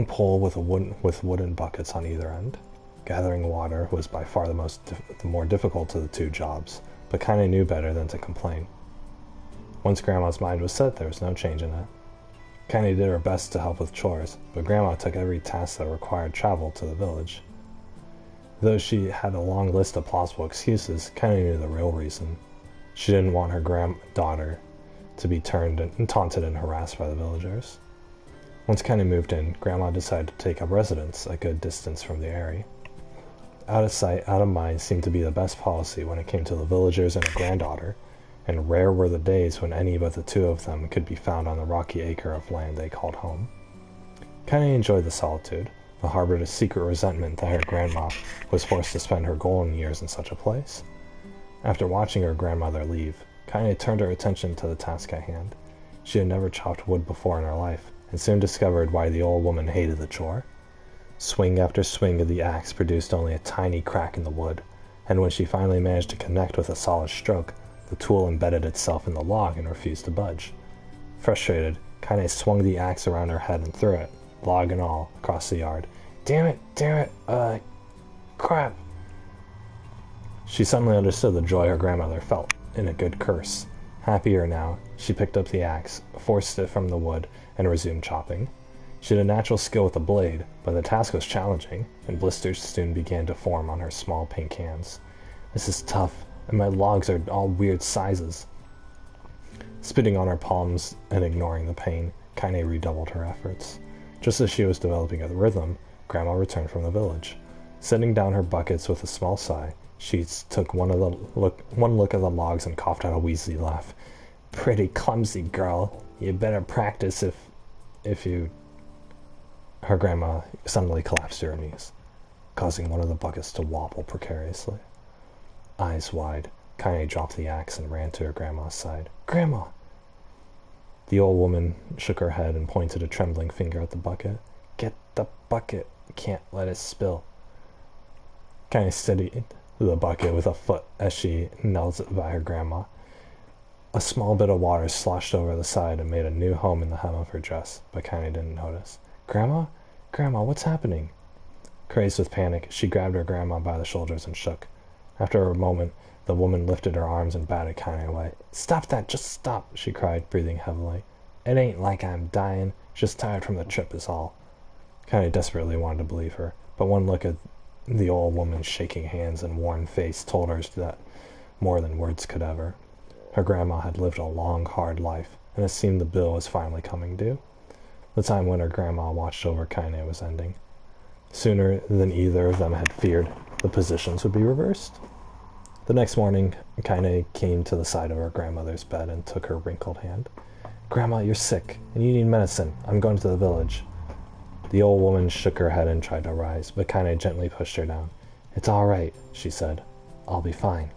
pole with wooden buckets on either end. Gathering water was by far the more difficult of the two jobs, but Kaine knew better than to complain. Once Grandma's mind was set, there was no change in it. Kaine did her best to help with chores, but Grandma took every task that required travel to the village. Though she had a long list of plausible excuses, Kaine knew the real reason. She didn't want her granddaughter to be taunted and harassed by the villagers. Once Kaine moved in, Grandma decided to take up residence a good distance from the area. Out of sight, out of mind seemed to be the best policy when it came to the villagers and her granddaughter, and rare were the days when any but the two of them could be found on the rocky acre of land they called home. Kaine enjoyed the solitude, but harbored a secret resentment that her grandma was forced to spend her golden years in such a place. After watching her grandmother leave, Kaine turned her attention to the task at hand. She had never chopped wood before in her life, and soon discovered why the old woman hated the chore. Swing after swing of the axe produced only a tiny crack in the wood, and when she finally managed to connect with a solid stroke, the tool embedded itself in the log and refused to budge. Frustrated, Kaine swung the axe around her head and threw it, log and all, across the yard. Damn it, crap! She suddenly understood the joy her grandmother felt in a good curse. Happier now, she picked up the axe, forced it from the wood, and resumed chopping. She had a natural skill with the blade, but the task was challenging, and blisters soon began to form on her small pink hands. "This is tough, and my logs are all weird sizes." Spitting on her palms and ignoring the pain, Kaine redoubled her efforts. Just as she was developing a rhythm, Grandma returned from the village. Setting down her buckets with a small sigh, she took one look at the logs and coughed out a wheezy laugh. "Pretty clumsy, girl. You better practice if you..." Her grandma suddenly collapsed to her knees, causing one of the buckets to wobble precariously. Eyes wide, Kaine dropped the axe and ran to her grandma's side. "Grandma!" The old woman shook her head and pointed a trembling finger at the bucket. "Get the bucket. Can't let it spill." Kaine steadied the bucket with a foot as she knelt by her grandma. A small bit of water sloshed over the side and made a new home in the hem of her dress, but Kaine didn't notice. "Grandma? Grandma, what's happening?" Crazed with panic, she grabbed her grandma by the shoulders and shook. After a moment, the woman lifted her arms and batted Kaine away. "Stop that! Just stop!" she cried, breathing heavily. "It ain't like I'm dying. Just tired from the trip is all." Kaine desperately wanted to believe her, but one look at the old woman's shaking hands and worn face told her that more than words could ever. Her grandma had lived a long, hard life, and it seemed the bill was finally coming due. The time when her grandma watched over Kaine was ending. Sooner than either of them had feared, the positions would be reversed. The next morning, Kaine came to the side of her grandmother's bed and took her wrinkled hand. "Grandma, you're sick, and you need medicine. I'm going to the village." The old woman shook her head and tried to rise, but Kaine gently pushed her down. "It's all right," she said. "I'll be fine."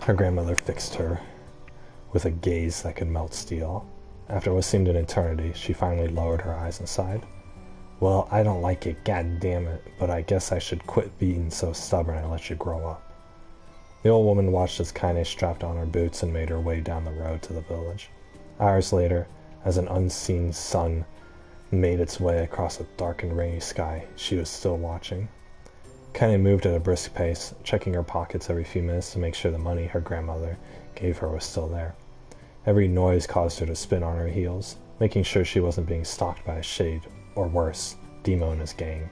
Her grandmother fixed her with a gaze that could melt steel. After what seemed an eternity, she finally lowered her eyes and sighed. "Well, I don't like it, god damn it, but I guess I should quit being so stubborn and let you grow up." The old woman watched as Kaine strapped on her boots and made her way down the road to the village. Hours later, as an unseen sun made its way across a dark and rainy sky, she was still watching. Kaine moved at a brisk pace, checking her pockets every few minutes to make sure the money her grandmother gave her was still there. Every noise caused her to spin on her heels, making sure she wasn't being stalked by a shade, or worse, Demo and his gang.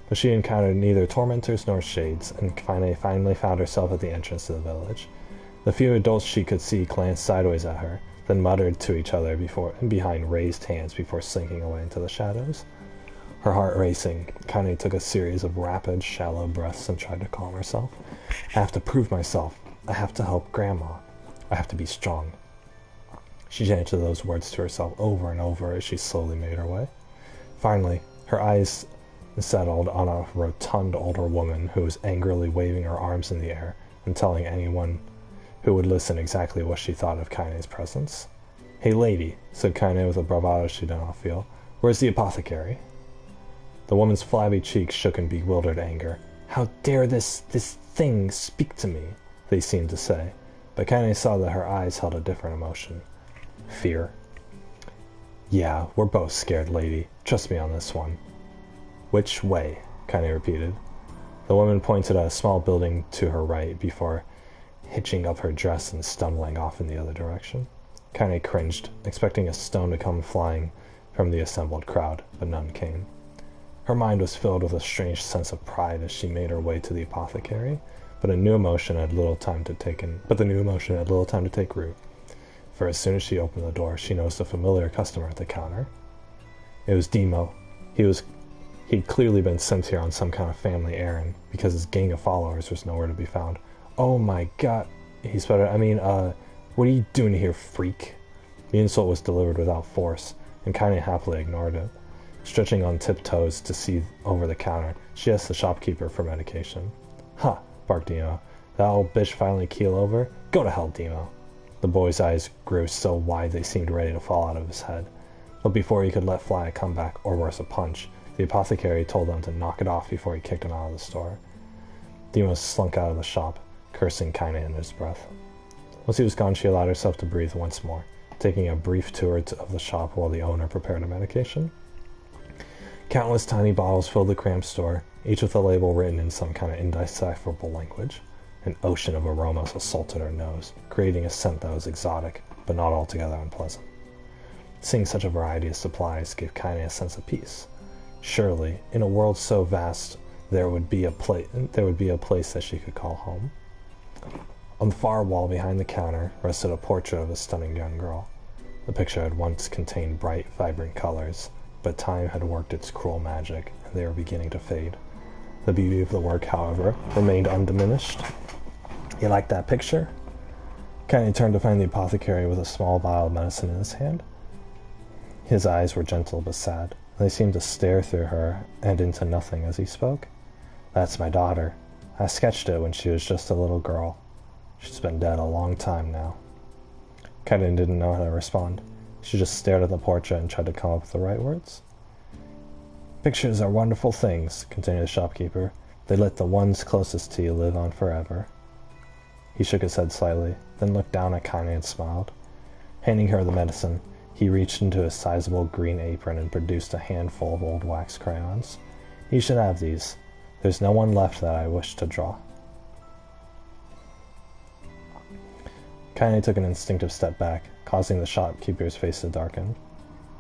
But she encountered neither tormentors nor shades, and finally found herself at the entrance to the village. The few adults she could see glanced sideways at her, then muttered to each other behind raised hands before sinking away into the shadows. Her heart racing, Kaine took a series of rapid, shallow breaths and tried to calm herself. I have to prove myself. I have to help Grandma. I have to be strong. She chanted those words to herself over and over as she slowly made her way. Finally, her eyes settled on a rotund older woman who was angrily waving her arms in the air and telling anyone who would listen exactly what she thought of Kaine's presence. "Hey lady," said Kaine with a bravado she did not feel, "where's the apothecary?" The woman's flabby cheeks shook in bewildered anger. "How dare this thing speak to me?" they seemed to say, but Kaine saw that her eyes held a different emotion. Fear. "Yeah, we're both scared, lady. Trust me on this one." "Which way?" Kaine repeated. The woman pointed at a small building to her right before hitching up her dress and stumbling off in the other direction. Kaine cringed, expecting a stone to come flying from the assembled crowd, but none came. Her mind was filled with a strange sense of pride as she made her way to the apothecary, but the new emotion had little time to take root. For as soon as she opened the door, she noticed a familiar customer at the counter. It was Demo. He'd clearly been sent here on some kind of family errand, because his gang of followers was nowhere to be found. "Oh my god," he sputtered. What are you doing here, freak?" The insult was delivered without force, and Kaine happily ignored it. Stretching on tiptoes to see over the counter, she asked the shopkeeper for medication. "Ha!" barked Demo. "That old bitch finally keel over? Go to hell, Demo." The boy's eyes grew so wide they seemed ready to fall out of his head. But before he could let fly a comeback, or worse, a punch, the apothecary told them to knock it off before he kicked him out of the store. Demo slunk out of the shop, cursing Kaine in his breath. Once he was gone, she allowed herself to breathe once more, taking a brief tour of the shop while the owner prepared a medication. Countless tiny bottles filled the cramped store, each with a label written in some kind of indecipherable language. An ocean of aromas assaulted her nose, creating a scent that was exotic, but not altogether unpleasant. Seeing such a variety of supplies gave Kaine a sense of peace. Surely, in a world so vast, there would be a place that she could call home. On the far wall behind the counter rested a portrait of a stunning young girl. The picture had once contained bright, vibrant colors, but time had worked its cruel magic, and they were beginning to fade. The beauty of the work, however, remained undiminished. "You like that picture?" Kaine turned to find the apothecary with a small vial of medicine in his hand. His eyes were gentle but sad. They seemed to stare through her and into nothing as he spoke. "That's my daughter. I sketched it when she was just a little girl. She's been dead a long time now." Kaine didn't know how to respond. She just stared at the portrait and tried to come up with the right words. "Pictures are wonderful things," continued the shopkeeper. "They let the ones closest to you live on forever." He shook his head slightly, then looked down at Kaine and smiled. Handing her the medicine, he reached into his sizable green apron and produced a handful of old wax crayons. "You should have these. There's no one left that I wish to draw." Kaine took an instinctive step back, causing the shopkeeper's face to darken.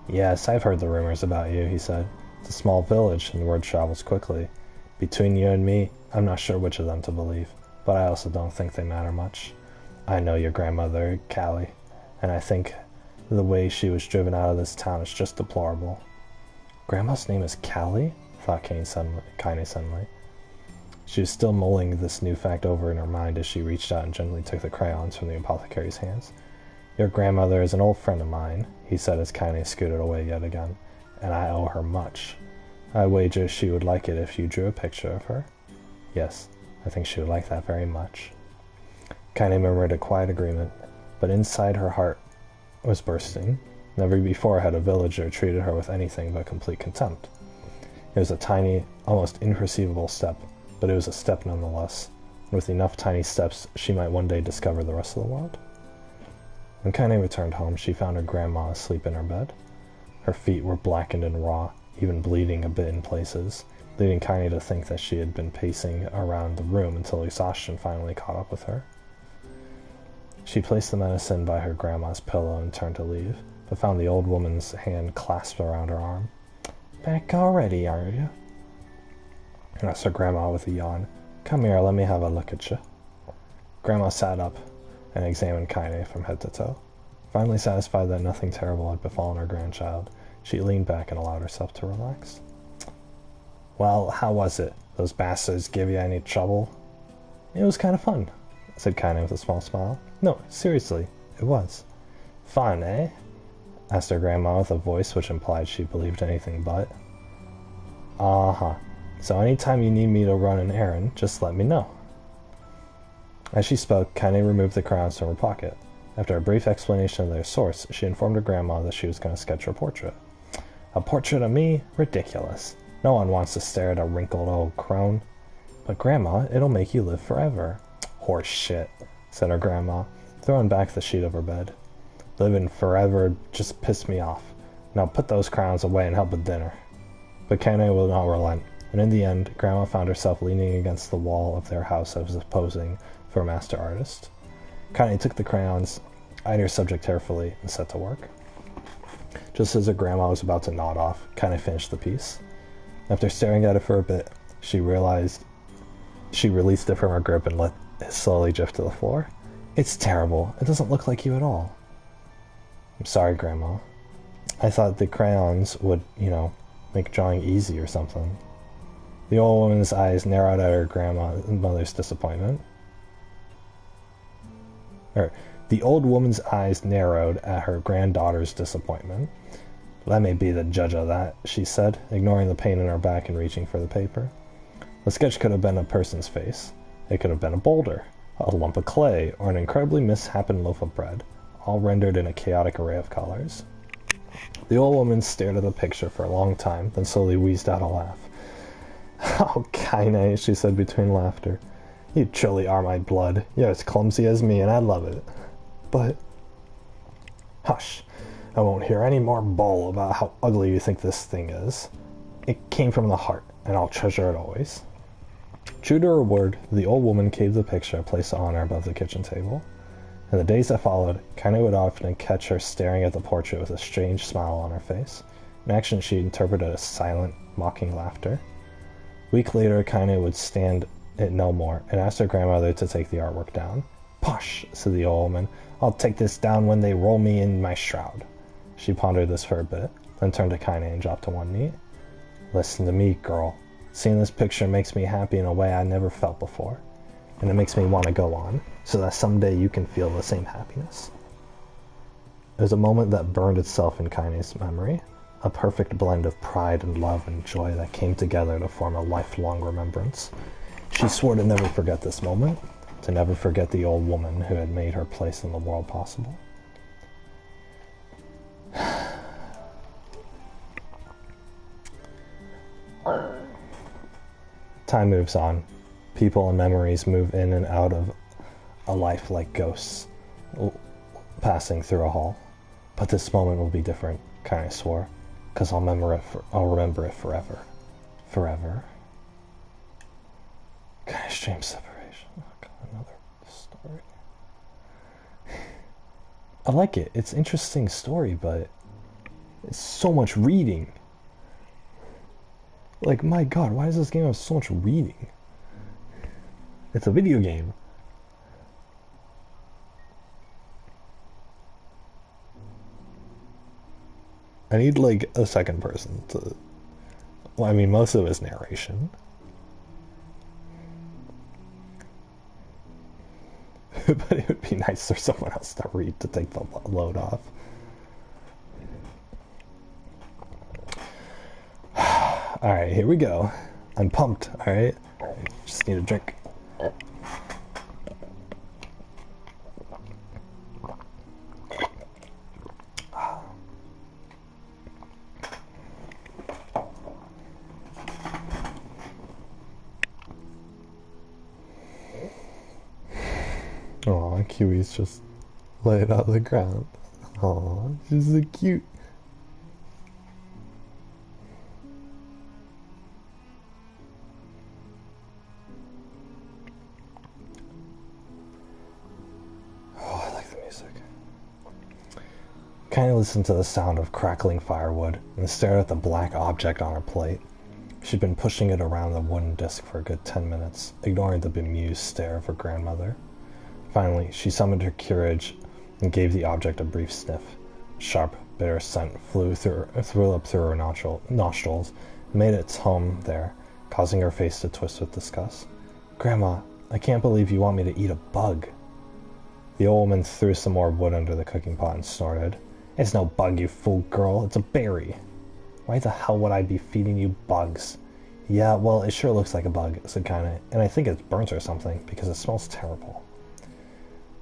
"Yes, I've heard the rumors about you," he said. "It's a small village, and word travels quickly. Between you and me, I'm not sure which of them to believe, but I also don't think they matter much. I know your grandmother, Callie, and I think the way she was driven out of this town is just deplorable." "Grandma's name is Callie?" thought Kaine suddenly. She was still mulling this new fact over in her mind as she reached out and gently took the crayons from the apothecary's hands. "Your grandmother is an old friend of mine," he said as Kaine scooted away yet again, "and I owe her much. I wager she would like it if you drew a picture of her." "Yes, I think she would like that very much." Kaine murmured a quiet agreement, but inside her heart was bursting. Never before had a villager treated her with anything but complete contempt. It was a tiny, almost imperceivable step, but it was a step nonetheless, and with enough tiny steps she might one day discover the rest of the world. When Kaine returned home, she found her grandma asleep in her bed. Her feet were blackened and raw, even bleeding a bit in places, leading Kaine to think that she had been pacing around the room until exhaustion finally caught up with her. She placed the medicine by her grandma's pillow and turned to leave, but found the old woman's hand clasped around her arm. "Back already, are you?" asked her grandma with a yawn. "Come here, let me have a look at you." Grandma sat up and examined Kaine from head to toe. Finally satisfied that nothing terrible had befallen her grandchild, she leaned back and allowed herself to relax. Well, how was it? Those bastards give you any trouble? It was kind of fun, said Kaine with a small smile. No, seriously, it was. Fun, eh? Asked her grandma with a voice which implied she believed anything but. Uh-huh. So anytime you need me to run an errand, just let me know. As she spoke, Kaine removed the crayons from her pocket. After a brief explanation of their source, she informed her grandma that she was going to sketch her portrait. A portrait of me? Ridiculous. No one wants to stare at a wrinkled old crone. But Grandma, it'll make you live forever. Horse shit, said her grandma, throwing back the sheet of her bed. Living forever just pissed me off. Now put those crowns away and help with dinner. But Kaine will not relent, and in the end, Grandma found herself leaning against the wall of their house as posing for a master artist. Kaine took the crayons, eyed her subject carefully, and set to work. Just as her grandma was about to nod off, Kaine finished the piece. After staring at it for a bit, she realized she released it from her grip and let it slowly drift to the floor. It's terrible. It doesn't look like you at all. I'm sorry, Grandma. I thought the crayons would, make drawing easy or something. The old woman's eyes narrowed at her grandmother's disappointment. The old woman's eyes narrowed at her granddaughter's disappointment. Let me be the judge of that, she said, ignoring the pain in her back and reaching for the paper. The sketch could have been a person's face. It could have been a boulder, a lump of clay, or an incredibly misshapen loaf of bread, all rendered in a chaotic array of colors. The old woman stared at the picture for a long time, then slowly wheezed out a laugh. Oh, Kaine, she said between laughter. You truly are my blood. You're as clumsy as me, and I love it. But... Hush. I won't hear any more bull about how ugly you think this thing is. It came from the heart, and I'll treasure it always. True to her word, the old woman gave the picture a place of honor above the kitchen table. In the days that followed, Kaine would often catch her staring at the portrait with a strange smile on her face, an action she interpreted as silent, mocking laughter. A week later, Kaine would stand it no more, and asked her grandmother to take the artwork down. Posh, said the old woman. I'll take this down when they roll me in my shroud. She pondered this for a bit, then turned to Kaine and dropped to one knee. Listen to me, girl. Seeing this picture makes me happy in a way I never felt before, and it makes me want to go on, so that someday you can feel the same happiness. It was a moment that burned itself in Kaine's memory, a perfect blend of pride and love and joy that came together to form a lifelong remembrance. She swore to never forget this moment, to never forget the old woman who had made her place in the world possible. Time moves on. People and memories move in and out of a life like ghosts, passing through a hall. But this moment will be different, Kaine swore, because I'll remember it forever. Forever. Extreme separation. Oh, God, another story. I like it. It's an interesting story, but it's so much reading. Like, my God, why does this game have so much reading? It's a video game. I need, like, a second person to... Well, I mean, most of it is narration. But it would be nice for someone else to read to take the load off. Alright, here we go. I'm pumped, alright? Just need a drink. Aw, Kiwi's just laying on the ground. Aw, she's so cute. Oh, I like the music. Kaine listened to the sound of crackling firewood and stared at the black object on her plate. She'd been pushing it around the wooden disc for a good 10 minutes, ignoring the bemused stare of her grandmother. Finally, she summoned her courage and gave the object a brief sniff. Sharp, bitter scent flew up through her nostrils, and made its home there, causing her face to twist with disgust. "Grandma, I can't believe you want me to eat a bug." The old woman threw some more wood under the cooking pot and snorted. "It's no bug, you fool girl, it's a berry." "Why the hell would I be feeding you bugs?" "Yeah, well, it sure looks like a bug," said Kaine, "and I think it's burnt or something, because it smells terrible."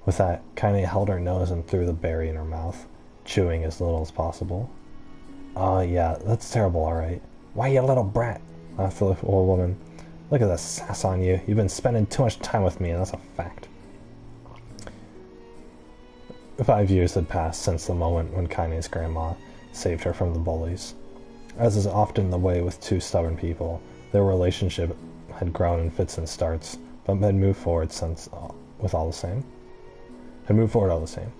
With that, Kaine held her nose and threw the berry in her mouth, chewing as little as possible. Yeah, that's terrible, alright." "Why, you little brat," laughed the old woman. "Look at the sass on you. You've been spending too much time with me, and that's a fact." 5 years had passed since the moment when Kaine's grandma saved her from the bullies. As is often the way with two stubborn people, their relationship had grown in fits and starts, but had moved forward all the same.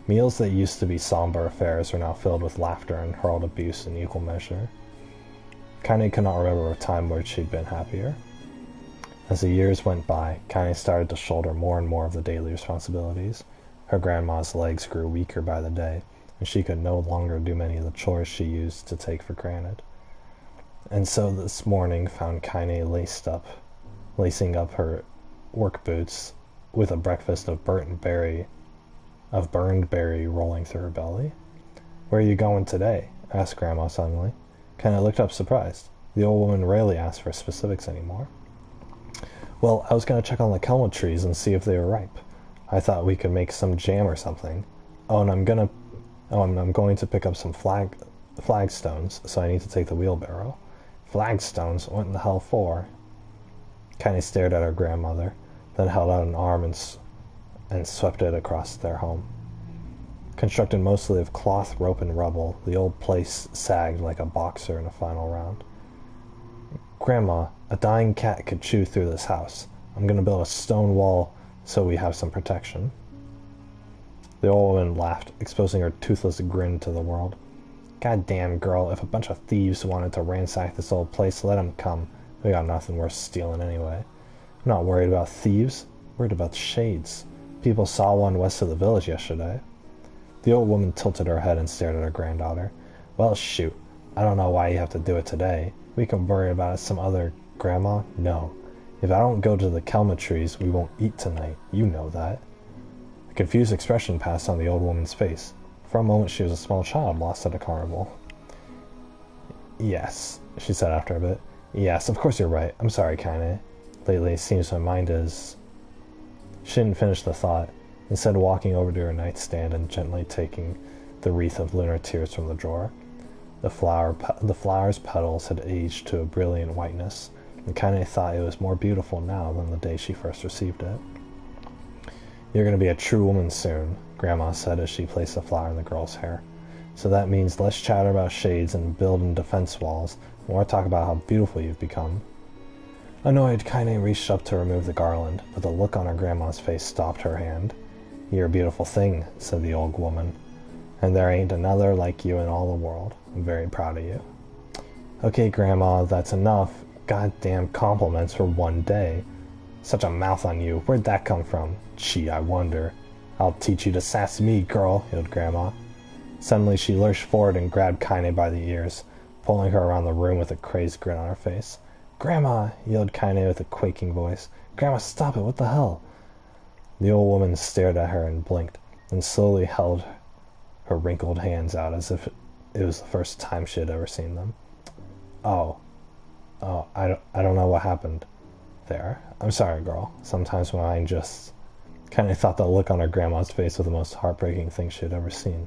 Meals that used to be somber affairs were now filled with laughter and hurled abuse in equal measure. Kaine could not remember a time where she'd been happier. As the years went by, Kaine started to shoulder more and more of the daily responsibilities. Her grandma's legs grew weaker by the day, and she could no longer do many of the chores she used to take for granted. And so this morning found Kaine lacing up her work boots with a breakfast of burned berry rolling through her belly. "Where are you going today?" asked Grandma suddenly. Kaine looked up surprised. The old woman rarely asked for specifics anymore. "Well, I was going to check on the kelma trees and see if they were ripe. I thought we could make some jam or something. And I'm going to pick up some flagstones, so I need to take the wheelbarrow." "Flagstones? What in the hell for?" Kaine stared at her grandmother, then held out an arm and swept it across their home. Constructed mostly of cloth, rope, and rubble, the old place sagged like a boxer in a final round. "Grandma, a dying cat could chew through this house. I'm going to build a stone wall so we have some protection." The old woman laughed, exposing her toothless grin to the world. "God damn, girl, if a bunch of thieves wanted to ransack this old place, let 'em come. We got nothing worth stealing anyway. I'm not worried about thieves. I'm worried about shades. People saw one west of the village yesterday." The old woman tilted her head and stared at her granddaughter. "Well, shoot. I don't know why you have to do it today. We can worry about it some other, Grandma. No. If I don't go to the kelma trees, we won't eat tonight. You know that." A confused expression passed on the old woman's face. For a moment she was a small child lost at a carnival. "Yes," she said after a bit. "Yes, of course you're right. I'm sorry, Kaine. Lately it seems my mind is—" She didn't finish the thought, instead walking over to her nightstand and gently taking the wreath of lunar tears from the drawer. The flower's petals had aged to a brilliant whiteness, and Kaine thought it was more beautiful now than the day she first received it. "You're going to be a true woman soon," Grandma said as she placed the flower in the girl's hair. "So that means less chatter about shades and building defense walls, more talk about how beautiful you've become." Annoyed, Kaine reached up to remove the garland, but the look on her grandma's face stopped her hand. "You're a beautiful thing," said the old woman, "and there ain't another like you in all the world. I'm very proud of you." "Okay, Grandma, that's enough. Goddamn compliments for one day. Such a mouth on you. Where'd that come from? Gee, I wonder. I'll teach you to sass me, girl," yelled Grandma. Suddenly she lurched forward and grabbed Kaine by the ears, pulling her around the room with a crazed grin on her face. "Grandma!" yelled Kaine with a quaking voice. "Grandma, stop it! What the hell?" The old woman stared at her and blinked, then slowly held her wrinkled hands out as if it was the first time she had ever seen them. Oh, I don't know what happened there. I'm sorry, girl. Sometimes my mind just..." Kaine thought the look on her grandma's face was the most heartbreaking thing she had ever seen.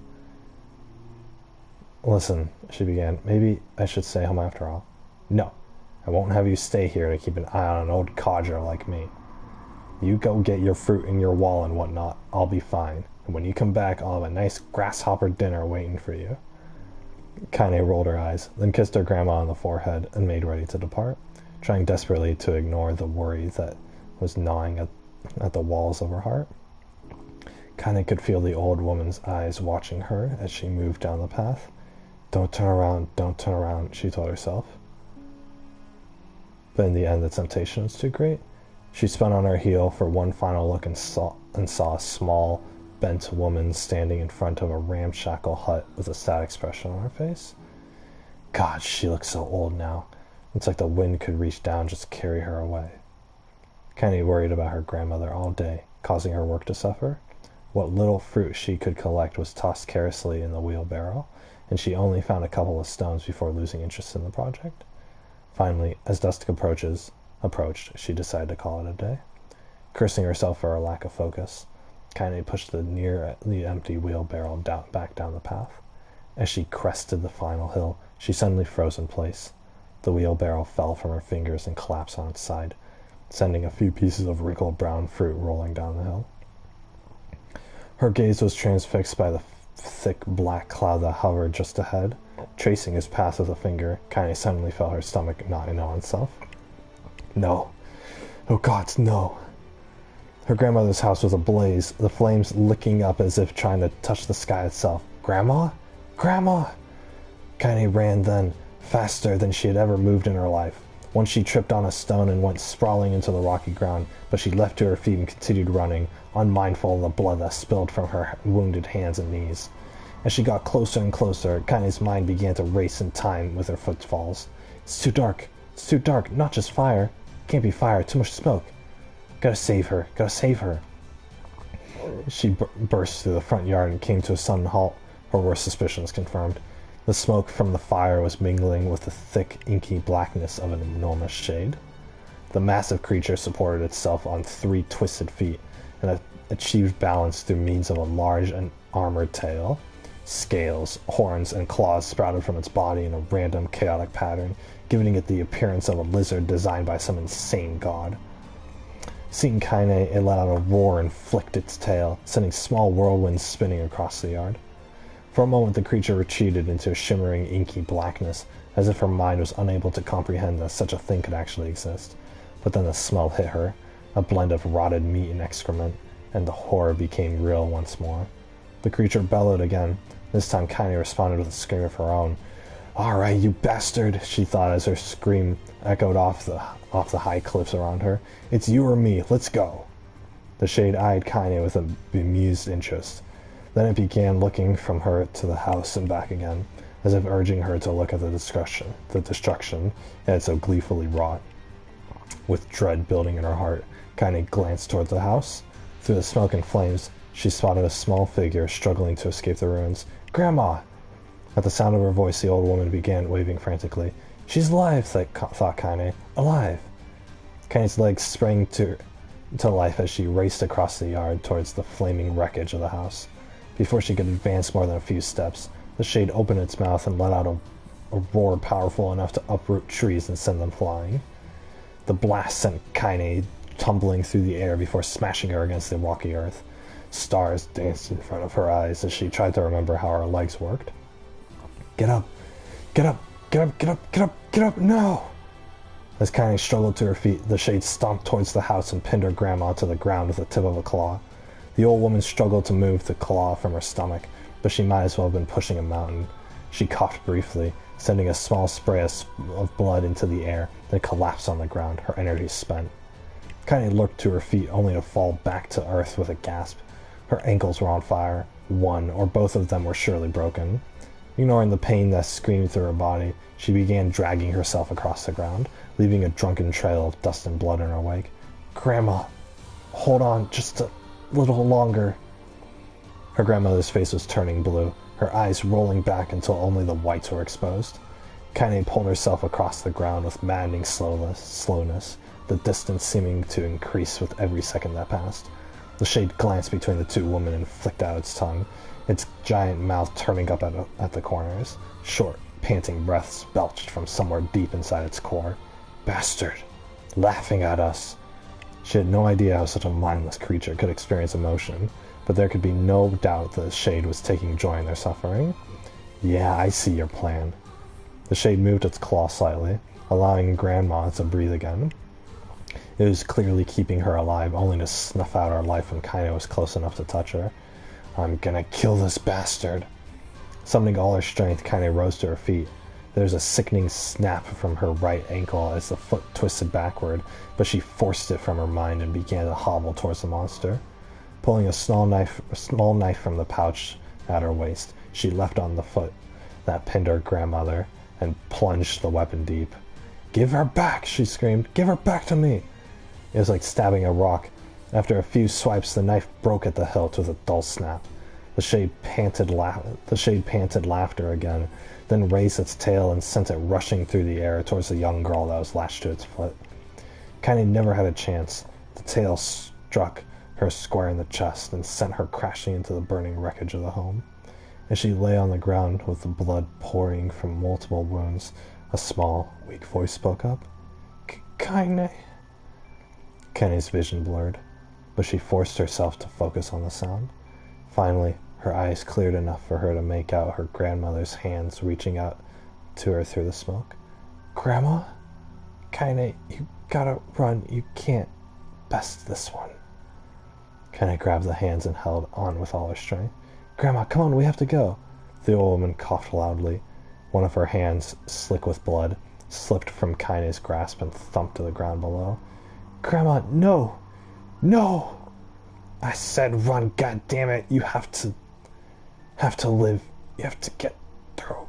"Listen," she began, "maybe I should stay home after all." "No, I won't have you stay here to keep an eye on an old codger like me. You go get your fruit and your wall and whatnot. I'll be fine. And when you come back, I'll have a nice grasshopper dinner waiting for you." Kaine rolled her eyes, then kissed her grandma on the forehead and made ready to depart, trying desperately to ignore the worry that was gnawing at the walls of her heart. Kaine could feel the old woman's eyes watching her as she moved down the path. Don't turn around, she told herself. But in the end, the temptation was too great. She spun on her heel for one final look and saw a small, bent woman standing in front of a ramshackle hut with a sad expression on her face. God, she looks so old now. It's like the wind could reach down and just carry her away. Kenny worried about her grandmother all day, causing her work to suffer. What little fruit she could collect was tossed carelessly in the wheelbarrow, and she only found a couple of stones before losing interest in the project. Finally, as dusk approached, she decided to call it a day. Cursing herself for her lack of focus, Kaine pushed the nearly empty wheelbarrow back down the path. As she crested the final hill, she suddenly froze in place. The wheelbarrow fell from her fingers and collapsed on its side, sending a few pieces of wrinkled brown fruit rolling down the hill. Her gaze was transfixed by the thick black cloud that hovered just ahead. Tracing his path with a finger, Kaine suddenly felt her stomach knot in on itself. No. Oh God, no. Her grandmother's house was ablaze, the flames licking up as if trying to touch the sky itself. Grandma? Grandma! Kaine ran then, faster than she had ever moved in her life. Once she tripped on a stone and went sprawling into the rocky ground, but she leapt to her feet and continued running, unmindful of the blood that spilled from her wounded hands and knees. As she got closer and closer, Kaine's mind began to race in time with her footfalls. It's too dark. It's too dark. Not just fire. Can't be fire. Too much smoke. Gotta save her. Gotta save her. She burst through the front yard and came to a sudden halt, her worst suspicions confirmed. The smoke from the fire was mingling with the thick, inky blackness of an enormous shade. The massive creature supported itself on 3 twisted feet and achieved balance through means of a large and armored tail. Scales, horns, and claws sprouted from its body in a random, chaotic pattern, giving it the appearance of a lizard designed by some insane god. Seeing Kaine, it let out a roar and flicked its tail, sending small whirlwinds spinning across the yard. For a moment the creature retreated into a shimmering, inky blackness, as if her mind was unable to comprehend that such a thing could actually exist. But then the smell hit her, a blend of rotted meat and excrement, and the horror became real once more. The creature bellowed again. This time Kaine responded with a scream of her own. "All right, you bastard," she thought as her scream echoed off the high cliffs around her. "It's you or me, let's go." The shade eyed Kaine with a bemused interest. Then it began looking from her to the house and back again, as if urging her to look at the destruction it had so gleefully wrought. With dread building in her heart, Kaine glanced toward the house. Through the smoke and flames, she spotted a small figure struggling to escape the ruins. "Grandma!" At the sound of her voice, the old woman began waving frantically. "She's alive," thought Kaine. "Alive!" Kaine's legs sprang to life as she raced across the yard towards the flaming wreckage of the house. Before she could advance more than a few steps, the shade opened its mouth and let out a roar powerful enough to uproot trees and send them flying. The blast sent Kaine tumbling through the air before smashing her against the rocky earth. Stars danced in front of her eyes as she tried to remember how her legs worked. "Get up! Get up! Get up! Get up! Get up! Get up! No!" As Kaine struggled to her feet, the shade stomped towards the house and pinned her grandma to the ground with the tip of a claw. The old woman struggled to move the claw from her stomach, but she might as well have been pushing a mountain. She coughed briefly, sending a small spray of blood into the air, then collapsed on the ground, her energy spent. Kaine looked to her feet only to fall back to earth with a gasp. Her ankles were on fire. One or both of them were surely broken. Ignoring the pain that screamed through her body, she began dragging herself across the ground, leaving a drunken trail of dust and blood in her wake. "Grandma, hold on just a little longer." Her grandmother's face was turning blue, her eyes rolling back until only the whites were exposed. Kaine pulled herself across the ground with maddening slowness, the distance seeming to increase with every second that passed. The shade glanced between the two women and flicked out its tongue, its giant mouth turning up at the corners. Short, panting breaths belched from somewhere deep inside its core. "Bastard! Laughing at us!" She had no idea how such a mindless creature could experience emotion, but there could be no doubt that the shade was taking joy in their suffering. "Yeah, I see your plan." The shade moved its claw slightly, allowing Grandma to breathe again. It was clearly keeping her alive, only to snuff out her life when Kaine was close enough to touch her. "I'm gonna kill this bastard." Summoning all her strength, Kaine rose to her feet. There was a sickening snap from her right ankle as the foot twisted backward, but she forced it from her mind and began to hobble towards the monster. Pulling a small knife from the pouch at her waist, she leapt on the foot that pinned her grandmother and plunged the weapon deep. "Give her back!" she screamed. "Give her back to me!" It was like stabbing a rock. After a few swipes, the knife broke at the hilt with a dull snap. The shade panted laughter again, then raised its tail and sent it rushing through the air towards the young girl that was lashed to its foot. Kaine never had a chance. The tail struck her square in the chest and sent her crashing into the burning wreckage of the home. As she lay on the ground with the blood pouring from multiple wounds, a small, weak voice spoke up. "Kaine." Kaine's vision blurred, but she forced herself to focus on the sound. Finally, her eyes cleared enough for her to make out her grandmother's hands reaching out to her through the smoke. "Grandma? Kaine, you gotta run. You can't best this one." Kaine grabbed the hands and held on with all her strength. "Grandma, come on, we have to go." The old woman coughed loudly. One of her hands, slick with blood, slipped from Kaine's grasp and thumped to the ground below. "Grandma, no! No! I said run, goddammit! You have to live. You have to get through."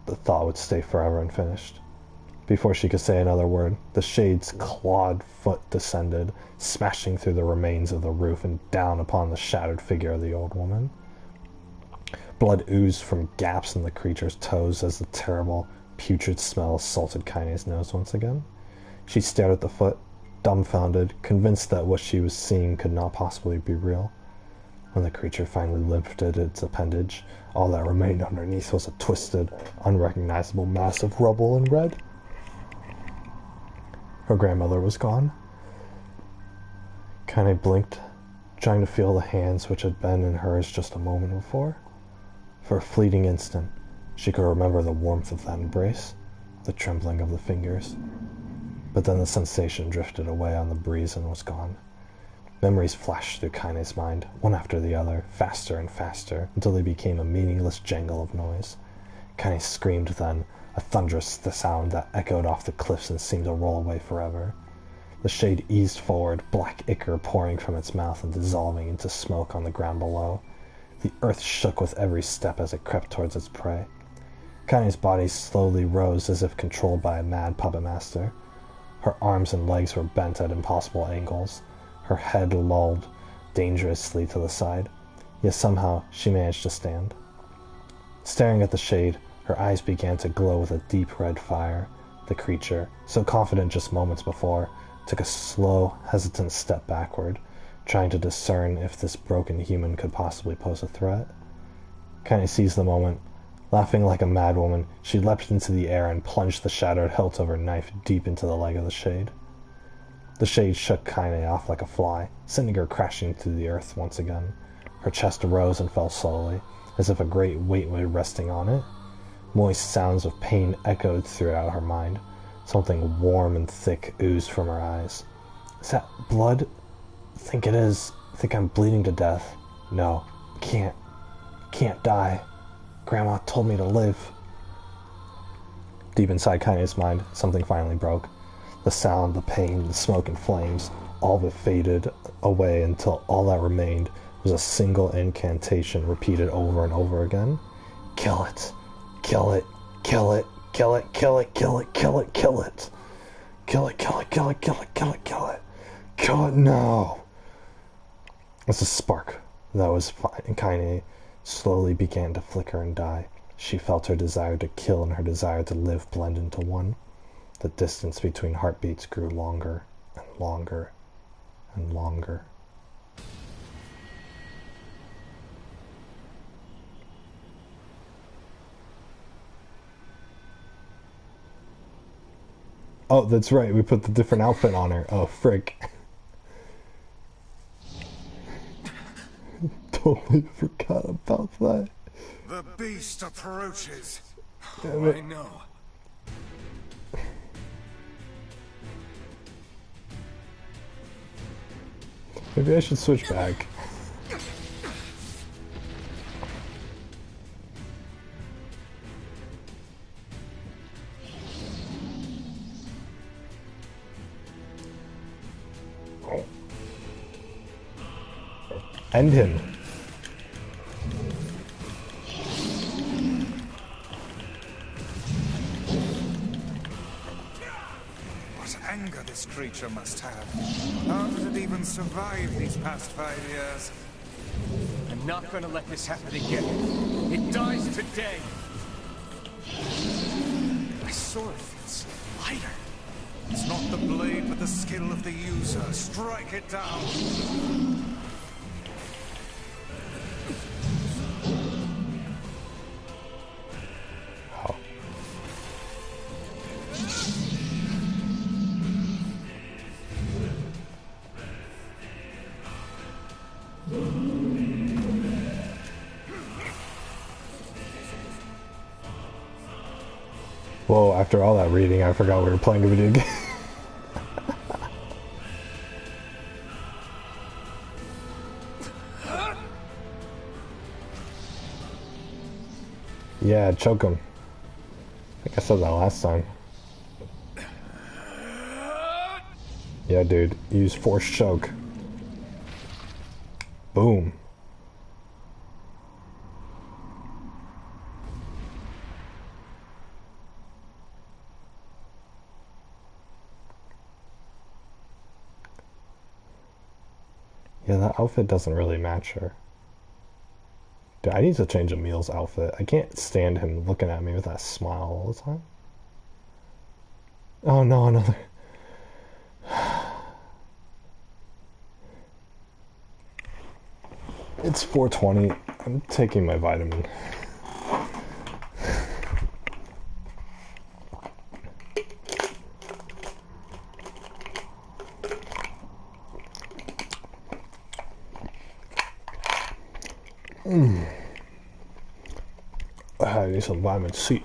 The thought would stay forever unfinished. Before she could say another word, the shade's clawed foot descended, smashing through the remains of the roof and down upon the shattered figure of the old woman. Blood oozed from gaps in the creature's toes as the terrible, putrid smell assaulted Kaine's nose once again. She stared at the foot, dumbfounded, convinced that what she was seeing could not possibly be real. When the creature finally lifted its appendage, all that remained underneath was a twisted, unrecognizable mass of rubble and red. Her grandmother was gone. Kaine blinked, trying to feel the hands which had been in hers just a moment before. For a fleeting instant, she could remember the warmth of that embrace, the trembling of the fingers. But then the sensation drifted away on the breeze and was gone. Memories flashed through Kaine's mind, one after the other, faster and faster, until they became a meaningless jangle of noise. Kaine screamed then, a thunderous sound that echoed off the cliffs and seemed to roll away forever. The shade eased forward, black ichor pouring from its mouth and dissolving into smoke on the ground below. The earth shook with every step as it crept towards its prey. Kaine's body slowly rose as if controlled by a mad puppet master. Her arms and legs were bent at impossible angles. Her head lolled dangerously to the side, yet somehow she managed to stand. Staring at the shade, her eyes began to glow with a deep red fire. The creature, so confident just moments before, took a slow, hesitant step backward, trying to discern if this broken human could possibly pose a threat. Kaine seized the moment. Laughing like a madwoman, she leapt into the air and plunged the shattered hilt of her knife deep into the leg of the shade. The shade shook Kaine off like a fly, sending her crashing to the earth once again. Her chest rose and fell slowly, as if a great weight were resting on it. Moist sounds of pain echoed throughout her mind. Something warm and thick oozed from her eyes. "Is that blood? Think it is. Think I'm bleeding to death. No, can't die. Grandma told me to live." Deep inside Kaine's mind, something finally broke. The sound, the pain, the smoke and flames, all of it faded away until all that remained was a single incantation repeated over and over again. "Kill it. Kill it. Kill it. Kill it. Kill it. Kill it. Kill it. Kill it. Kill it. Kill it. Kill it. Kill it. Kill it. Kill it. Kill it now." As a spark that was in Kaine slowly began to flicker and die, she felt her desire to kill and her desire to live blend into one. The distance between heartbeats grew longer and longer and longer. Oh, that's right, we put the different outfit on her. Oh, frick. Totally forgot about that.
The beast approaches.
Damn it.
I know.
Maybe I should switch back. End him.
What anger this creature must have. How did it even survive these past 5 years?
I'm not gonna let this happen again. It dies today. My sword feels lighter.
It's not the blade, but the skill of the user. Strike it down.
Oh. Whoa, after all that reading, I forgot we were playing a video game. Yeah, choke him. I think I said that last time. Yeah, dude. Use force choke. Boom. Yeah, that outfit doesn't really match her. Dude, I need to change Emil's outfit. I can't stand him looking at me with that smile all the time. Oh no, another... It's 4:20. I'm taking my vitamin. I need some vitamin C.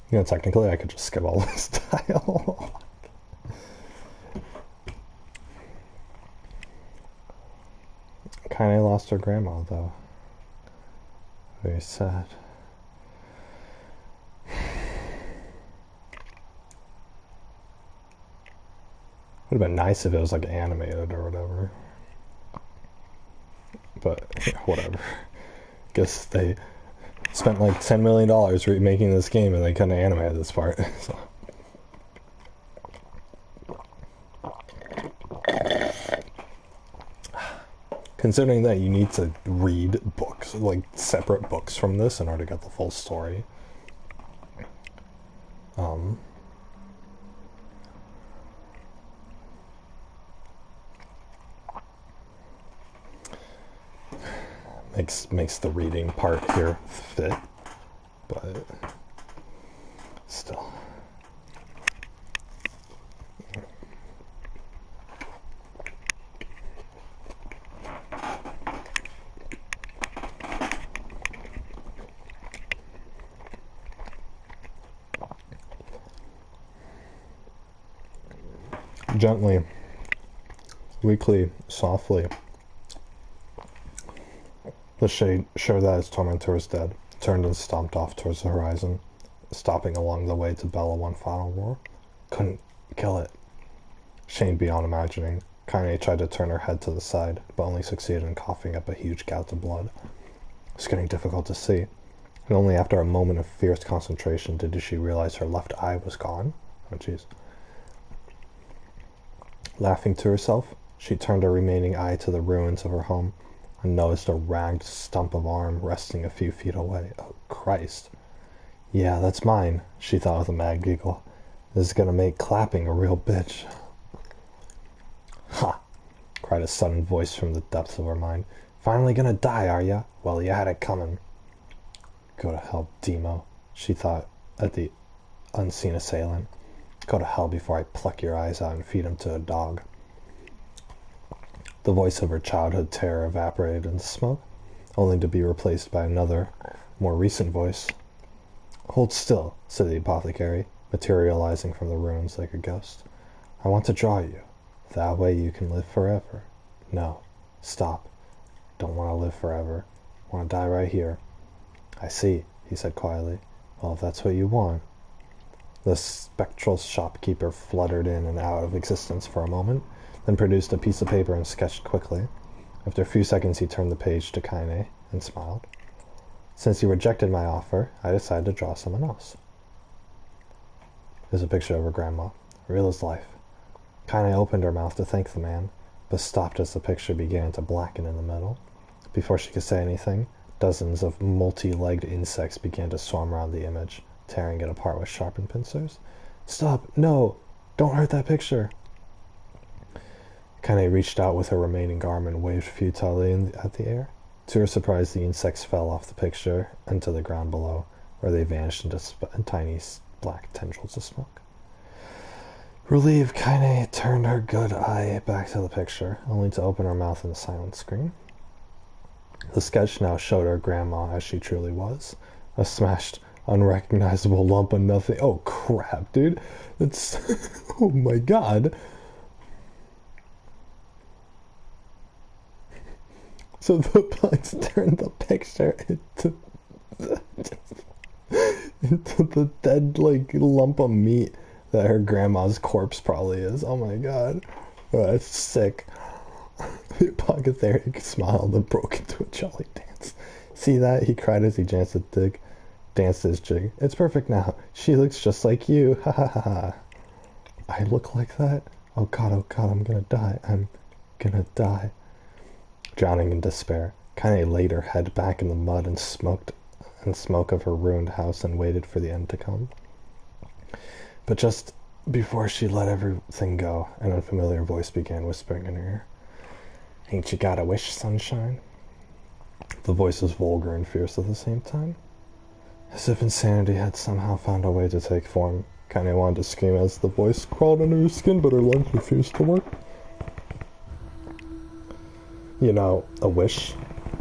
You know, technically I could just skip all this dialogue. Kinda lost her grandma, though. Very sad. Would have been nice if it was like animated or whatever. But yeah, whatever. Guess they spent like $10 million remaking this game and they couldn't animate this part. So. Considering that you need to read books, like separate books from this in order to get the full story. Makes the reading part here fit, but still. Gently, weakly, softly, the shade, sure that his tormentor was dead, turned and stomped off towards the horizon, stopping along the way to bellow one final roar. Couldn't kill it. Shamed beyond imagining, Kaine tried to turn her head to the side, but only succeeded in coughing up a huge gout of blood. It was getting difficult to see, and only after a moment of fierce concentration did she realize her left eye was gone. Oh jeez. Laughing to herself, she turned her remaining eye to the ruins of her home and noticed a ragged stump of arm resting a few feet away. Oh, Christ. Yeah, that's mine, she thought with a mad giggle. This is gonna make clapping a real bitch. Ha! Cried a sudden voice from the depths of her mind. Finally gonna die, are ya? Well, you had it coming. Go to hell, Demo, she thought at the unseen assailant. Go to hell before I pluck your eyes out and feed them to a dog. The voice of her childhood terror evaporated into smoke. only to be replaced by another, more recent voice. "Hold still," said the apothecary, materializing from the ruins like a ghost. "I want to draw you. That way you can live forever." "No. Stop. Don't want to live forever. Want to die right here." "I see," he said quietly. "Well, if that's what you want." The spectral shopkeeper fluttered in and out of existence for a moment, then produced a piece of paper and sketched quickly. After a few seconds he turned the page to Kaine and smiled. "Since you rejected my offer, I decided to draw someone else." It was a picture of her grandma, real as life. Kaine opened her mouth to thank the man, but stopped as the picture began to blacken in the middle. Before she could say anything, dozens of multi-legged insects began to swarm around the image, tearing it apart with sharpened pincers. "Stop! No! Don't hurt that picture!" Kaine reached out with her remaining arm and waved futilely at the air. To her surprise, the insects fell off the picture and to the ground below, where they vanished into tiny black tendrils of smoke. Relieved, Kaine turned her good eye back to the picture, only to open her mouth in a silent scream. The sketch now showed her grandma as she truly was, a smashed, unrecognizable lump of nothing. Oh crap, dude. That's... oh my god. So the bugs turned the picture into the dead, like, lump of meat that her grandma's corpse probably is. Oh my god. Oh, that's sick. The apothecary smiled and broke into a jolly dance. "See that?" he cried as he danced his jig. "It's perfect now. She looks just like you. Ha ha ha ha." "I look like that? Oh god, I'm gonna die. I'm gonna die." Drowning in despair, Kaine laid her head back in the mud and smoke of her ruined house and waited for the end to come. But just before she let everything go, an unfamiliar voice began whispering in her ear. "Ain't you got a wish, sunshine?" The voice was vulgar and fierce at the same time. As if insanity had somehow found a way to take form, Kaine wanted to scream as the voice crawled under her skin, but her lungs refused to work. "You know, a wish?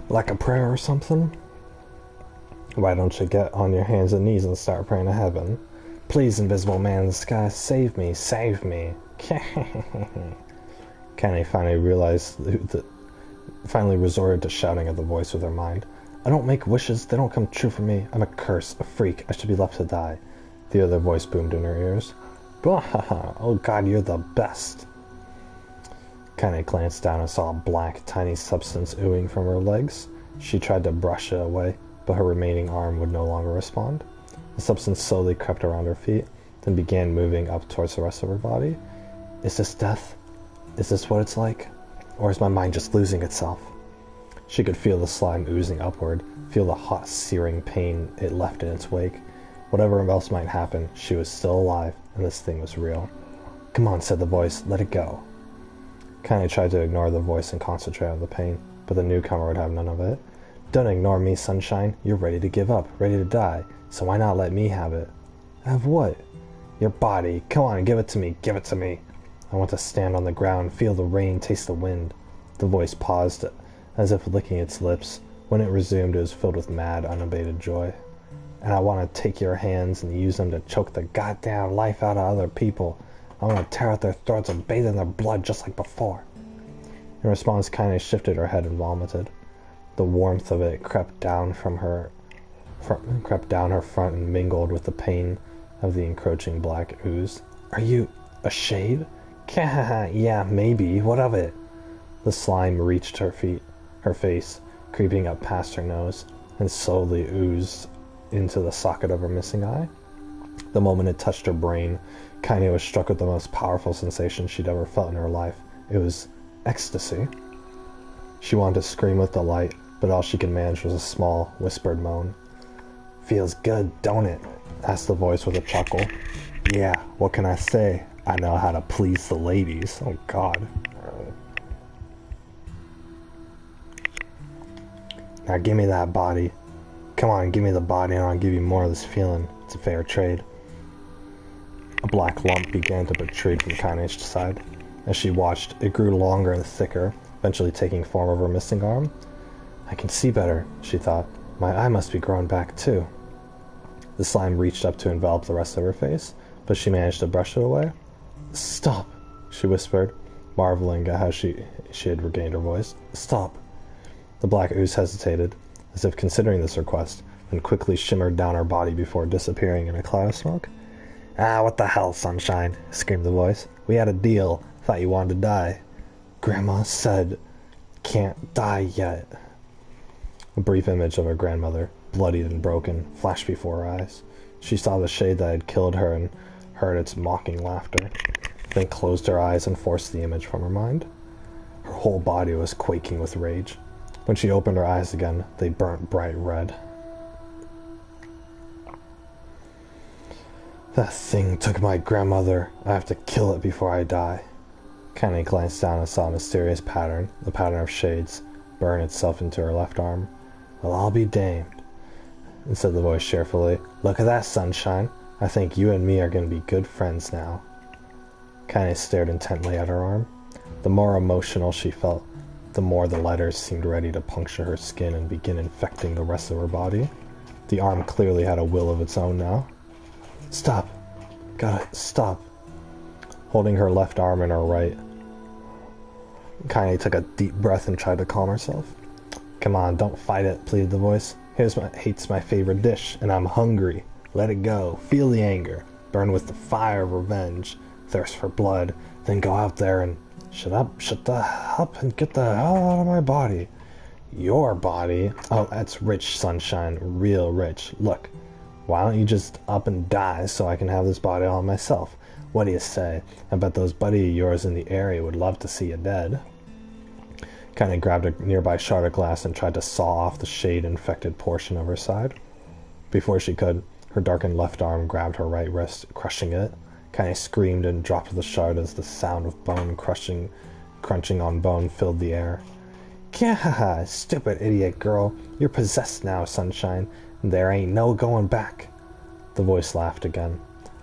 Like a prayer or something? Why don't you get on your hands and knees and start praying to heaven? Please, invisible man in the sky, save me, save me." Kaine finally resorted to shouting at the voice with her mind. "I don't make wishes, they don't come true for me. I'm a curse, a freak, I should be left to die." The other voice boomed in her ears. "Oh god, you're the best." Kaine glanced down and saw a black, tiny substance oohing from her legs. She tried to brush it away, but her remaining arm would no longer respond. The substance slowly crept around her feet, then began moving up towards the rest of her body. Is this death? Is this what it's like? Or is my mind just losing itself? She could feel the slime oozing upward, feel the hot, searing pain it left in its wake. Whatever else might happen, she was still alive, and this thing was real. "Come on," said the voice, "let it go." Kaine tried to ignore the voice and concentrate on the pain, but the newcomer would have none of it. "Don't ignore me, sunshine. You're ready to give up, ready to die, so why not let me have it?" "Have what?" "Your body. Come on, give it to me, give it to me. I want to stand on the ground, feel the rain, taste the wind." The voice paused, as if licking its lips. When it resumed, it was filled with mad, unabated joy. "And I want to take your hands and use them to choke the goddamn life out of other people. I want to tear out their throats and bathe in their blood just like before." In response, Kaine shifted her head and vomited. The warmth of it crept down her front and mingled with the pain of the encroaching black ooze. "Are you a shade?" "Yeah, maybe. What of it?" The slime reached her face, creeping up past her nose, and slowly oozed into the socket of her missing eye. The moment it touched her brain, Kaine was struck with the most powerful sensation she'd ever felt in her life. It was ecstasy. She wanted to scream with delight, but all she could manage was a small, whispered moan. "Feels good, don't it?" asked the voice with a chuckle. "Yeah, what can I say? I know how to please the ladies." Oh god. "Now give me that body. Come on, give me the body and I'll give you more of this feeling. It's a fair trade." A black lump began to protrude from Kaine's side. As she watched, it grew longer and thicker, eventually taking form of her missing arm. I can see better, she thought. My eye must be growing back, too. The slime reached up to envelop the rest of her face, but she managed to brush it away. Stop, she whispered, marveling at how she had regained her voice. Stop. The black ooze hesitated, as if considering this request, and quickly shimmered down her body before disappearing in a cloud of smoke. Ah, what the hell, Sunshine, screamed the voice. We had a deal. Thought you wanted to die. Grandma said, can't die yet. A brief image of her grandmother, bloodied and broken, flashed before her eyes. She saw the shade that had killed her and heard its mocking laughter, then closed her eyes and forced the image from her mind. Her whole body was quaking with rage. When she opened her eyes again, they burnt bright red. That thing took my grandmother. I have to kill it before I die. Kaine glanced down and saw a mysterious pattern, the pattern of shades, burn itself into her left arm. Well, I'll be damned, said the voice cheerfully. Look at that, Sunshine. I think you and me are going to be good friends now. Kaine stared intently at her arm. The more emotional she felt, the more the letters seemed ready to puncture her skin and begin infecting the rest of her body. The arm clearly had a will of its own now. Stop. Gotta stop. Holding her left arm in her right, Kaine took a deep breath and tried to calm herself. Come on, don't fight it, pleaded the voice. Hate's my favorite dish, and I'm hungry. Let it go. Feel the anger. Burn with the fire of revenge. Thirst for blood. Then go out there and... Shut the up and get the hell out of my body. Your body? Oh, that's rich, Sunshine. Real rich. Look, why don't you just up and die so I can have this body all myself? What do you say? I bet those buddies of yours in the area would love to see you dead. Kaine grabbed a nearby shard of glass and tried to saw off the shade-infected portion of her side. Before she could, her darkened left arm grabbed her right wrist, crushing it. Kaine screamed and dropped the shard as the sound of bone crunching on bone filled the air. Gah, stupid idiot girl. You're possessed now, Sunshine. There ain't no going back. The voice laughed again,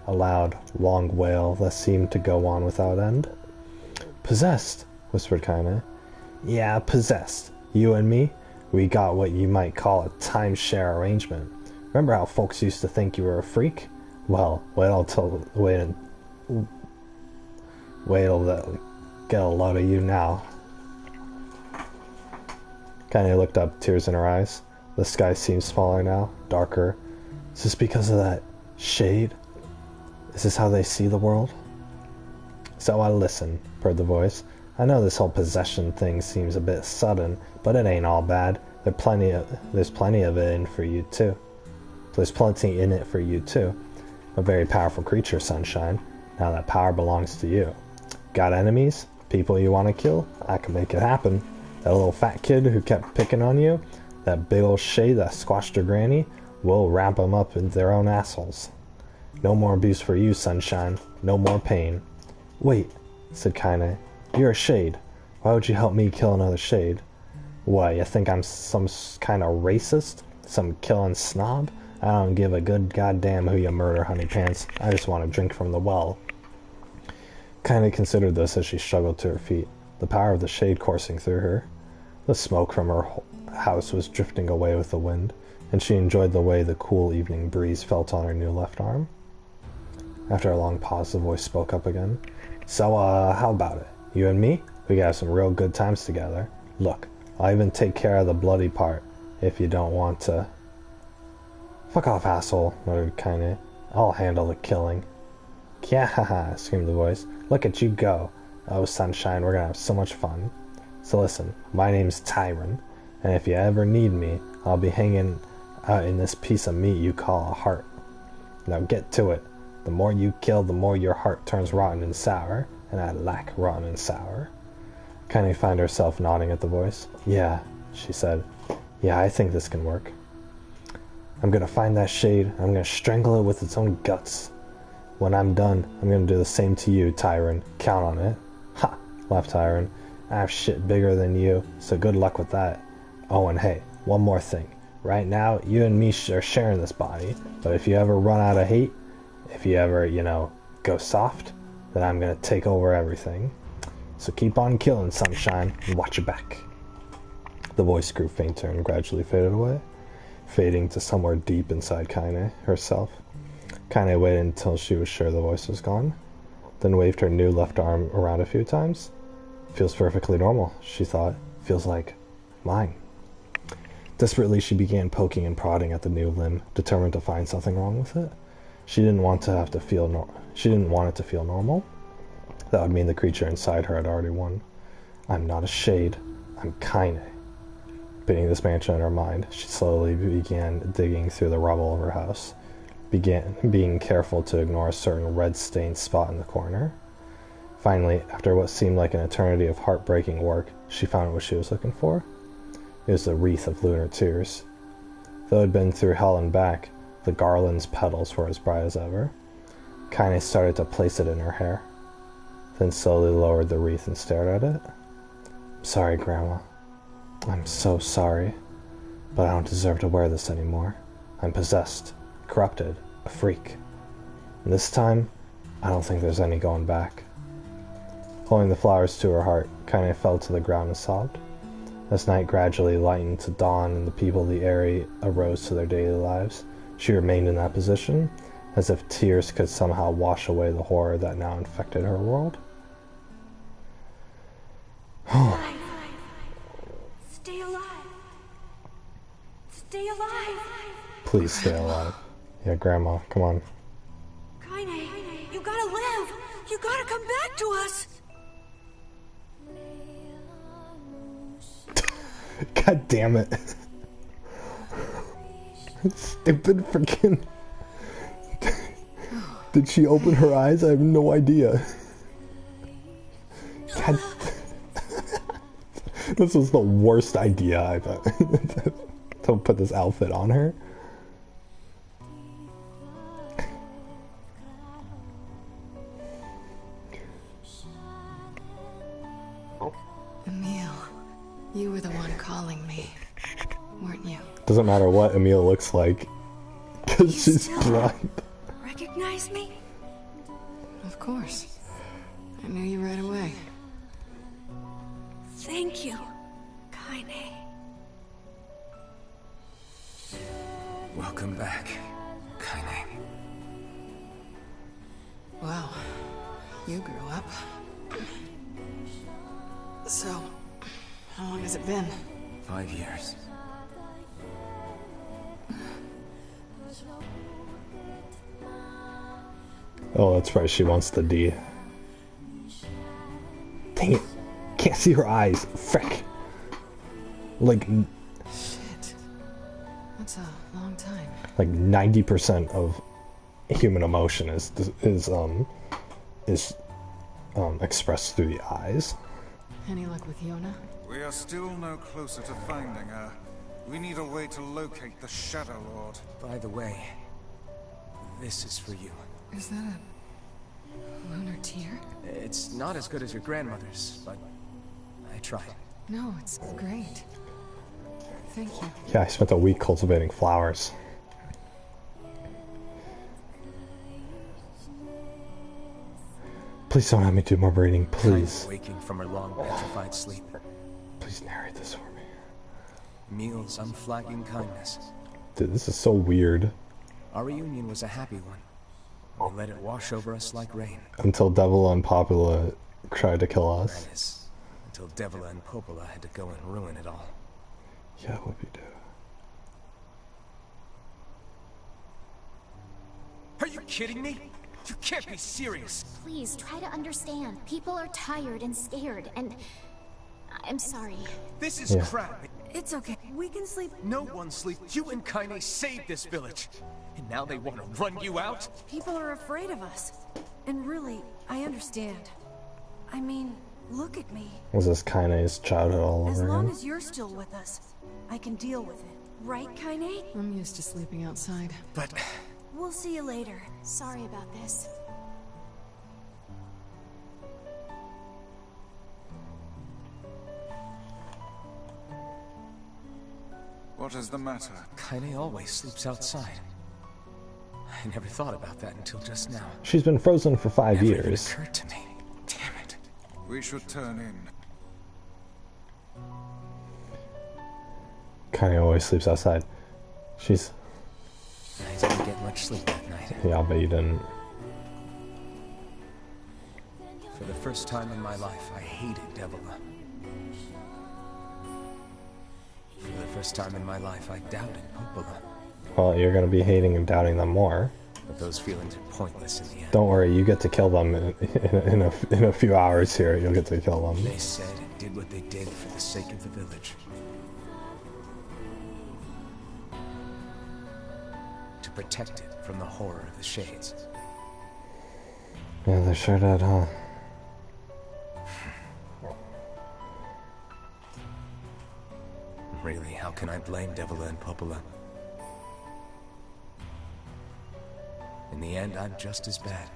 a loud, long wail that seemed to go on without end. Possessed, whispered Kaine. Yeah, possessed. You and me, we got what you might call a timeshare arrangement. Remember how folks used to think you were a freak? Well, wait till they'll get a load of you now. Kaine looked up, tears in her eyes. The sky seemed smaller now, darker. Is this because of that shade? Is this how they see the world? So I listen, purred the voice. I know this whole possession thing seems a bit sudden, but it ain't all bad. There's plenty of it in for you too. There's plenty in it for you too. A very powerful creature, Sunshine. Now that power belongs to you. Got enemies? People you want to kill? I can make it happen. That little fat kid who kept picking on you? That big old shade that squashed your granny? We'll wrap them up in their own assholes. No more abuse for you, Sunshine. No more pain. Wait, said Kaine. You're a shade. Why would you help me kill another shade? What, you think I'm some kind of racist? Some killing snob? I don't give a good goddamn who you murder, honey pants. I just want to drink from the well. Kaine considered this as she struggled to her feet, the power of the shade coursing through her. The smoke from her house was drifting away with the wind, and she enjoyed the way the cool evening breeze felt on her new left arm. After a long pause, the voice spoke up again. So, how about it? You and me? We got some real good times together. Look, I'll even take care of the bloody part, if you don't want to. Fuck off, asshole, muttered Kaine. I'll handle the killing. Kya, screamed the voice. Look at you go. Oh, Sunshine, we're gonna have so much fun. So listen, my name's Tyron, and if you ever need me, I'll be hanging out in this piece of meat you call a heart. Now get to it. The more you kill, the more your heart turns rotten and sour, and I like rotten and sour. Kaine found herself nodding at the voice. Yeah, she said. Yeah, I think this can work. I'm gonna find that shade, I'm gonna strangle it with its own guts. When I'm done, I'm gonna do the same to you, Tyron. Count on it. Ha! laughed Tyron. I have shit bigger than you, so good luck with that. Oh, and hey, one more thing. Right now, you and me are sharing this body, but if you ever run out of hate, if you ever, go soft, then I'm gonna take over everything. So keep on killing, Sunshine, and watch your back. The voice grew fainter and gradually faded away, fading to somewhere deep inside Kaine herself. Kaine waited until she was sure the voice was gone, then waved her new left arm around a few times. Feels perfectly normal, she thought. Feels like mine. Desperately, she began poking and prodding at the new limb, determined to find something wrong with it. She didn't want it to feel normal. That would mean the creature inside her had already won. I'm not a shade. I'm Kaine. Beating this mantra in her mind, she slowly began digging through the rubble of her house, being careful to ignore a certain red-stained spot in the corner. Finally, after what seemed like an eternity of heartbreaking work, she found what she was looking for. It was a wreath of lunar tears. Though it had been through hell and back, the garland's petals were as bright as ever. Kaine started to place it in her hair, then slowly lowered the wreath and stared at it. I'm sorry, Grandma. I'm so sorry, but I don't deserve to wear this anymore. I'm possessed, corrupted, a freak. And this time, I don't think there's any going back. Holding the flowers to her heart, Kaine fell to the ground and sobbed. As night gradually lightened to dawn and the people of the area arose to their daily lives, she remained in that position, as if tears could somehow wash away the horror that now infected her world.
Stay alive. Stay alive.
Please stay alive. Yeah, Grandma, come on.
Kaine, you gotta live. You gotta come back to us.
God damn it. Stupid freaking. Did she open her eyes? I have no idea. God. This was the worst idea I've to put this outfit on her.
Emil, you were the one calling me, weren't you?
Doesn't matter what Emil looks like, because she's blind.
Recognize me?
Of course. I knew you right away.
Thank you, Kaine.
Welcome back, Kaine.
Wow, you grew up. So, how long has it been?
5 years.
Oh, that's right, she wants the D. Dang it. Can't see her eyes. Frick. Like,
shit. That's a long time.
Like 90% of human emotion is expressed through the eyes.
Any luck with Yona?
We are still no closer to finding her. We need a way to locate the Shadow Lord.
By the way, this is for you.
Is that a lunar tear?
It's not as good as your grandmother's, but I tried.
No, it's great. Thank you.
Yeah, I spent a week cultivating flowers. Please don't have me do more breeding, please.
Waking from her long petrified sleep.
Please narrate this for me.
Emil's unflagging kindness.
Dude, this is so weird.
Our reunion was a happy one. We let it wash over us like rain.
Until Devil and Popula tried to kill us.
Menace. Until Devila and Popola had to go and ruin it all.
Yeah, what we do.
Are you kidding me? You can't be serious.
Please try to understand. People are tired and scared, and I'm sorry.
This is crap.
It's okay. We can sleep.
No one sleeps. You and Kaine saved this village, and now they want to run you out?
People are afraid of us. And really, I understand. I mean, look at me.
Was this Kaine's childhood all
As
over
long
again?
as you're still with us, I can deal with it. Right, Kaine?
I'm used to sleeping outside.
But
we'll see you later.
Sorry about this.
What is the matter?
Kaine always sleeps outside. I never thought about that until just now.
She's been frozen for 5
Never even
years.
occurred to me. Damn it.
We should turn in.
Kind of always sleeps outside. She's...
I didn't get much sleep that night.
Yeah, I'll bet you didn't.
For the first time in my life, I hated Devila. For the first time in my life, I doubted Popola.
Well, you're gonna be hating and doubting them more.
But those feelings are pointless in the end.
Don't worry, you get to kill them in a few hours here. You'll get to kill them.
They said and did what they did for the sake of the village. To protect it from the horror of the Shades.
Yeah, they sure did, huh?
Really, how can I blame Devila and Popola? In the end, I'm just as bad.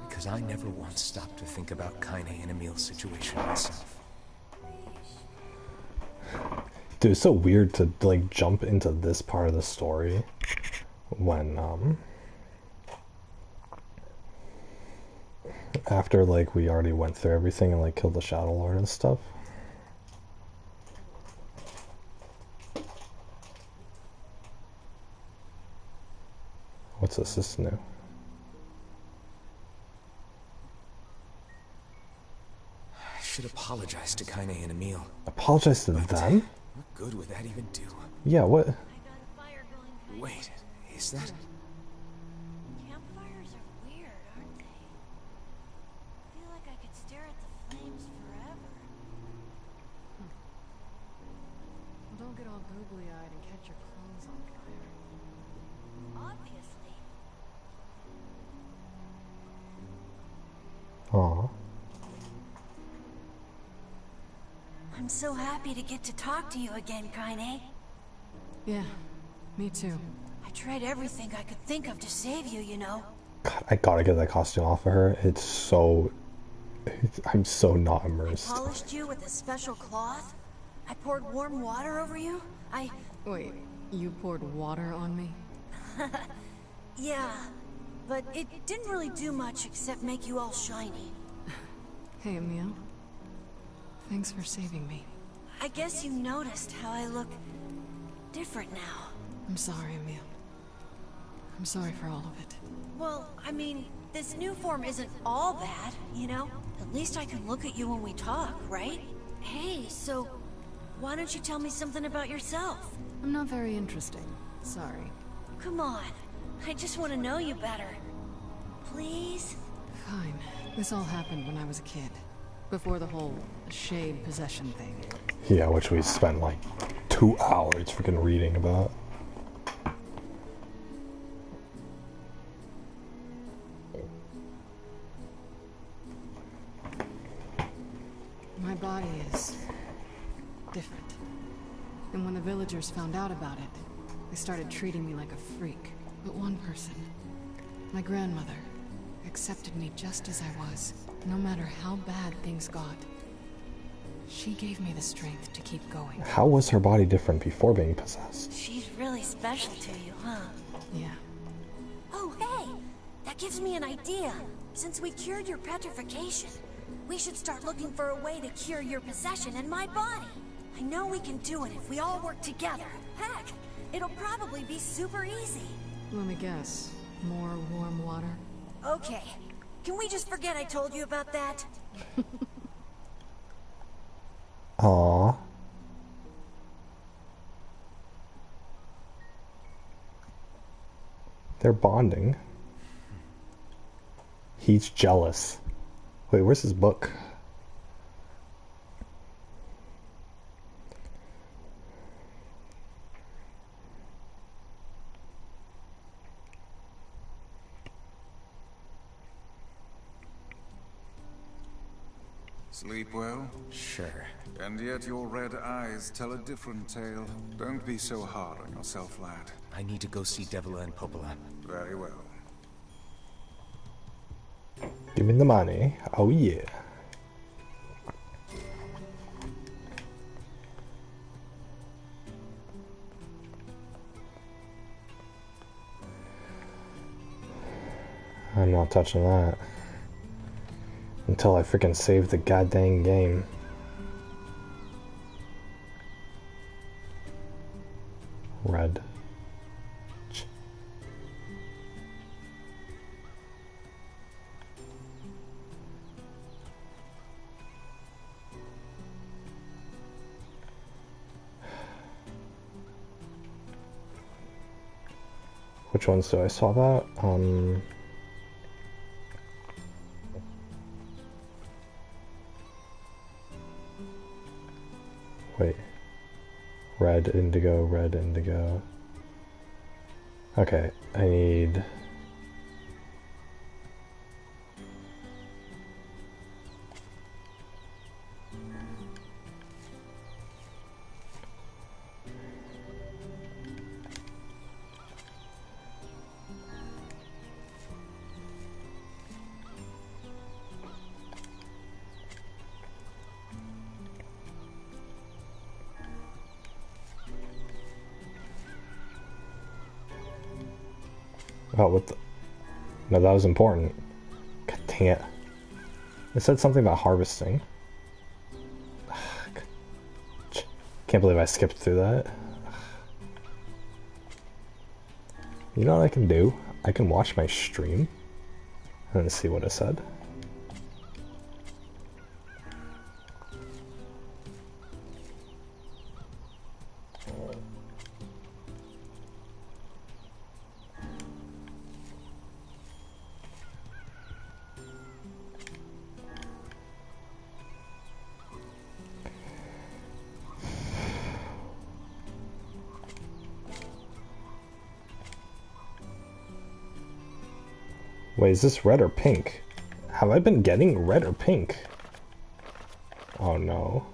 Because I never once stopped to think about Kaine and Emil's situation myself.
Dude, it's so weird to, like, jump into this part of the story when, after, like, we already went through everything and, like, killed the Shadow Lord and stuff. What's this? This is new.
I should apologize to Kaine and Emil.
Apologize to them?
What good would that even do?
Yeah, what?
Wait, is that...
Campfires are weird, aren't they? I feel like I could stare at the flames forever.
Well, don't get all googly-eyed and catch your clothes on fire.
Obviously.
Aw.
I'm so happy to get to talk to you again, Kaine.
Yeah, me too.
I tried everything I could think of to save you, you know.
God, I gotta get that costume off of her. It's so... I'm so not immersed.
I polished you with a special cloth. I poured warm water over you.
Wait, you poured water on me?
Yeah, but it didn't really do much except make you all shiny.
Hey, Emil. Thanks for saving me.
I guess you noticed how I look different now.
I'm sorry, Emil. I'm sorry for all of it.
Well, I mean, this new form isn't all bad, you know? At least I can look at you when we talk, right? Hey, so why don't you tell me something about yourself?
I'm not very interesting. Sorry.
Come on. I just want to know you better. Please?
Fine. This all happened when I was a kid. Before the whole shade possession thing.
Yeah, which we spent like 2 hours freaking reading about.
My body is different. And when the villagers found out about it, they started treating me like a freak. But one person, my grandmother, accepted me just as I was, no matter how bad things got. She gave me the strength to keep going.
How was her body different before being possessed?
She's really special to you, huh?
Yeah.
Oh, hey! That gives me an idea. Since we cured your petrification, we should start looking for a way to cure your possession in my body. I know we can do it if we all work together. Heck, it'll probably be super easy.
Let me guess. More warm water?
Okay. Can we just forget I told you about that?
Aww. They're bonding. He's jealous. Wait, where's his book?
Sleep well?
Sure.
And yet your red eyes tell a different tale. Don't be so hard on yourself, lad.
I need to go see Devila and Popola.
Very well.
Give me the money. Oh yeah. I'm not touching that. Until I freaking save the goddamn game. red. Which ones do I swap out? Wait. Red, indigo, red, indigo. Okay, I need... Oh, what the... No, that was important. God dang it. It said something about harvesting. Can't believe I skipped through that. You know what I can do? I can watch my stream and see what it said. Wait, is this red or pink? Have I been getting red or pink? Oh no.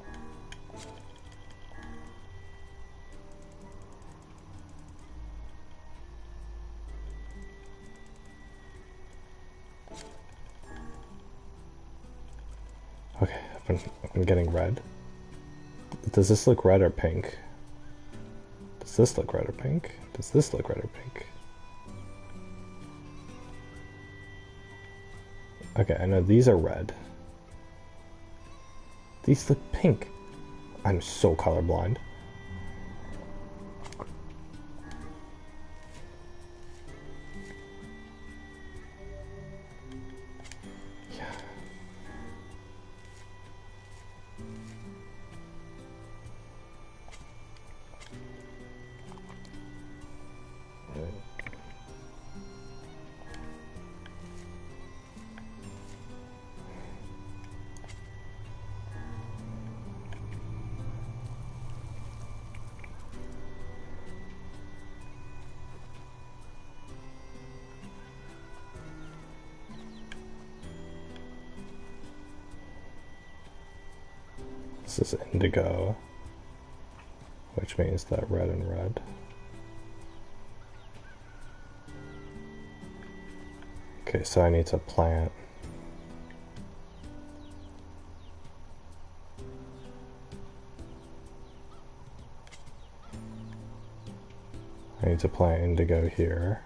Okay, I'm getting red. Does this look red or pink? Does this look red or pink? Does this look red or pink? Okay, I know these are red. These look pink. I'm so colorblind. Yeah. This is indigo, which means that red and red. Okay, so I need to plant. I need to plant indigo here.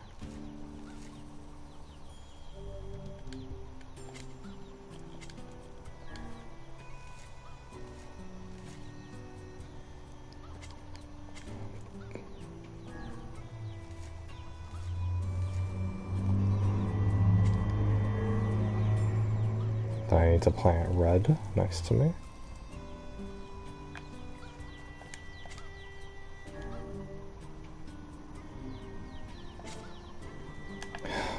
I need to plant red next to me.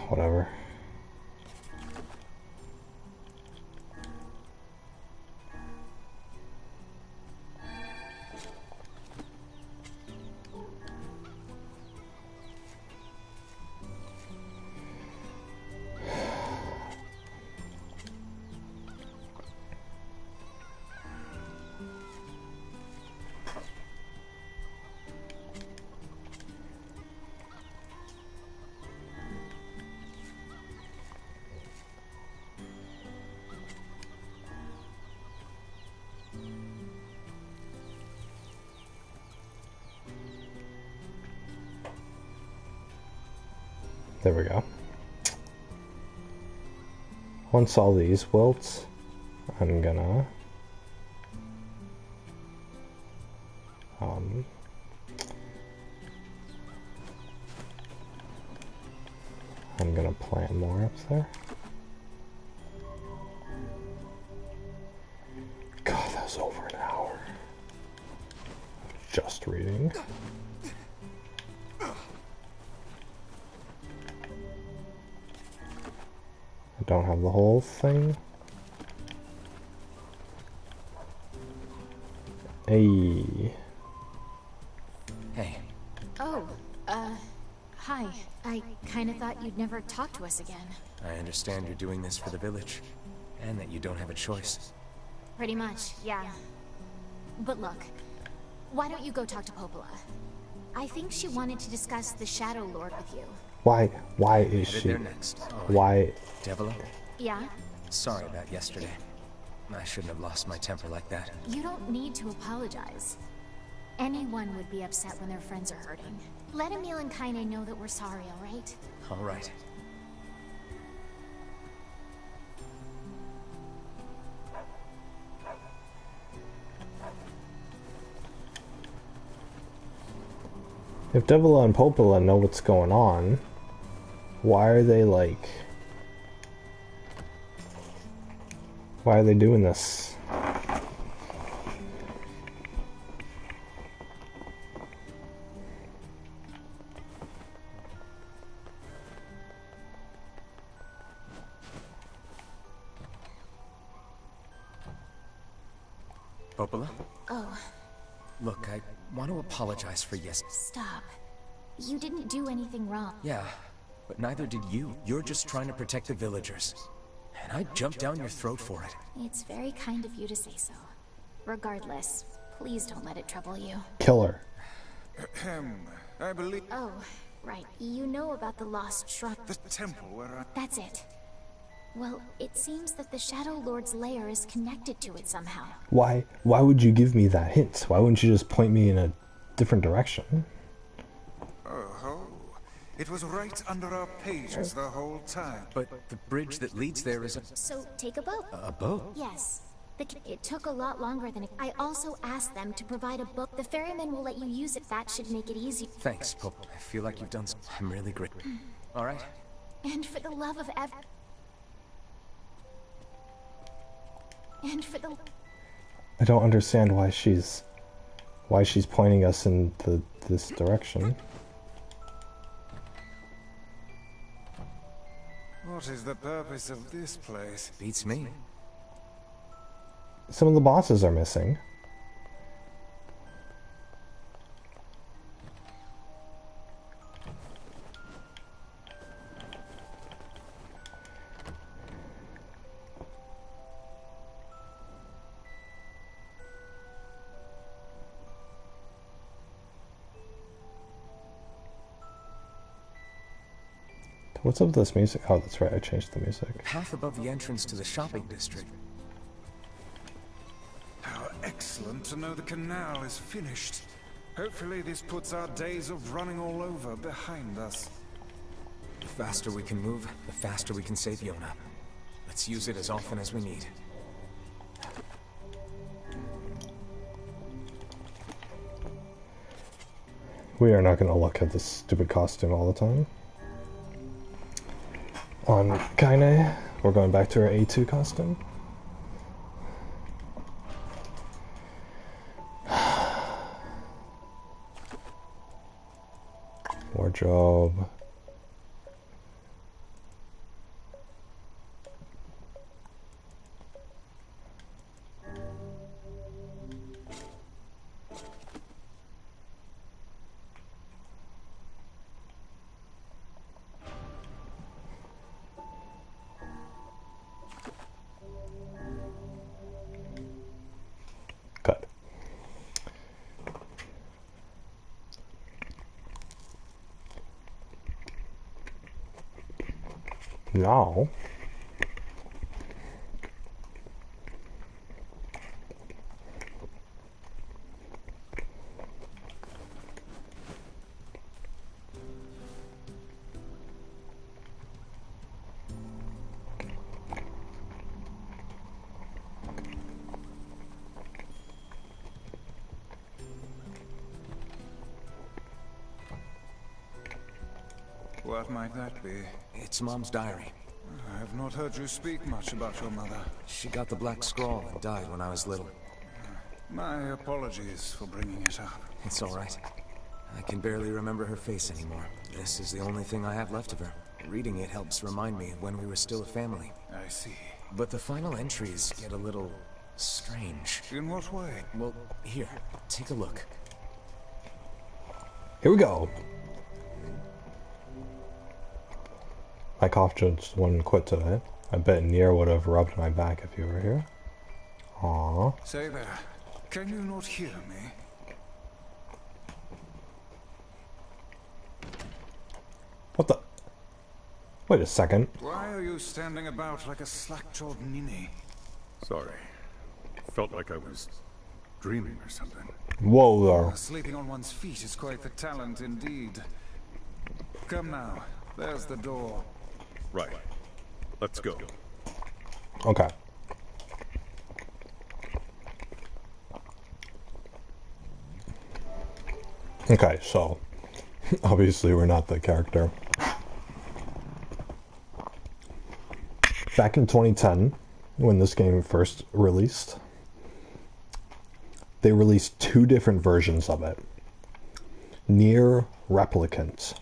Whatever. There we go. Once all these wilt, I'm gonna I'm gonna plant more up there. God, that was over an hour. Just reading. I don't have the whole thing. Hey.
Hey.
Oh, hi. I kinda thought you'd never talk to us again.
I understand you're doing this for the village, and that you don't have a choice.
Pretty much, yeah. But look, why don't you go talk to Popola? I think she wanted to discuss the Shadow Lord with you.
Why is
Headed
she?
there next.
Why?
Devila?
Yeah?
Sorry about yesterday. I shouldn't have lost my temper like that.
You don't need to apologize. Anyone would be upset when their friends are hurting. Let Emil and Kaine know that we're sorry, alright?
Alright.
If Devila and Popola know what's going on, why are they like... Why are they doing this?
Popola?
Oh,
Look, I want to apologize for
stop. You didn't do anything wrong.
Yeah, but neither did you. You're just trying to protect the villagers. And I jumped down your throat for it.
It's very kind of you to say so. Regardless, please don't let it trouble you.
Killer.
I believe...
Oh, right. You know about the lost shrine.
The temple where I...
That's it. Well, it seems that the Shadow Lord's lair is connected to it somehow.
Why would you give me that hint? Why wouldn't you just point me in a different direction?
Oh, it was right under our pages the whole time.
But the bridge that leads there is a...
So, take a boat.
A boat?
Yes. It took a lot longer than I also asked them to provide a book. The ferryman will let you use it. That should make it easy.
Thanks, Pope. I feel like you've done I'm really grateful. Alright?
And for the love of And for the...
I don't understand why she's pointing us in this direction.
What is the purpose of this place?
Beats me.
Some of the bosses are missing. What's up with this music? Oh, that's right, I changed the music.
Path above the entrance to the shopping district.
How excellent to know the canal is finished. Hopefully this puts our days of running all over behind us.
The faster we can move, the faster we can save Yona. Let's use it as often as we need.
We are not going to look at this stupid costume all the time. On Kaine, we're going back to our A2 costume. Wardrobe. Cut. Now,
What might that be?
It's Mom's diary.
I have not heard you speak much about your mother.
She got the Black Scrawl and died when I was little.
My apologies for bringing it up.
It's all right. I can barely remember her face anymore. This is the only thing I have left of her. Reading it helps remind me of when we were still a family.
I see.
But the final entries get a little strange.
In what way?
Well, here, take a look.
Here we go. My cough just wouldn't quit today. I bet Nier would have rubbed my back if you were here. Aww.
Say there, can you not hear me?
What the? Wait a second.
Why are you standing about like a slack-jawed ninny?
Sorry. Felt like I was dreaming or something.
Whoa there.
Sleeping on one's feet is quite the talent indeed. Come now, there's the door.
Right. Let's go.
Okay. Okay, so obviously we're not the character. Back in 2010, when this game first released, they released two different versions of it. Nier Replicant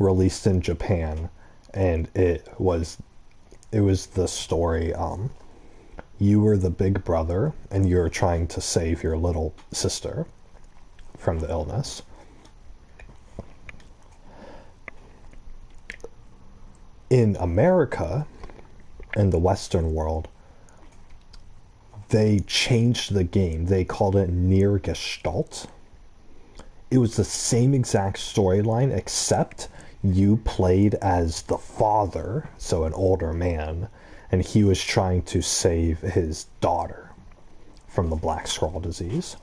released in Japan, and it was the story, you were the big brother and you're trying to save your little sister from the illness. In America, in the Western world, they changed the game. They called it Nier Gestalt. It was the same exact storyline, except you played as the father, so an older man, and he was trying to save his daughter from the Black Scrawl disease.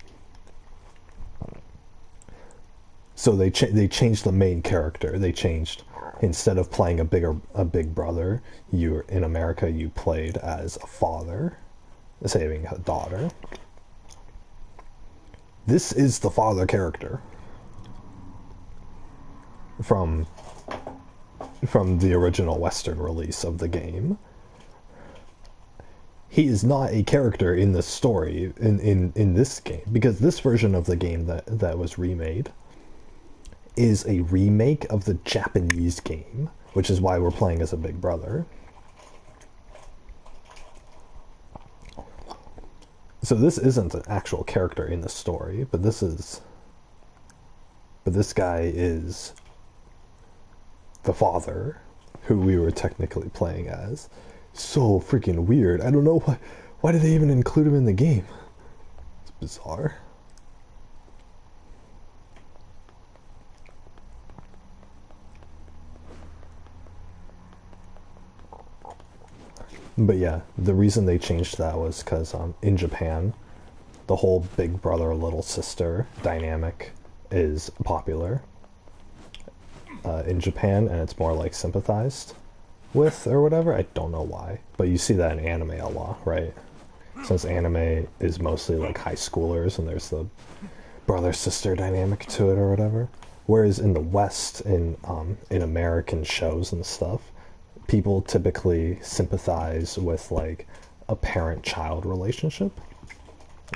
So they changed the main character. They changed, instead of playing a big brother, in America you played as a father saving a daughter. This is the father character from the original Western release of the game. He is not a character in the story in this game, because this version of the game that was remade is a remake of the Japanese game, which is why we're playing as a big brother. So this isn't an actual character in the story, but this guy is the father, who we were technically playing as. So freaking weird. I don't know why did they even include him in the game? It's bizarre. But yeah, the reason they changed that was because in Japan, the whole big brother little sister dynamic is popular in Japan, and it's more like sympathized with or whatever. I don't know why, but you see that in anime a lot, right? Since anime is mostly like high schoolers, and there's the brother sister dynamic to it or whatever. Whereas in the West, in American shows and stuff, people typically sympathize with like a parent-child relationship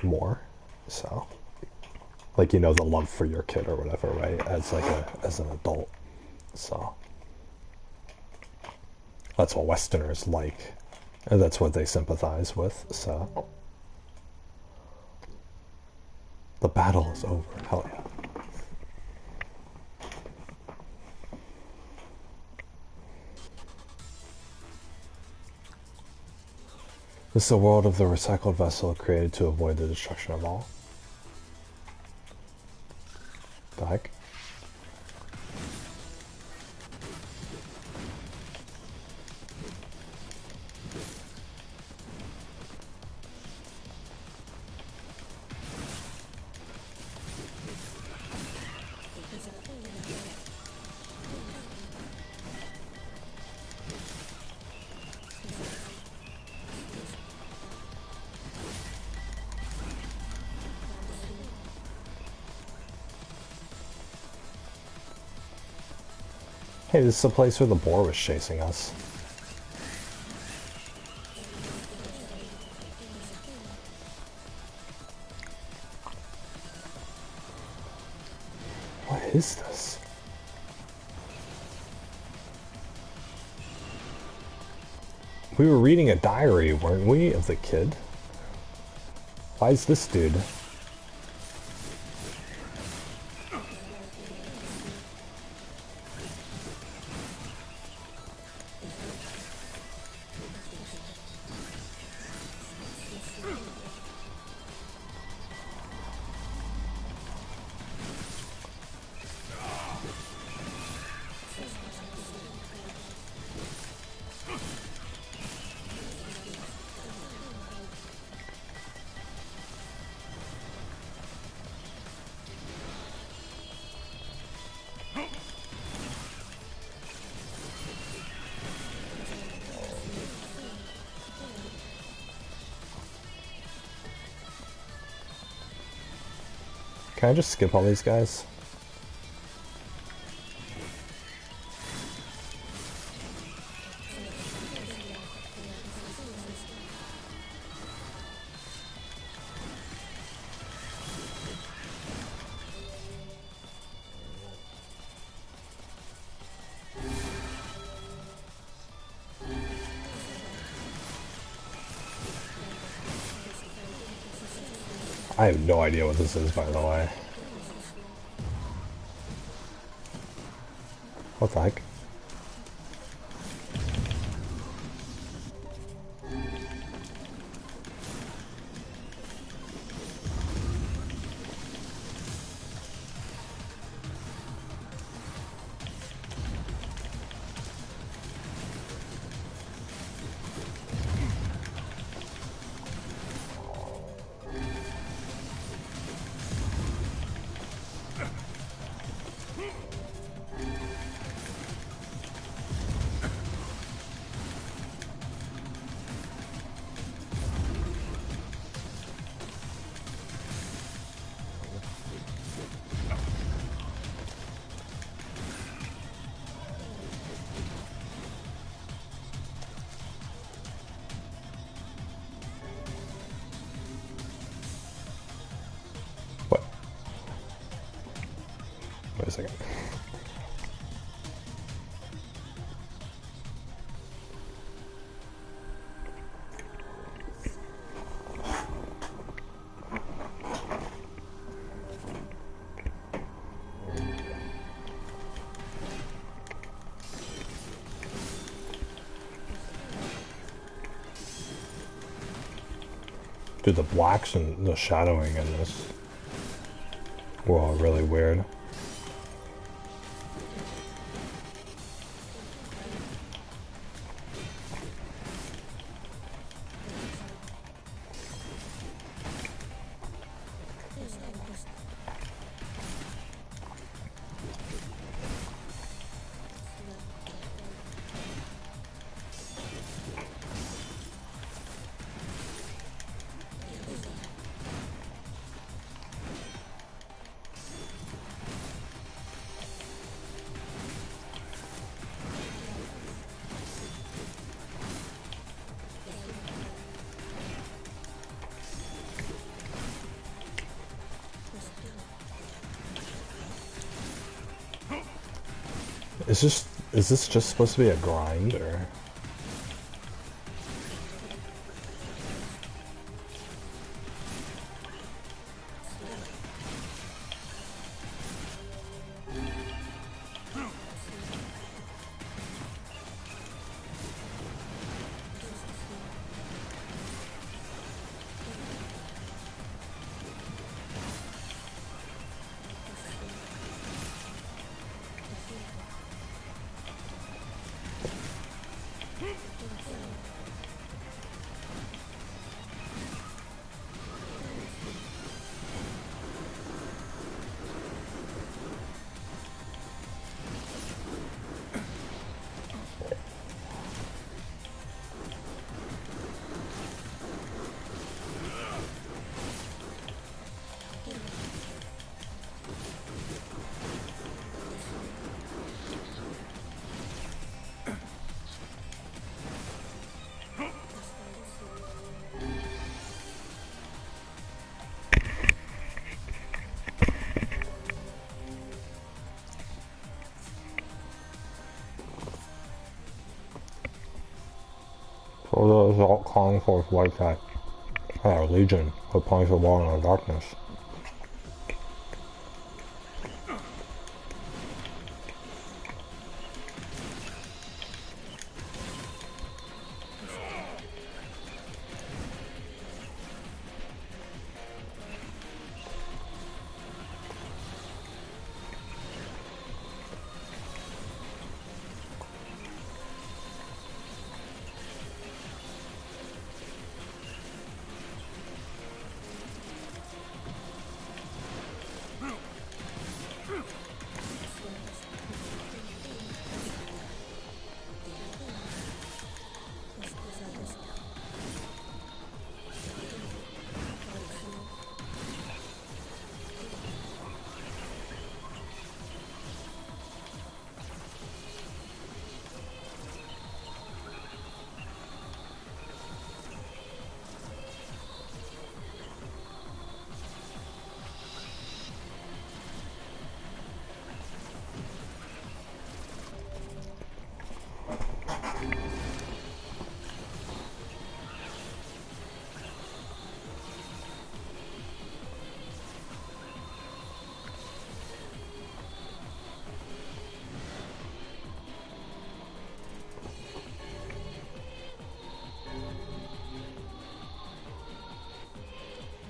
more. So, like, you know, the love for your kid or whatever, right? As an adult. So that's what Westerners like, and that's what they sympathize with. So the battle is over. Hell yeah. This is the world of the recycled vessel created to avoid the destruction of all. The heck? Hey, this is the place where the boar was chasing us. What is this? We were reading a diary, weren't we, of the kid? Why is this dude? Can I just skip all these guys? I have no idea what this is, by the way. What the heck? Wait a second. Dude, the blacks and the shadowing in this were all really weird. Is this just supposed to be a grind, or? So there's all calling forth like that legion who points the wall in the darkness.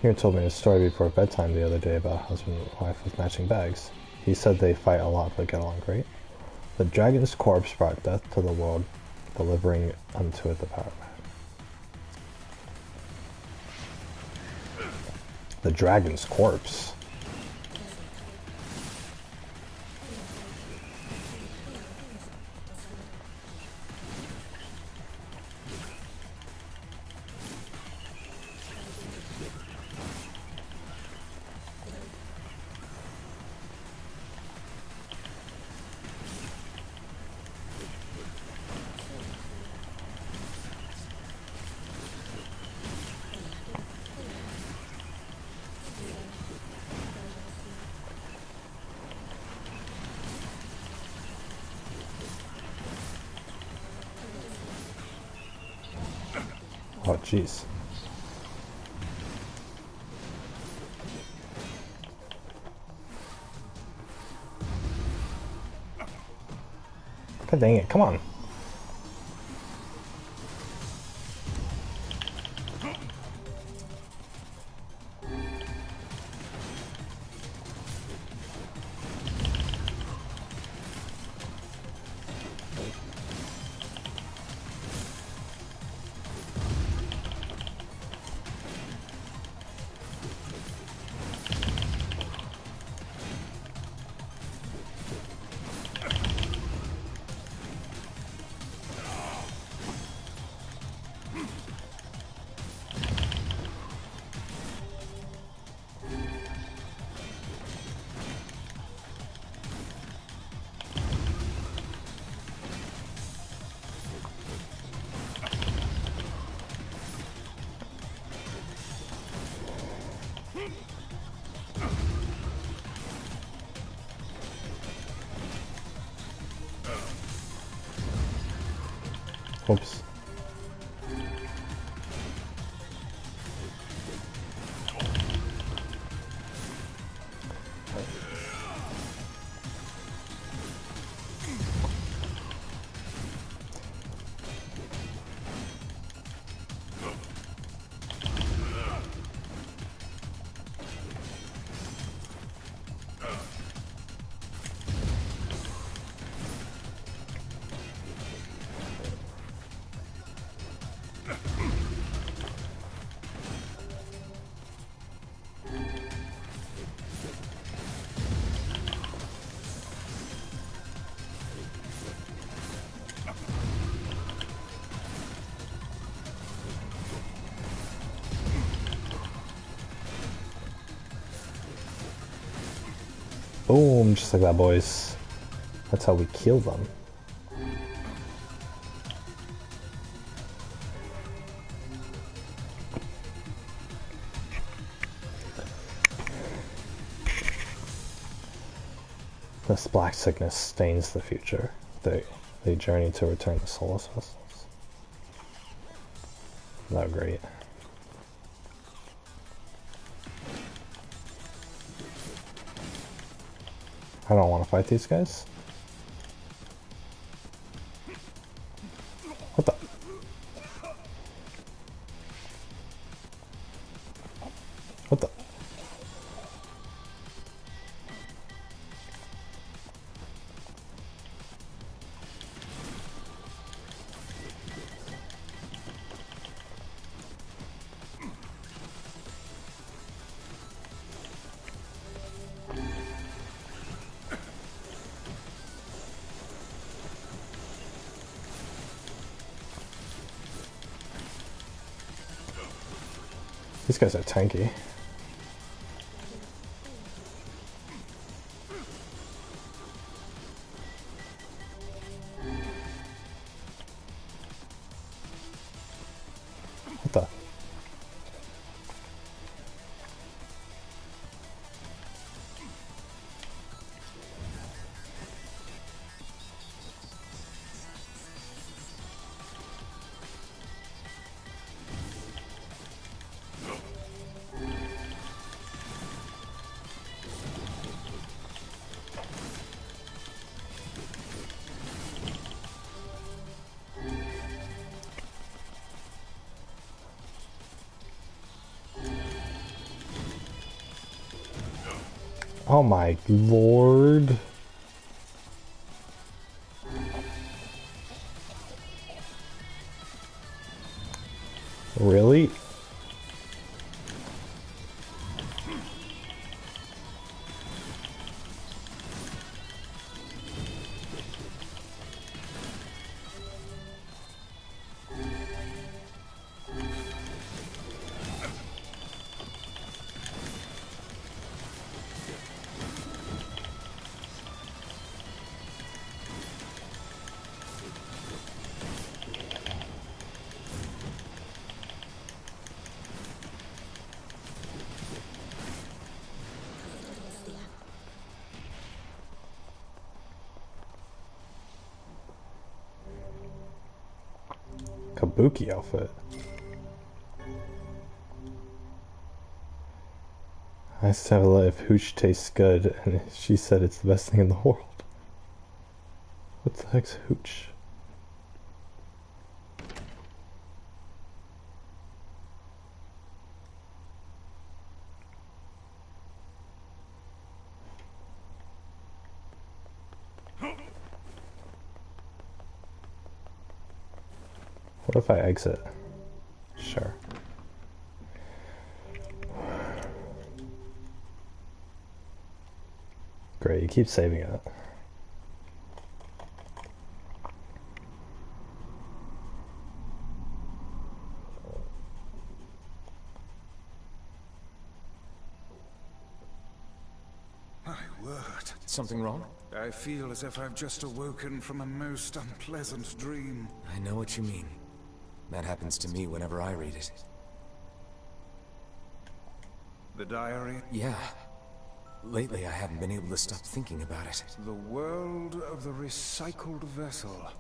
He told me a story before bedtime the other day about a husband and wife with matching bags. He said they fight a lot but get along great. The dragon's corpse brought death to the world, delivering unto it the power. The dragon's corpse. Oh, jeez. God dang it, come on. Oops. Boom, just like that, boys. That's how we kill them. This black sickness stains the future. They journey to return the soulless vessels. Oh, great. I don't want to fight these guys. What the? What the? These guys are tanky. What the? Oh my lord. Really? Kabuki outfit. I used to have a lot of hooch tastes good, and she said it's the best thing in the world. What the heck's hooch? What if I exit? Sure. Great, you keep saving it.
My word.
Something wrong?
I feel as if I've just awoken from a most unpleasant dream.
I know what you mean. That happens to me whenever I read it.
The diary?
Yeah. Lately I haven't been able to stop thinking about it.
The world of the recycled vessel.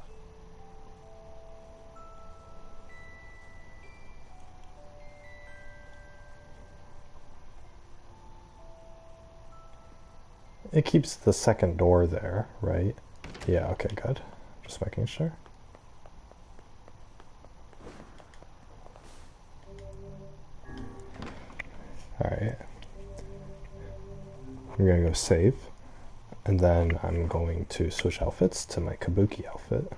It keeps the second door there, right? Yeah, okay, good. Just making sure. Alright. I'm gonna go save. And then I'm going to switch outfits to my Kabuki outfit.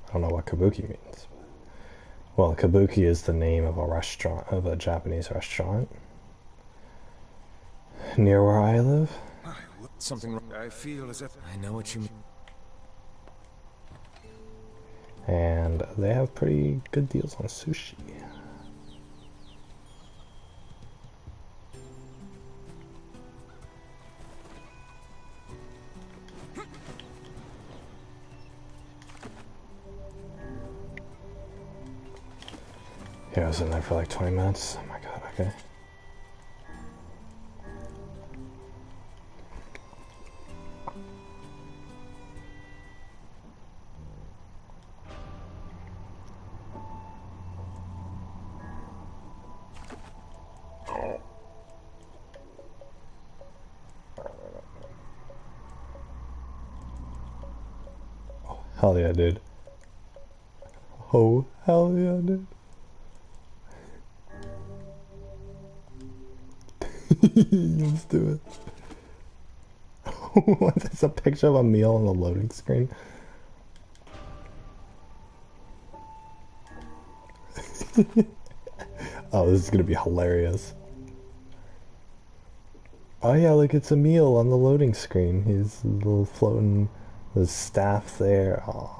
I don't know what Kabuki means. Well, Kabuki is the name of a restaurant, of a Japanese restaurant near where I live.
Something wrong?
I feel as if...
I know what you mean.
And they have pretty good deals on sushi. Yeah, I was in there for like 20 minutes. Oh my god, okay. Hell yeah, dude. Oh, hell yeah, dude. Let's do it. What? There's a picture of a meal on the loading screen. Oh, this is gonna be hilarious. Oh yeah, look, it's a meal on the loading screen. He's a little floating, the staff there. Oh.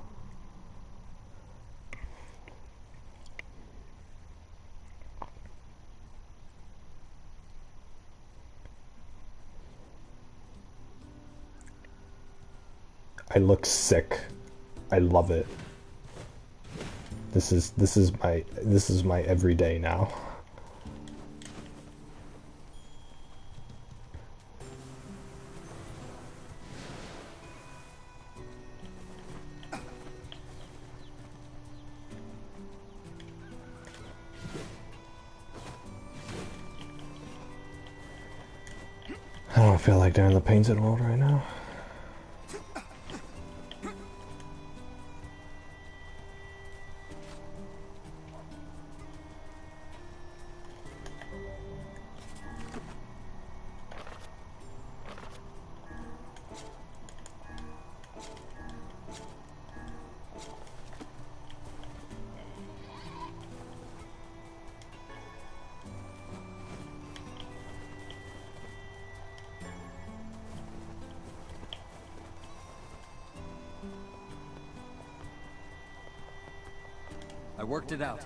I look sick. I love it. This is my everyday now. I don't feel like doing the painted world right now.
I worked it out.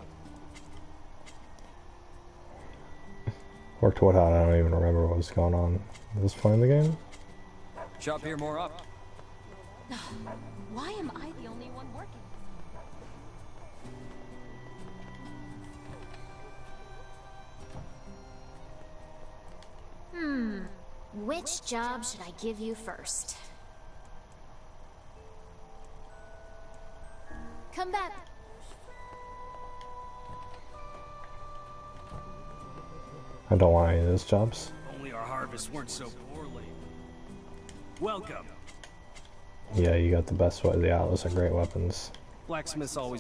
Worked what out? I don't even remember what was going on. Was this playing the game?
Shop here more up.
Why am I the only one working?
Which job should I give you first?
Come back.
I don't want any of those jobs.
Only our harvests weren't so poorly. Welcome.
Yeah, you got the best way. The Atlas are great weapons.
Blacksmiths always.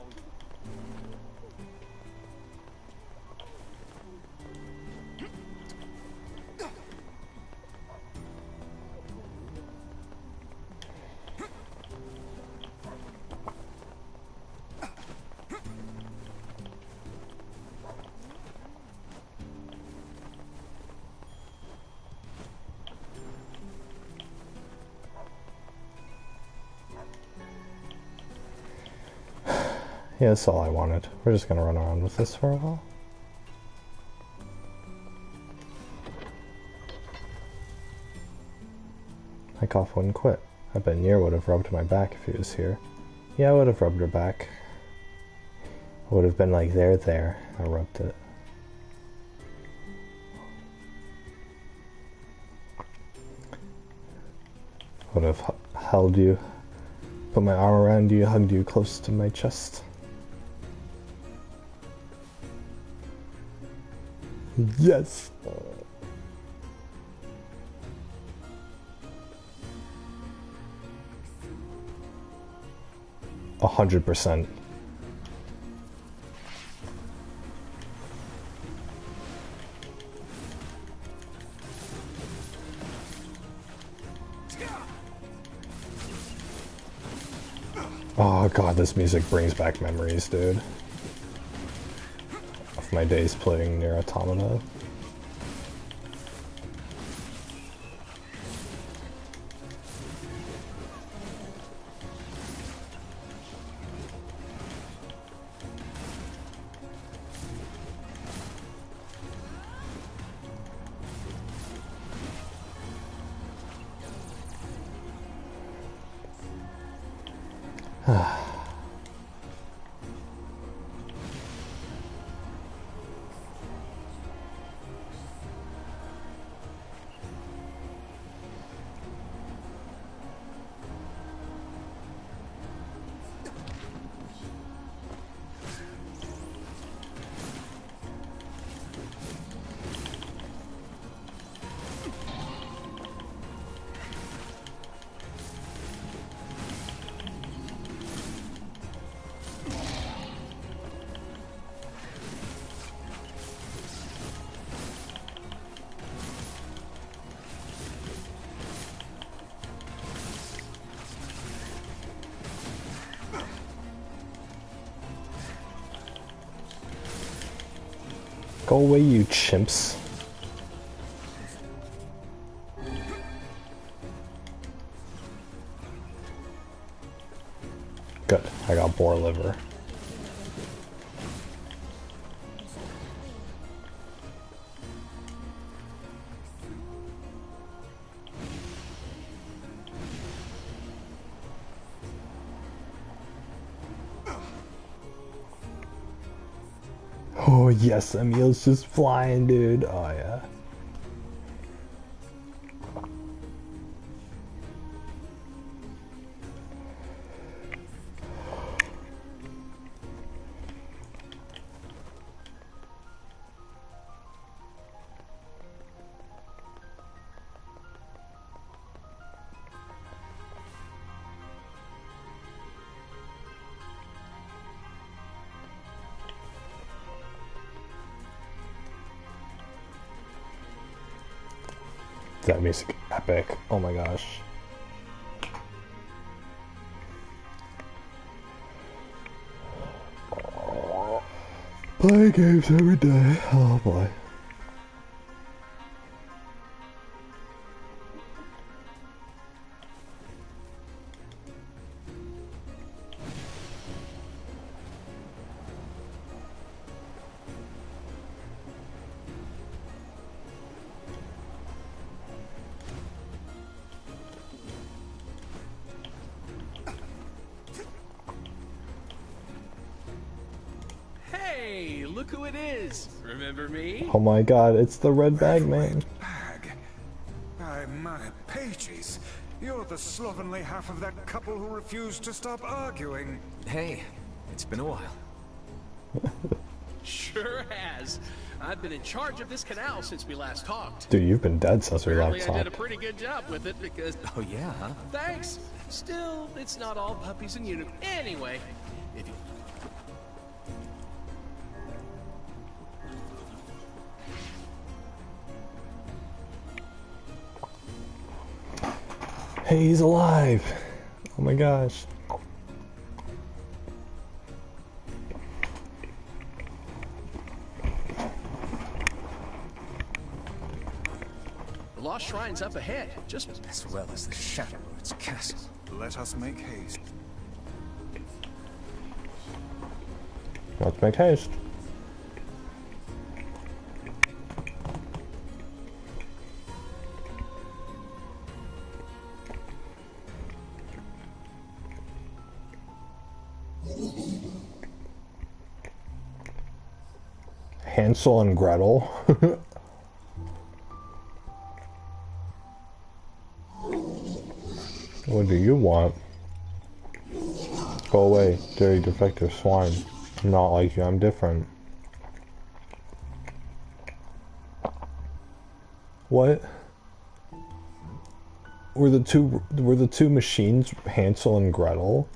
Yeah, that's all I wanted. We're just gonna run around with this for a while. My cough wouldn't quit. I bet Nier would have rubbed my back if he was here. Yeah, I would have rubbed her back. I would have been like, there. I rubbed it. Would have held you, put my arm around you, hugged you close to my chest. Yes! 100%. Oh god, this music brings back memories, dude. Of my days playing Nier Automata. Go away, you chimps. Good, I got boar liver. Oh yes, Emil's just flying, dude. Oh yeah. That music epic. Oh my gosh. Playing games every day. Oh boy.
Hey, look who it is. Remember me?
Oh my god, it's the red bag man.
Bag? By my pages, you're the slovenly half of that couple who refused to stop arguing.
Hey, it's been a while.
Sure has. I've been in charge of this canal since we last talked.
Dude, you've been dead since we last
Apparently I did a
talked.
pretty good job with it because...
Oh yeah, huh?
Thanks. Still, it's not all puppies and unicorns. Anyway, if you...
Hey, he's alive! Oh my gosh.
The Lost Shrine's up ahead, just...
As well as the Shadow Lord's castle.
Let us make haste.
Let's make haste. Hansel and Gretel. What do you want? Go away, dirty defective swine. I'm not like you, I'm different. What? Were the two machines Hansel and Gretel?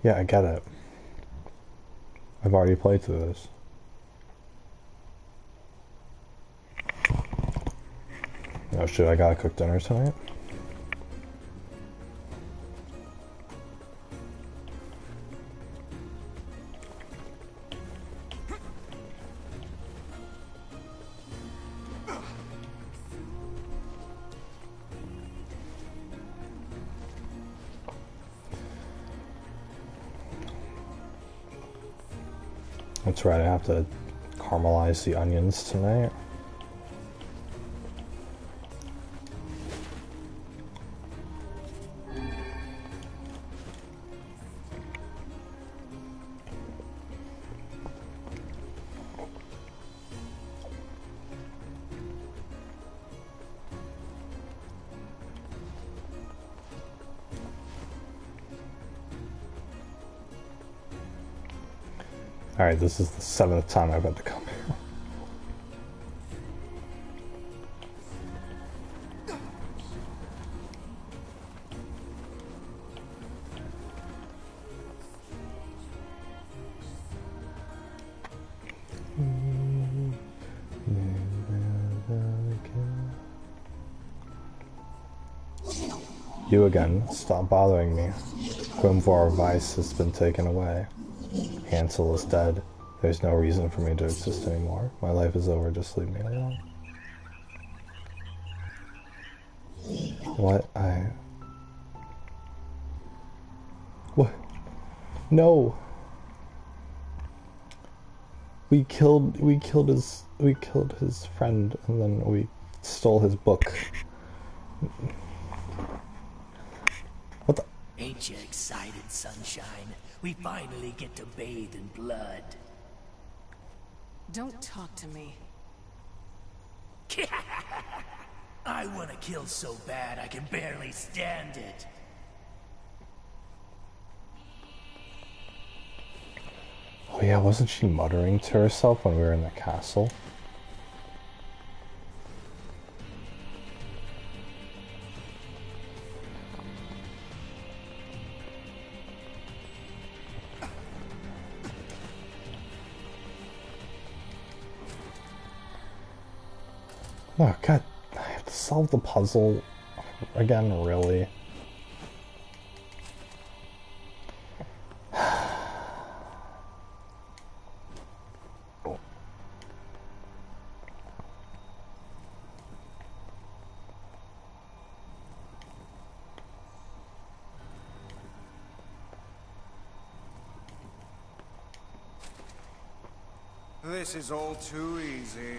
Yeah, I get it. I've already played through this. Oh shit, I gotta cook dinner tonight? That's right, I have to caramelize the onions tonight. Alright, this is the 7th time I've had to come here. You again. Stop bothering me. Room for our vice has been taken away. Hansel is dead. There's no reason for me to exist anymore. My life is over. Just leave me alone. What? What? No! We killed his friend, and then we stole his book. What the?
Ain't you excited, sunshine? We finally get to bathe in blood.
Don't talk to me.
I want to kill so bad I can barely stand it.
Oh yeah, wasn't she muttering to herself when we were in the castle? Oh god, I have to solve the puzzle again, really?
This is all too easy.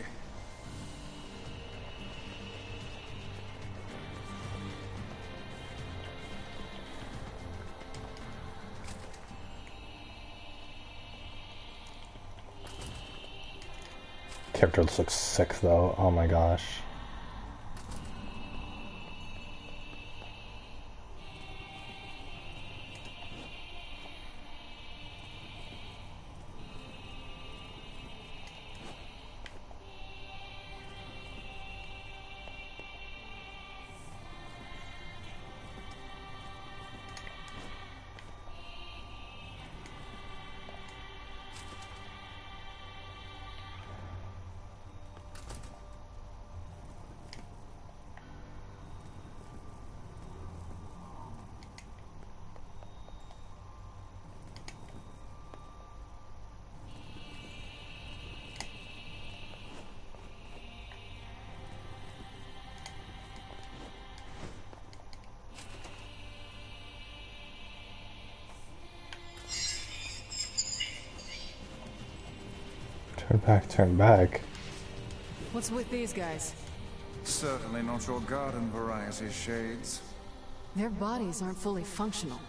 Character looks sick though, oh my gosh. Turn back.
What's with these guys?
Certainly not your garden variety, Shades.
Their bodies aren't fully functional.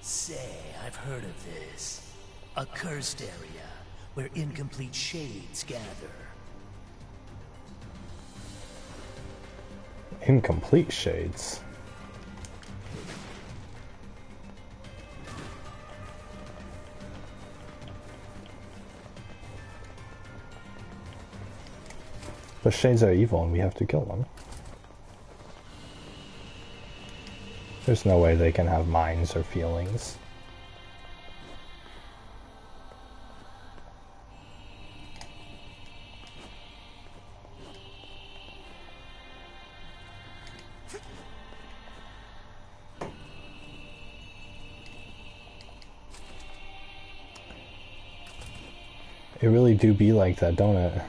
Say, I've heard of this. A cursed area where incomplete shades gather.
Incomplete shades? The shades are evil and we have to kill them. There's no way they can have minds or feelings. It really do be like that, don't it?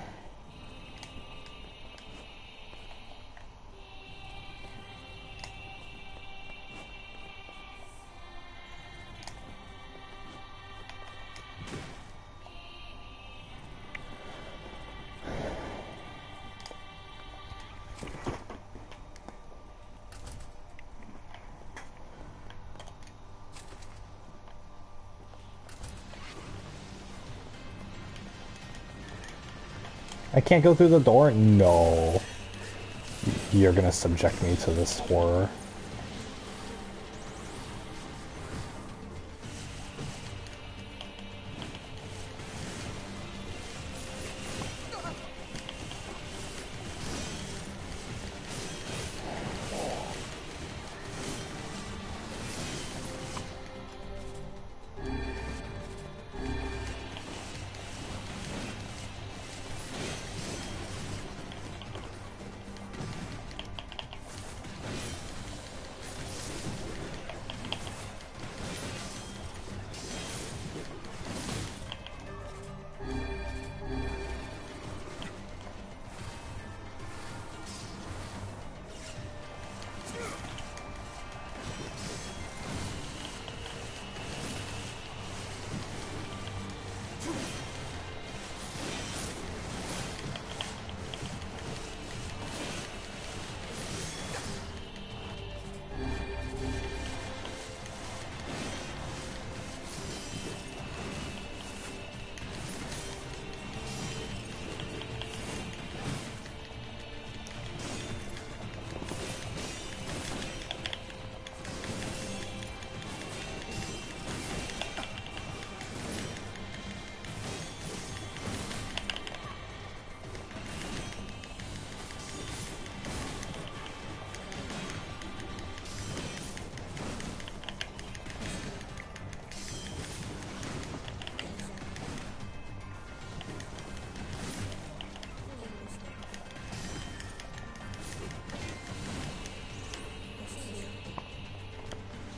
I can't go through the door? No. You're gonna subject me to this horror.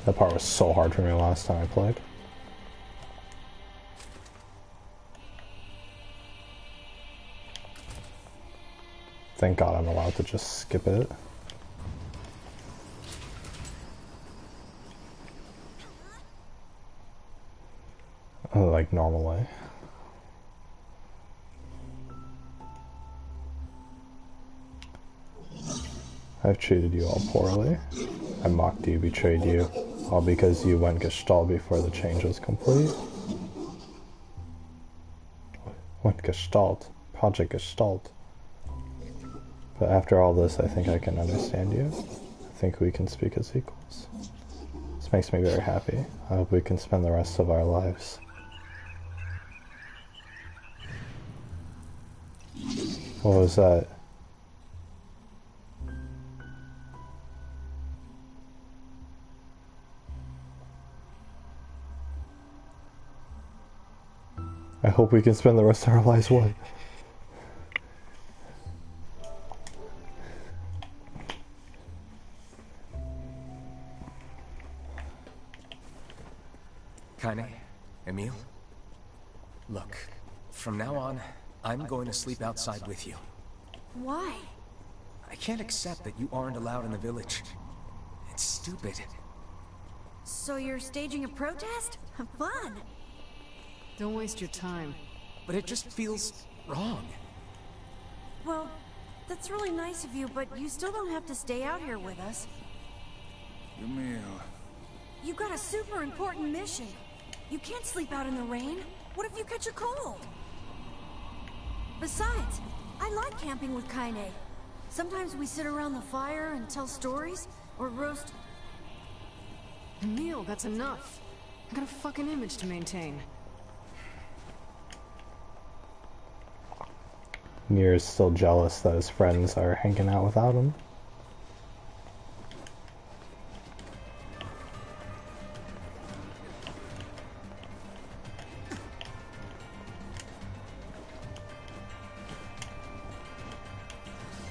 That part was so hard for me last time I played. Thank God I'm allowed to just skip it. Like normal way. I've treated you all poorly. I mocked you, betrayed you, all because you went Gestalt before the change was complete. Went Gestalt. Project Gestalt. But after all this, I think I can understand you. I think we can speak as equals. This makes me very happy. I hope we can spend the rest of our lives. What was that? I hope we can spend the rest of our lives what?
Kaine, Emil? Look, from now on, I'm going to sleep outside with you.
Why?
I can't accept that you aren't allowed in the village. It's stupid.
So you're staging a protest? Fun!
Don't waste your time.
But it just feels wrong.
Well, that's really nice of you, but you still don't have to stay out here with us.
Emil.
You got a super important mission. You can't sleep out in the rain. What if you catch a cold? Besides, I like camping with Kaine. Sometimes we sit around the fire and tell stories, or roast...
Emil, that's enough. I got a fucking image to maintain.
Mir is still jealous that his friends are hanging out without him.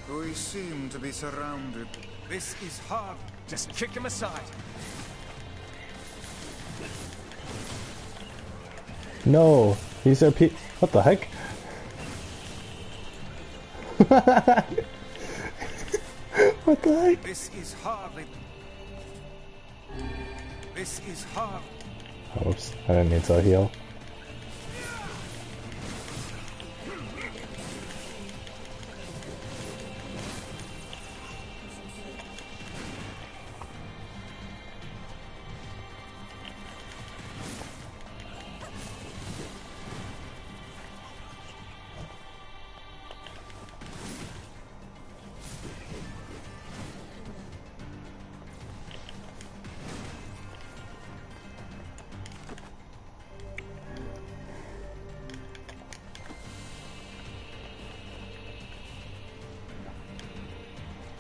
We seem to be surrounded.
This is hard. Just kick him aside.
No, these are what the heck? What the heck?
This is hardly. This is hard.
Oops, I didn't need to heal.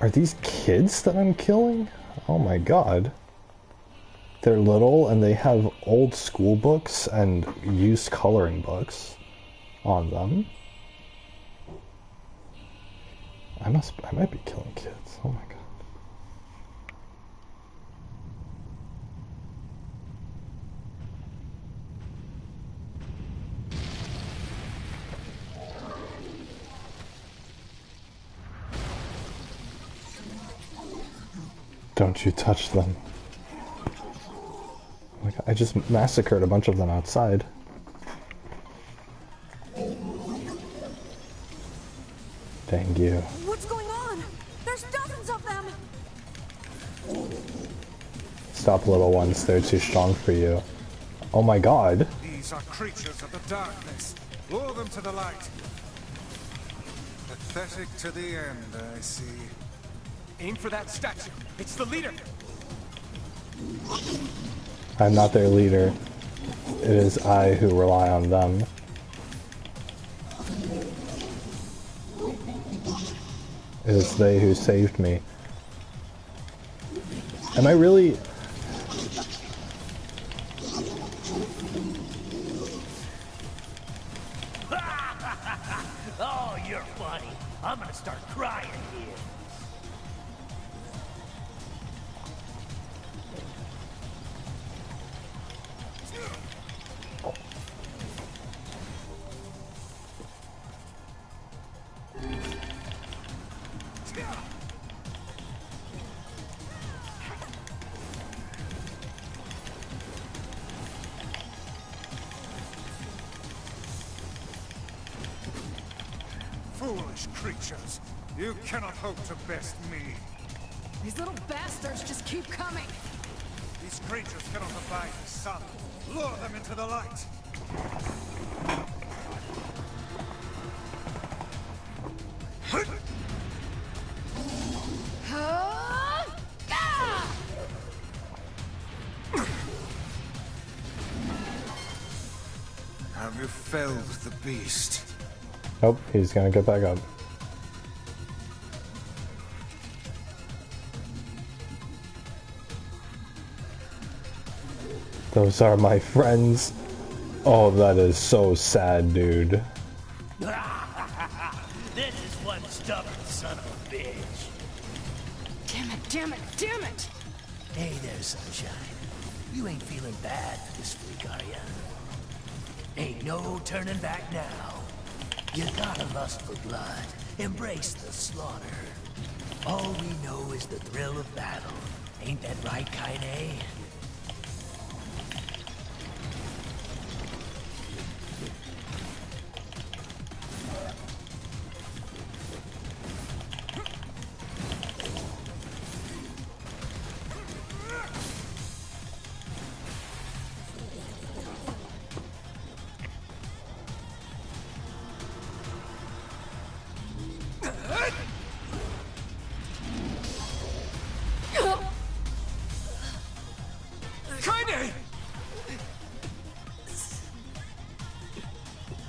Are these kids that I'm killing? Oh my god. They're little and they have old school books and used coloring books on them. I might be killing kids. Oh my god. Don't you touch them. Oh my god, I just massacred a bunch of them outside. Dang you.
What's going on? There's dozens of them!
Stop, little ones, they're too strong for you. Oh my god.
These are creatures of the darkness. Lure them to the light. Pathetic to the end, I see.
Aim for that statue. It's the leader.
I'm not their leader. It is I who rely on them. It is they who saved me. Am I really...
Oh, you're funny. I'm gonna start crying here.
Foolish creatures. You cannot hope to best me.
These little bastards just keep coming.
These creatures cannot abide the sun. Lure them into the light. Have you felled the beast?
Nope, he's gonna get back up. Those are my friends. Oh, that is so sad, dude.
This is one stubborn son of a bitch.
Damn it, damn it, damn it!
Hey there, Sunshine. You ain't feeling bad for this freak, are ya? Ain't no turning back now. You got a lust for blood. Embrace the slaughter. All we know is the thrill of battle. Ain't that right, Kaine?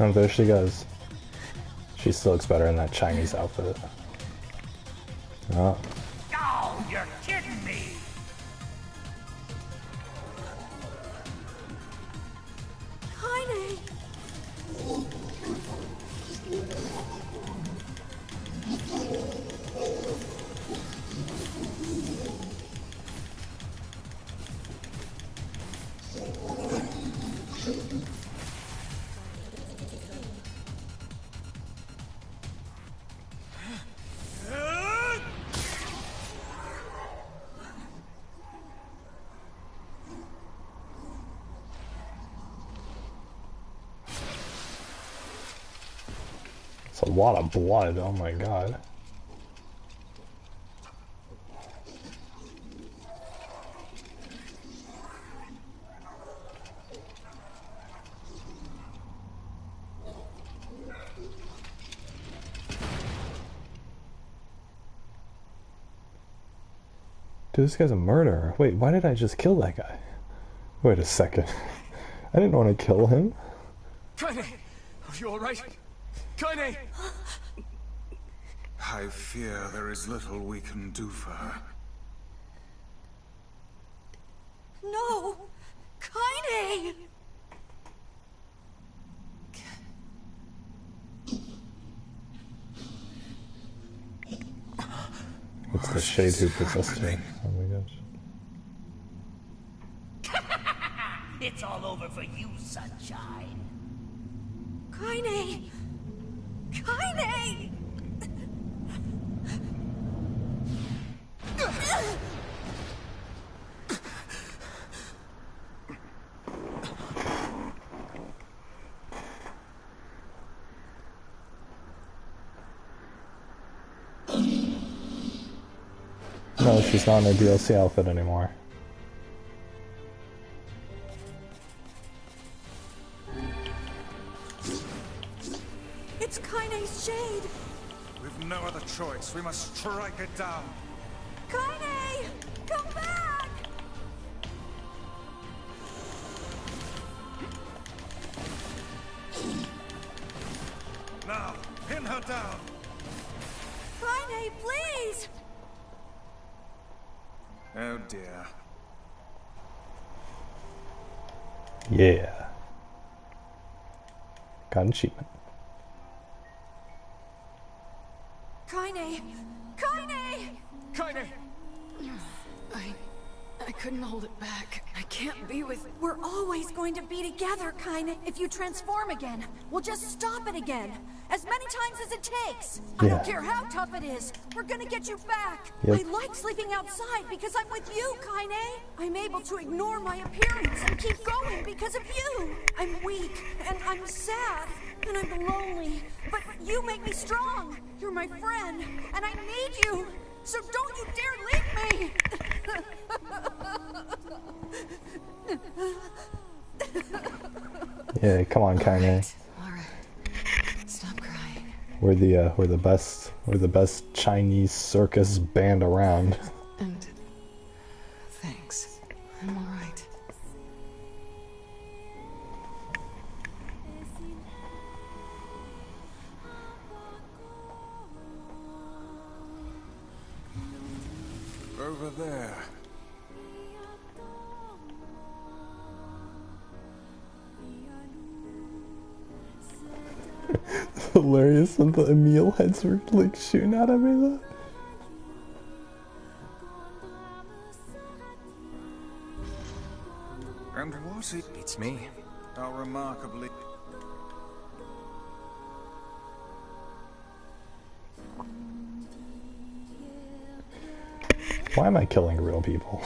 And there she goes. She still looks better in that Chinese outfit. Oh.
Oh, you're kidding me!
Kaine!
It's a lot of blood, oh my god. Dude, this guy's a murderer. Wait, why did I just kill that guy? Wait a second. I didn't want to kill him.
Kaine! Are you alright? Kaine!
I fear there is little we can do for her.
No! Kaine!
It's the shade who possessed her. Oh my gosh.
It's all over for you, Sunshine.
Kaine! Kaine!
No, she's not in her DLC outfit anymore.
It's Kaine's shade!
We've no other choice. We must strike it down.
Kaine! Come back!
Now, pin her down.
Kaine, please!
Oh dear.
Yeah. Got an achievement.
Kaine! Kaine!
Kaine!
I couldn't hold it back. I can't be with...
We're always going to be together, Kaine. If you transform again, we'll just stop it again. As many times as it takes. I don't care how tough it is. We're gonna get you back.
Yep.
I like sleeping outside because I'm with you, Kaine. I'm able to ignore my appearance and keep going because of you. I'm weak and I'm sad,
and I'm lonely, but you make me strong. You're my friend, and I need you. So don't you dare leave me.
Yeah, come on, Kaine.
All right. Stop crying.
We're the best Chinese circus band around.
And thanks. I'm all right.
Over there.
Hilarious when the Emil heads were like shooting at me though.
And what it...
It's me.
How remarkably...
Why am I killing real people?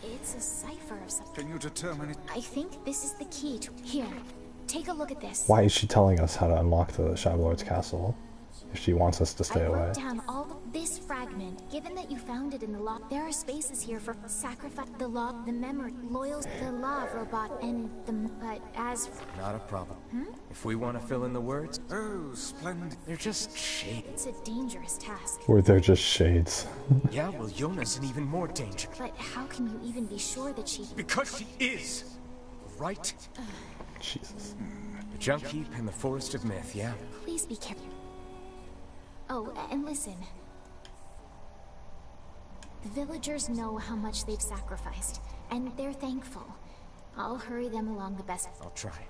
It's a cipher of something.
Can you determine it?
I think this is the key to... Here, take a look at this.
Why is she telling us how to unlock the Shadow Lord's castle? If she wants us to stay
I
away.
wrote down all this fragment. Given that you found it in the lock, there are spaces here for sacrifice, the lock, the memory, loyal, the love robot, and the... But as...
Not a problem. If we want to fill in the words...
Oh, splendid.
They're just shades.
It's a dangerous task.
Or they're just shades.
Yeah, well, Yona's in even more danger.
But how can you even be sure that she...
Because she is! Right?
Jesus.
The junk heap and the forest of myth, yeah?
Please be careful. Oh, and listen. The villagers know how much they've sacrificed, and they're thankful. I'll hurry them along the best.
I'll try.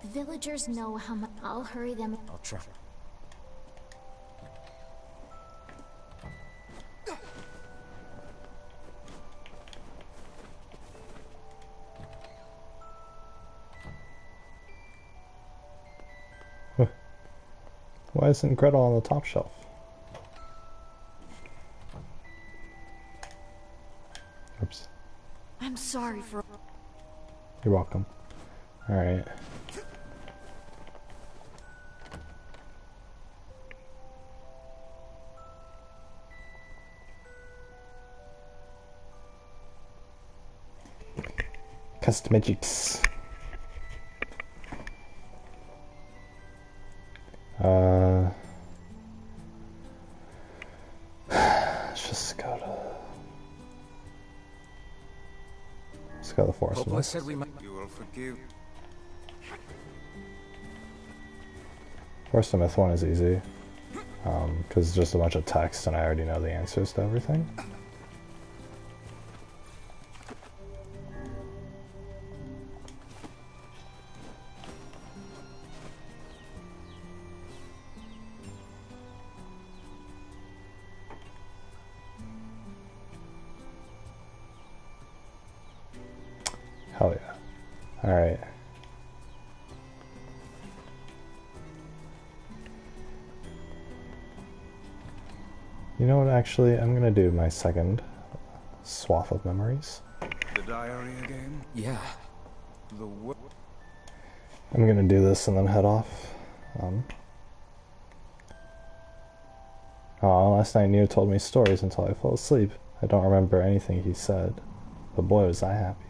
The villagers know how much. I'll hurry them.
I'll try.
Why isn't Gretel on the top shelf? Oops.
I'm sorry for...
You're welcome. Alright. Custom magics. Let's just go to... Let's go to the forest.
Popola said we might...
You will forgive...
Forest of Myth one is easy. Because it's just a bunch of text and I already know the answers to everything. Hell yeah. Alright. You know what, actually, I'm gonna do my second swath of memories.
The diary again?
Yeah.
The what?
I'm gonna do this and then head off. Last night Neo told me stories until I fell asleep. I don't remember anything he said, but boy was I happy.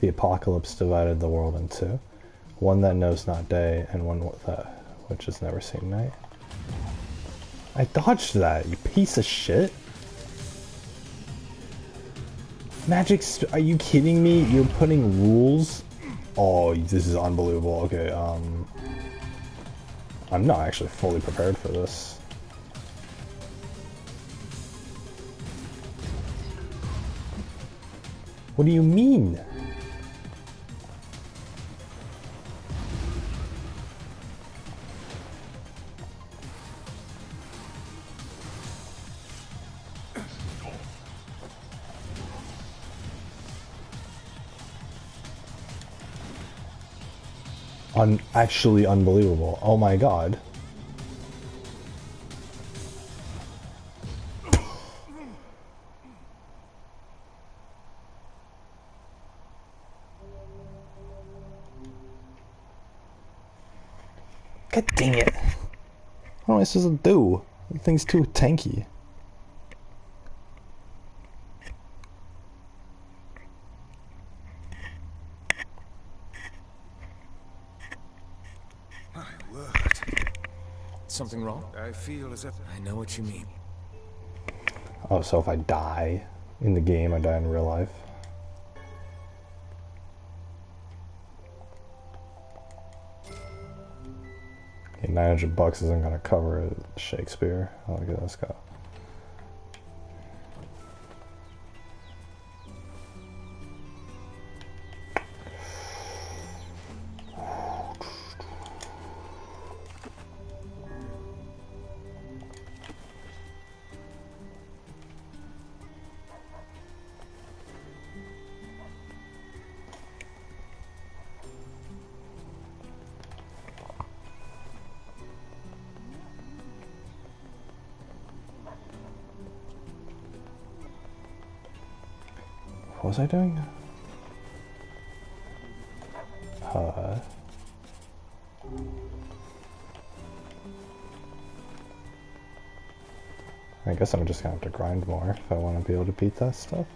The apocalypse divided the world in two. One that knows not day, and one that which has never seen night. I dodged that, you piece of shit! Magic, are you kidding me? You're putting rules? Oh, this is unbelievable. Okay, I'm not actually fully prepared for this. What do you mean? actually unbelievable. Oh my god. God dang it. What am I supposed to do? The thing's too tanky.
My word.
Something wrong?
I feel as if...
I know what you mean.
Oh, so if I die in the game, I die in real life. Okay, $900 isn't gonna cover Shakespeare. Oh, look at this guy. What was I doing? I guess I'm just gonna have to grind more if I want to be able to beat that stuff.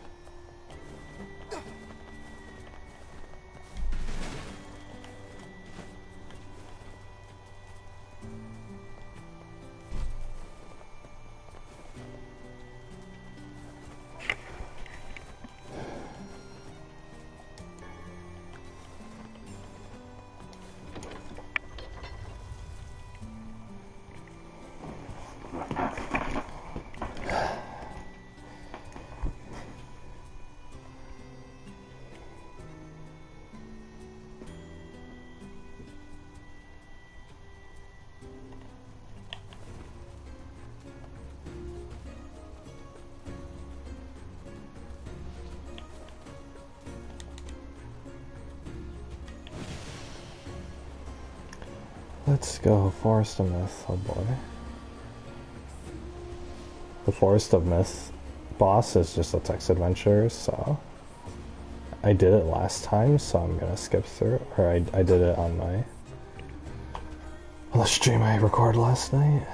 Let's go, Forest of Myth, oh boy. The Forest of Myth boss is just a text adventure, so... I did it last time, so I'm gonna skip through it. Or I did it on the stream I recorded last night.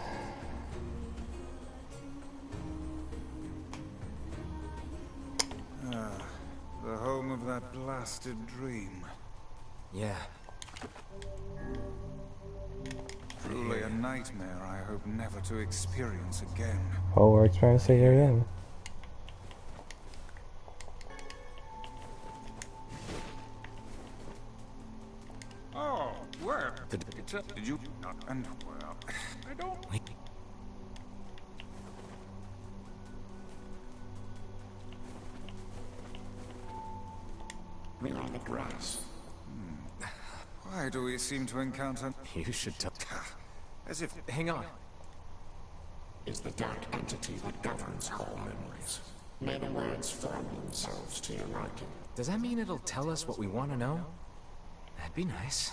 The home of that blasted dream.
Yeah.
Truly a nightmare I hope never to experience again.
Oh, we're experiencing it again.
Oh, where? Did you... And, well, I don't...
We are the grass.
Why do we seem to encounter...
You should tell...
As if...
Hang on.
Is the dark entity that governs all memories. May the words form themselves to your liking.
Does that mean it'll tell us what we want to know? That'd be nice.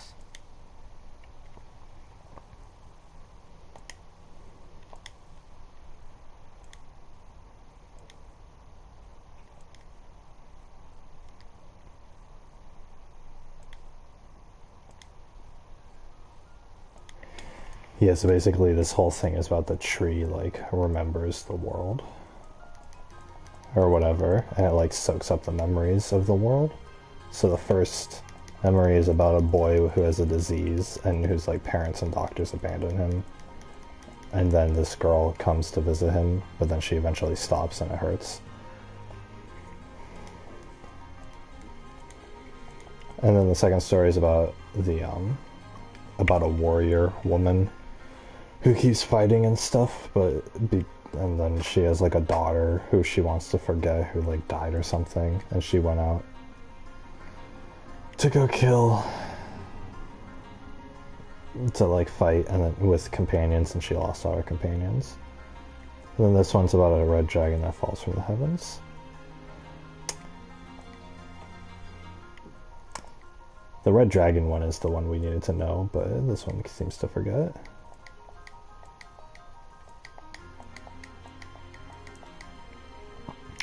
Yeah, so basically this whole thing is about the tree, like, remembers the world. Or whatever, and it, like, soaks up the memories of the world. So the first memory is about a boy who has a disease, and whose, like, parents and doctors abandon him. And then this girl comes to visit him, but then she eventually stops and it hurts. And then the second story is about the, about a warrior woman who keeps fighting and stuff, and then she has like a daughter who she wants to forget, who like died or something, and she went out to go kill, to like fight, and then with companions, and she lost all her companions. And then this one's about a red dragon that falls from the heavens. The red dragon one is the one we needed to know, but this one seems to forget.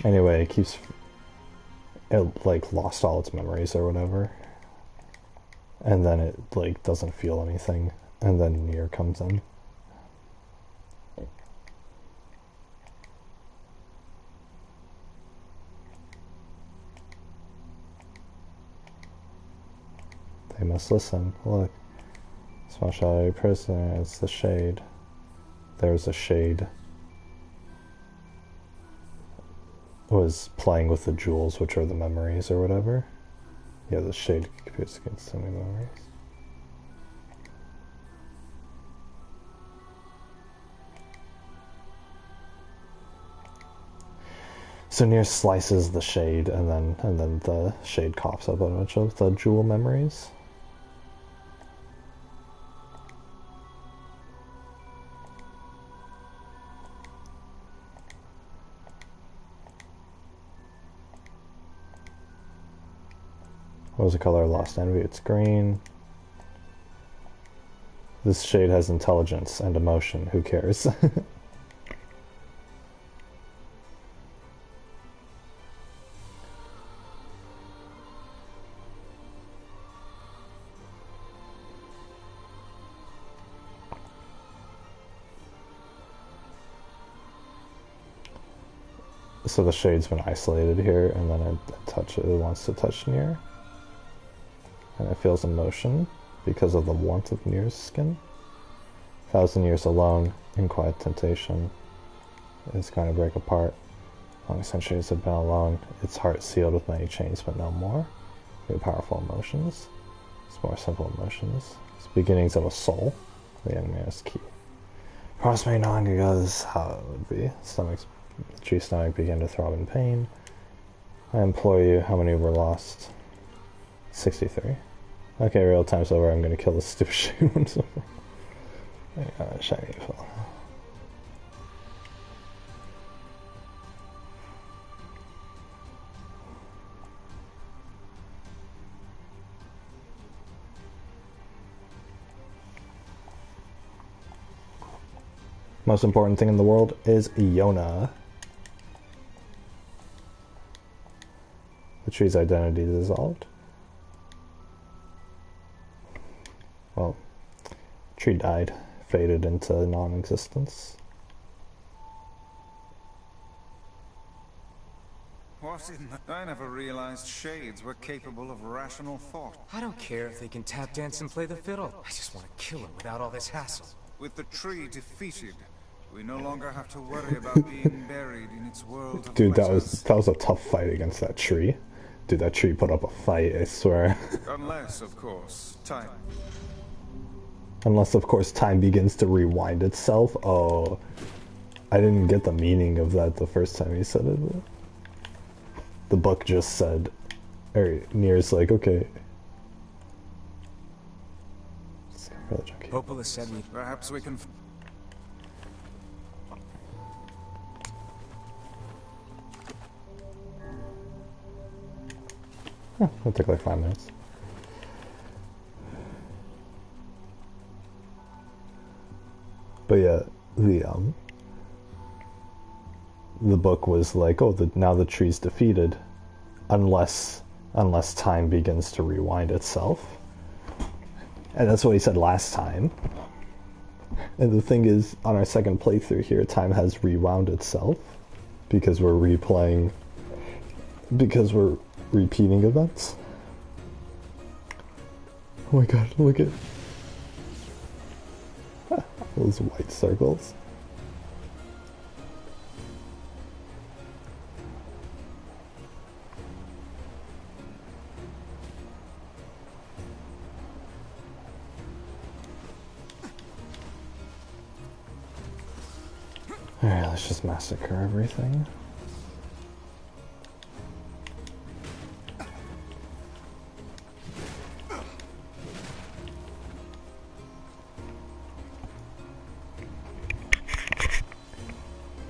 Anyway, it like lost all its memories or whatever. And then it like doesn't feel anything. And then Nier comes in. They must listen. Look. Small shadowy prisoner, it's the shade. There's a shade. Was playing with the jewels, which are the memories or whatever. Yeah, the shade competes against so many memories. So Nier slices the shade, and then the shade coughs up a bunch of the jewel memories. What was the color of Lost Envy? It's green. This shade has intelligence and emotion. Who cares? So the shade's been isolated here, and then it wants to touch Nier. And it feels emotion because of the warmth of Nier's skin. 1,000 years alone, in quiet temptation, is going to break apart. Long centuries have been alone, its heart sealed with many chains, but no more. New powerful emotions. It's more simple emotions. It's beginnings of a soul. The young man is key. Promise me long ago this is how it would be. The tree's stomach began to throb in pain. I implore you, how many were lost? 63. Okay, real time's over. I'm gonna kill this stupid shade once over. Shiny fell. Most important thing in the world is Iona. The tree's identity dissolved. Well, tree died, faded into non-existence.
What in the... I never realized shades were capable of rational thought.
I don't care if they can tap dance and play the fiddle. I just want to kill them without all this hassle.
With the tree defeated, we no longer have to worry about being buried in its world of
Dude, that
letters.
was a tough fight against that tree. Dude, that tree put up a fight, I swear.
Unless, of course, time.
Unless, of course, time begins to rewind itself. Oh, I didn't get the meaning of that the first time he said it. The book just said, Nier's like, okay.
Popola said we...
Perhaps we can...
Huh, it'll take like 5 minutes. But yeah, the book was like, oh, now the tree's defeated, unless time begins to rewind itself, and that's what he said last time. And the thing is, on our second playthrough here, time has rewound itself because we're replaying, because we're repeating events. Oh my god, look at those white circles. Alright, let's just massacre everything.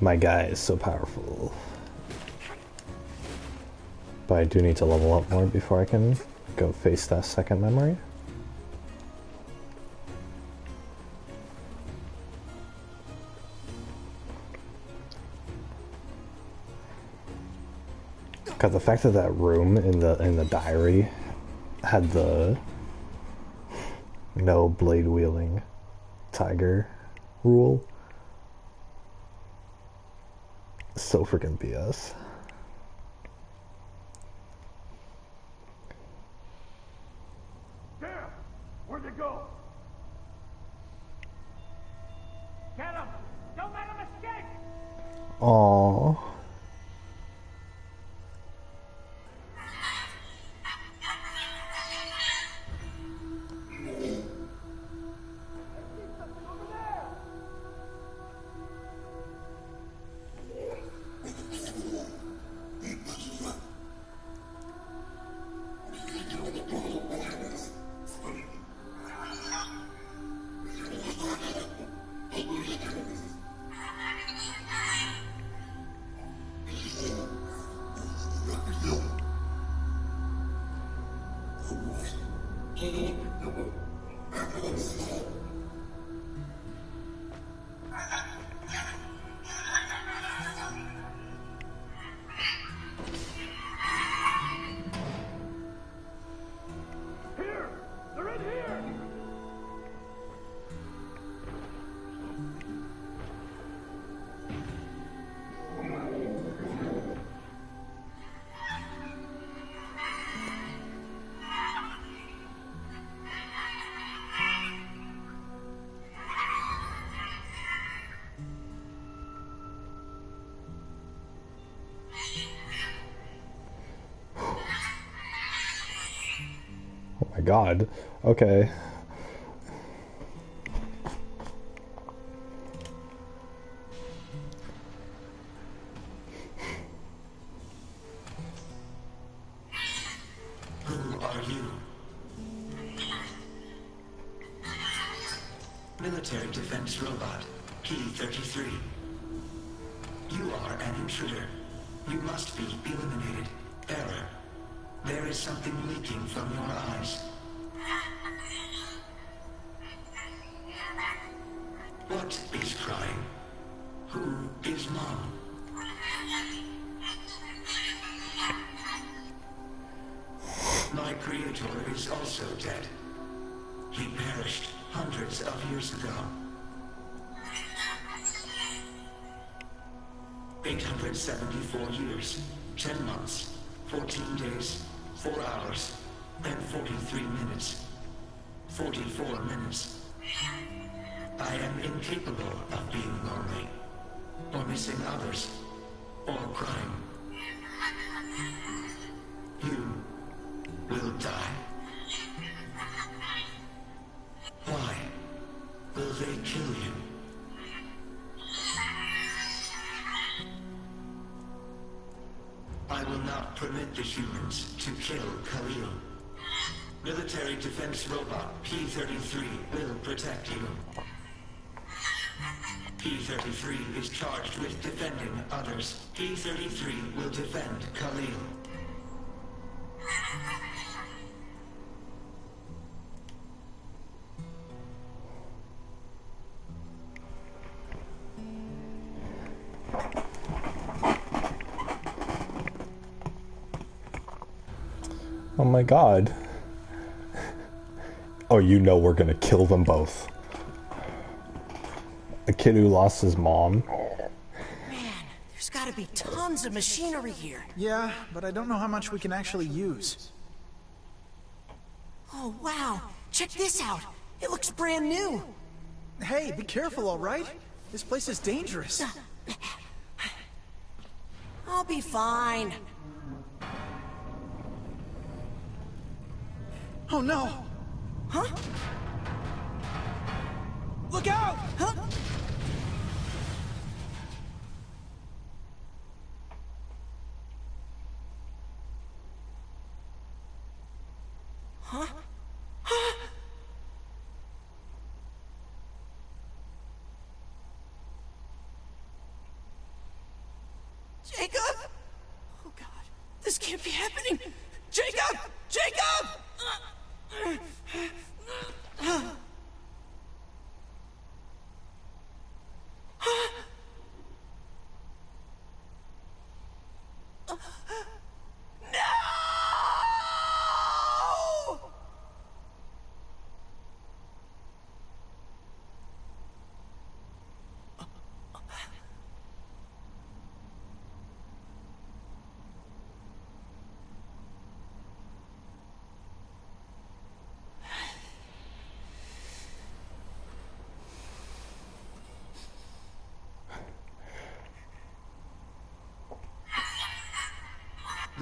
My guy is so powerful. But I do need to level up more before I can go face that second memory. God, the fact that that room in the diary had the no blade wielding tiger rule, so freaking BS.
Damn! Where'd they go? Get him! Don't let him escape!
Aww. Oh my god. Okay.
Who are you? Military defense robot, Key 33. You are an intruder. You must be eliminated. Error. There is something leaking from your eyes. What is crying? Who is Mom? My creator is also dead. He perished hundreds of years ago. 874 years, 10 months, 14 days, 4 hours, and 43 minutes. 44 minutes. I am incapable of being lonely, or missing others, or crying. You will die. Why will they kill you? I will not permit the humans to kill Khalil. Military defense robot P-33 will protect you. P-33 is charged with defending others. P-33 will defend Khalil.
Oh my god. Oh, you know we're gonna kill them both. A kid who lost his mom.
Man, there's gotta be tons of machinery here.
Yeah, but I don't know how much we can actually use.
Oh, wow. Check this out. It looks brand new.
Hey, be careful, all right? This place is dangerous.
I'll be fine.
Oh no!
Huh? Look out! Huh? Huh? Huh? Jacob? Oh God, this can't be happening! Jacob! Jacob!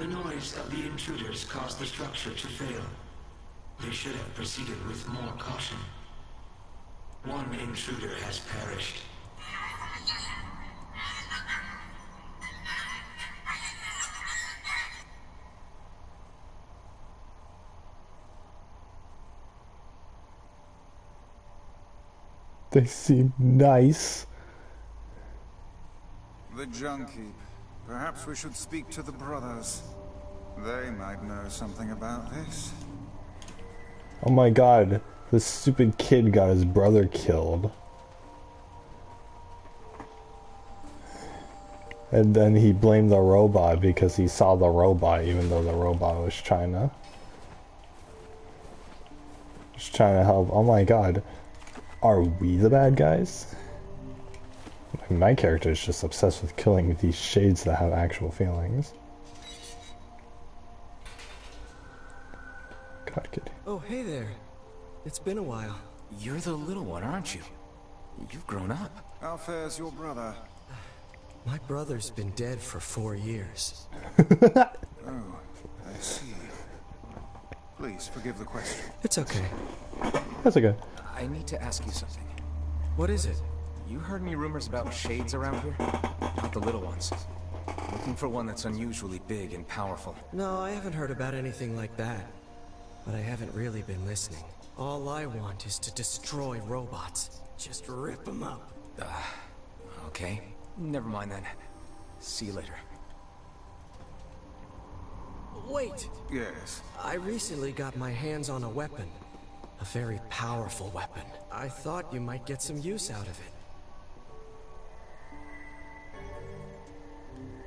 The noise of the intruders caused the structure to fail. They should have proceeded with more caution. One intruder has perished.
They seem nice.
The Junkie. Perhaps we should speak to the brothers. They might know something about this.
Oh my god, this stupid kid got his brother killed. And then he blamed the robot because he saw the robot, even though the robot was trying to help. Oh my god. Are we the bad guys? My character is just obsessed with killing these shades that have actual feelings. God, kitty.
Oh, hey there. It's been a while.
You're the little one, aren't you? You've grown up.
How fares your brother?
My brother's been dead for 4 years.
Oh, I see. Please forgive the question.
It's okay.
That's okay.
I need to ask you something.
What is it?
You heard any rumors about shades around here? Not the little ones. Looking for one that's unusually big and powerful.
No, I haven't heard about anything like that. But I haven't really been listening. All I want is to destroy robots. Just rip them up.
Okay. Never mind then. See you later.
Wait!
Yes?
I recently got my hands on a weapon. A very powerful weapon. I thought you might get some use out of it.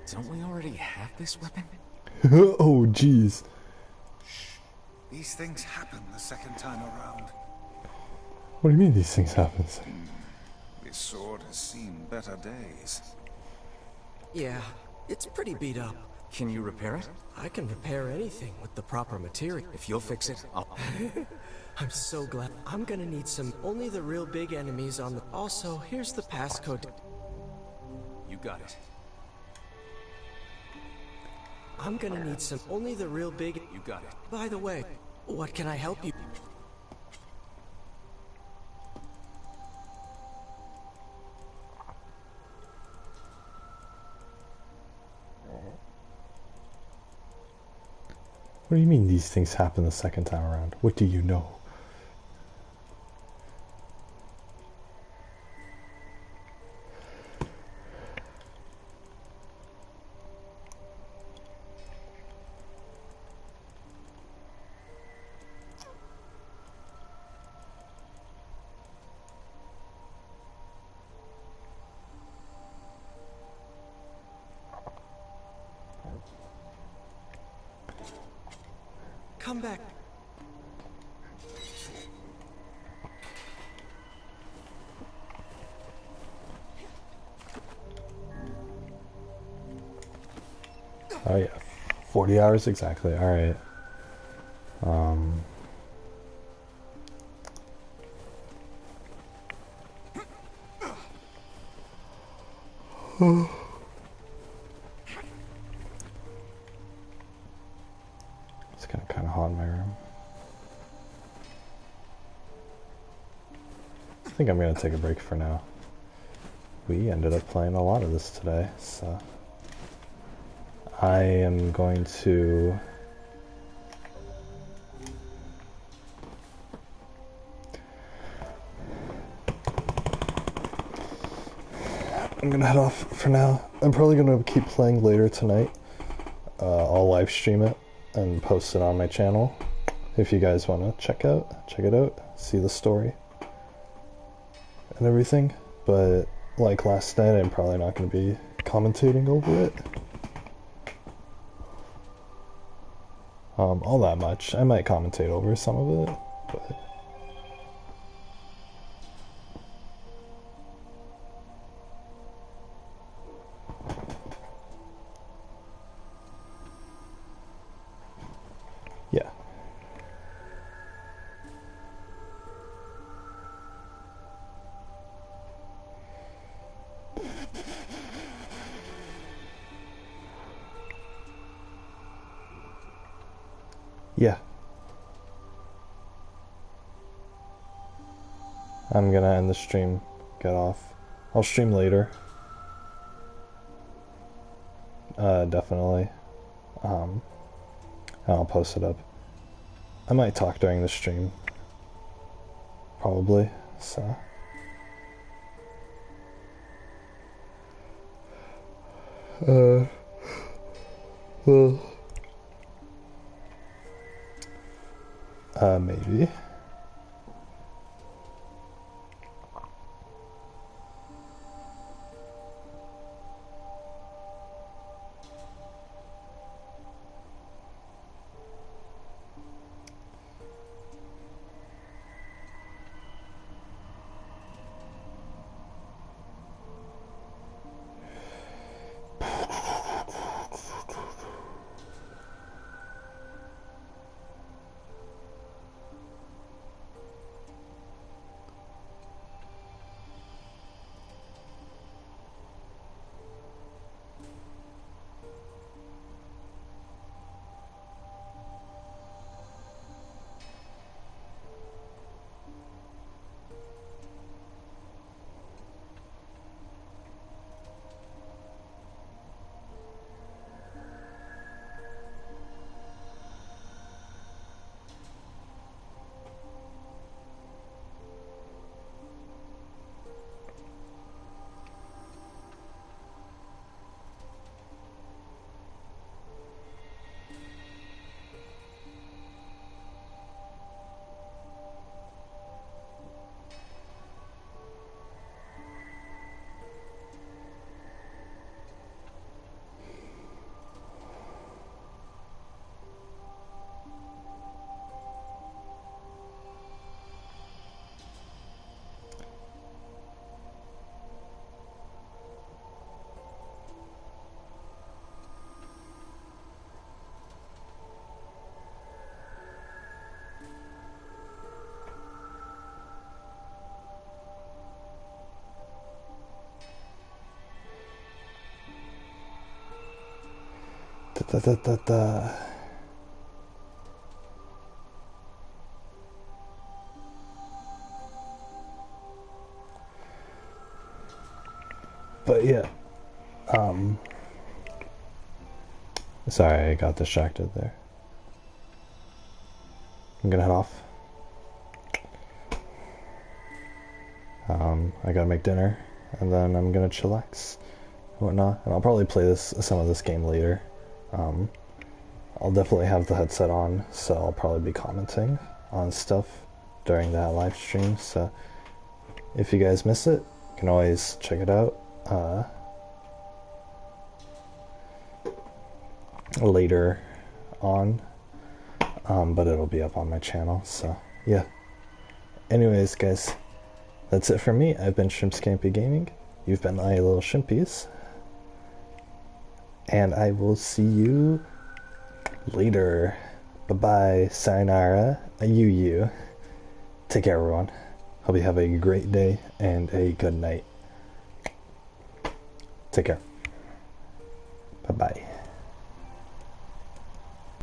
Don't we already have this weapon?
Oh, jeez.
These things happen the second time around.
What do you mean these things happen?
This sword has seen better days.
Yeah, it's pretty beat up.
Can you repair it?
I can repair anything with the proper material.
If you'll fix it, I'll...
I'm so glad. I'm gonna need some only the real big enemies on the... Also, here's the passcode.
You got it.
I'm gonna need some only the real big...
You got it.
By the way, what can I help you?
What do you mean these things happen the second time around? What do you know?
Come back.
Oh yeah, 40 hours exactly. All right. It's kind of hot in my room. I think I'm gonna take a break for now. We ended up playing a lot of this today, so I am going to head off for now. I'm probably gonna keep playing later tonight. I'll live stream it and post it on my channel if you guys want to check it out, see the story and everything. But like last night, I'm probably not going to be commentating over it all that much. I might commentate over some of it, but yeah. yeah. I'm gonna end the stream, get off. I'll stream later. Definitely. And I'll post it up. I might talk during the stream. Probably, so. Well. Maybe. Da, da, da, da. But yeah, sorry, I got distracted there. I'm gonna head off. I gotta make dinner, and then I'm gonna chillax and whatnot, and I'll probably play some of this game later. I'll definitely have the headset on, so I'll probably be commenting on stuff during that live stream, so if you guys miss it, you can always check it out later on, but it'll be up on my channel, so yeah. Anyways, guys, that's it for me. I've been Scampi Gaming. You've been my little shimpies. And I will see you later. Bye-bye. Sayonara. You. Take care, everyone. Hope you have a great day and a good night. Take care. Bye-bye.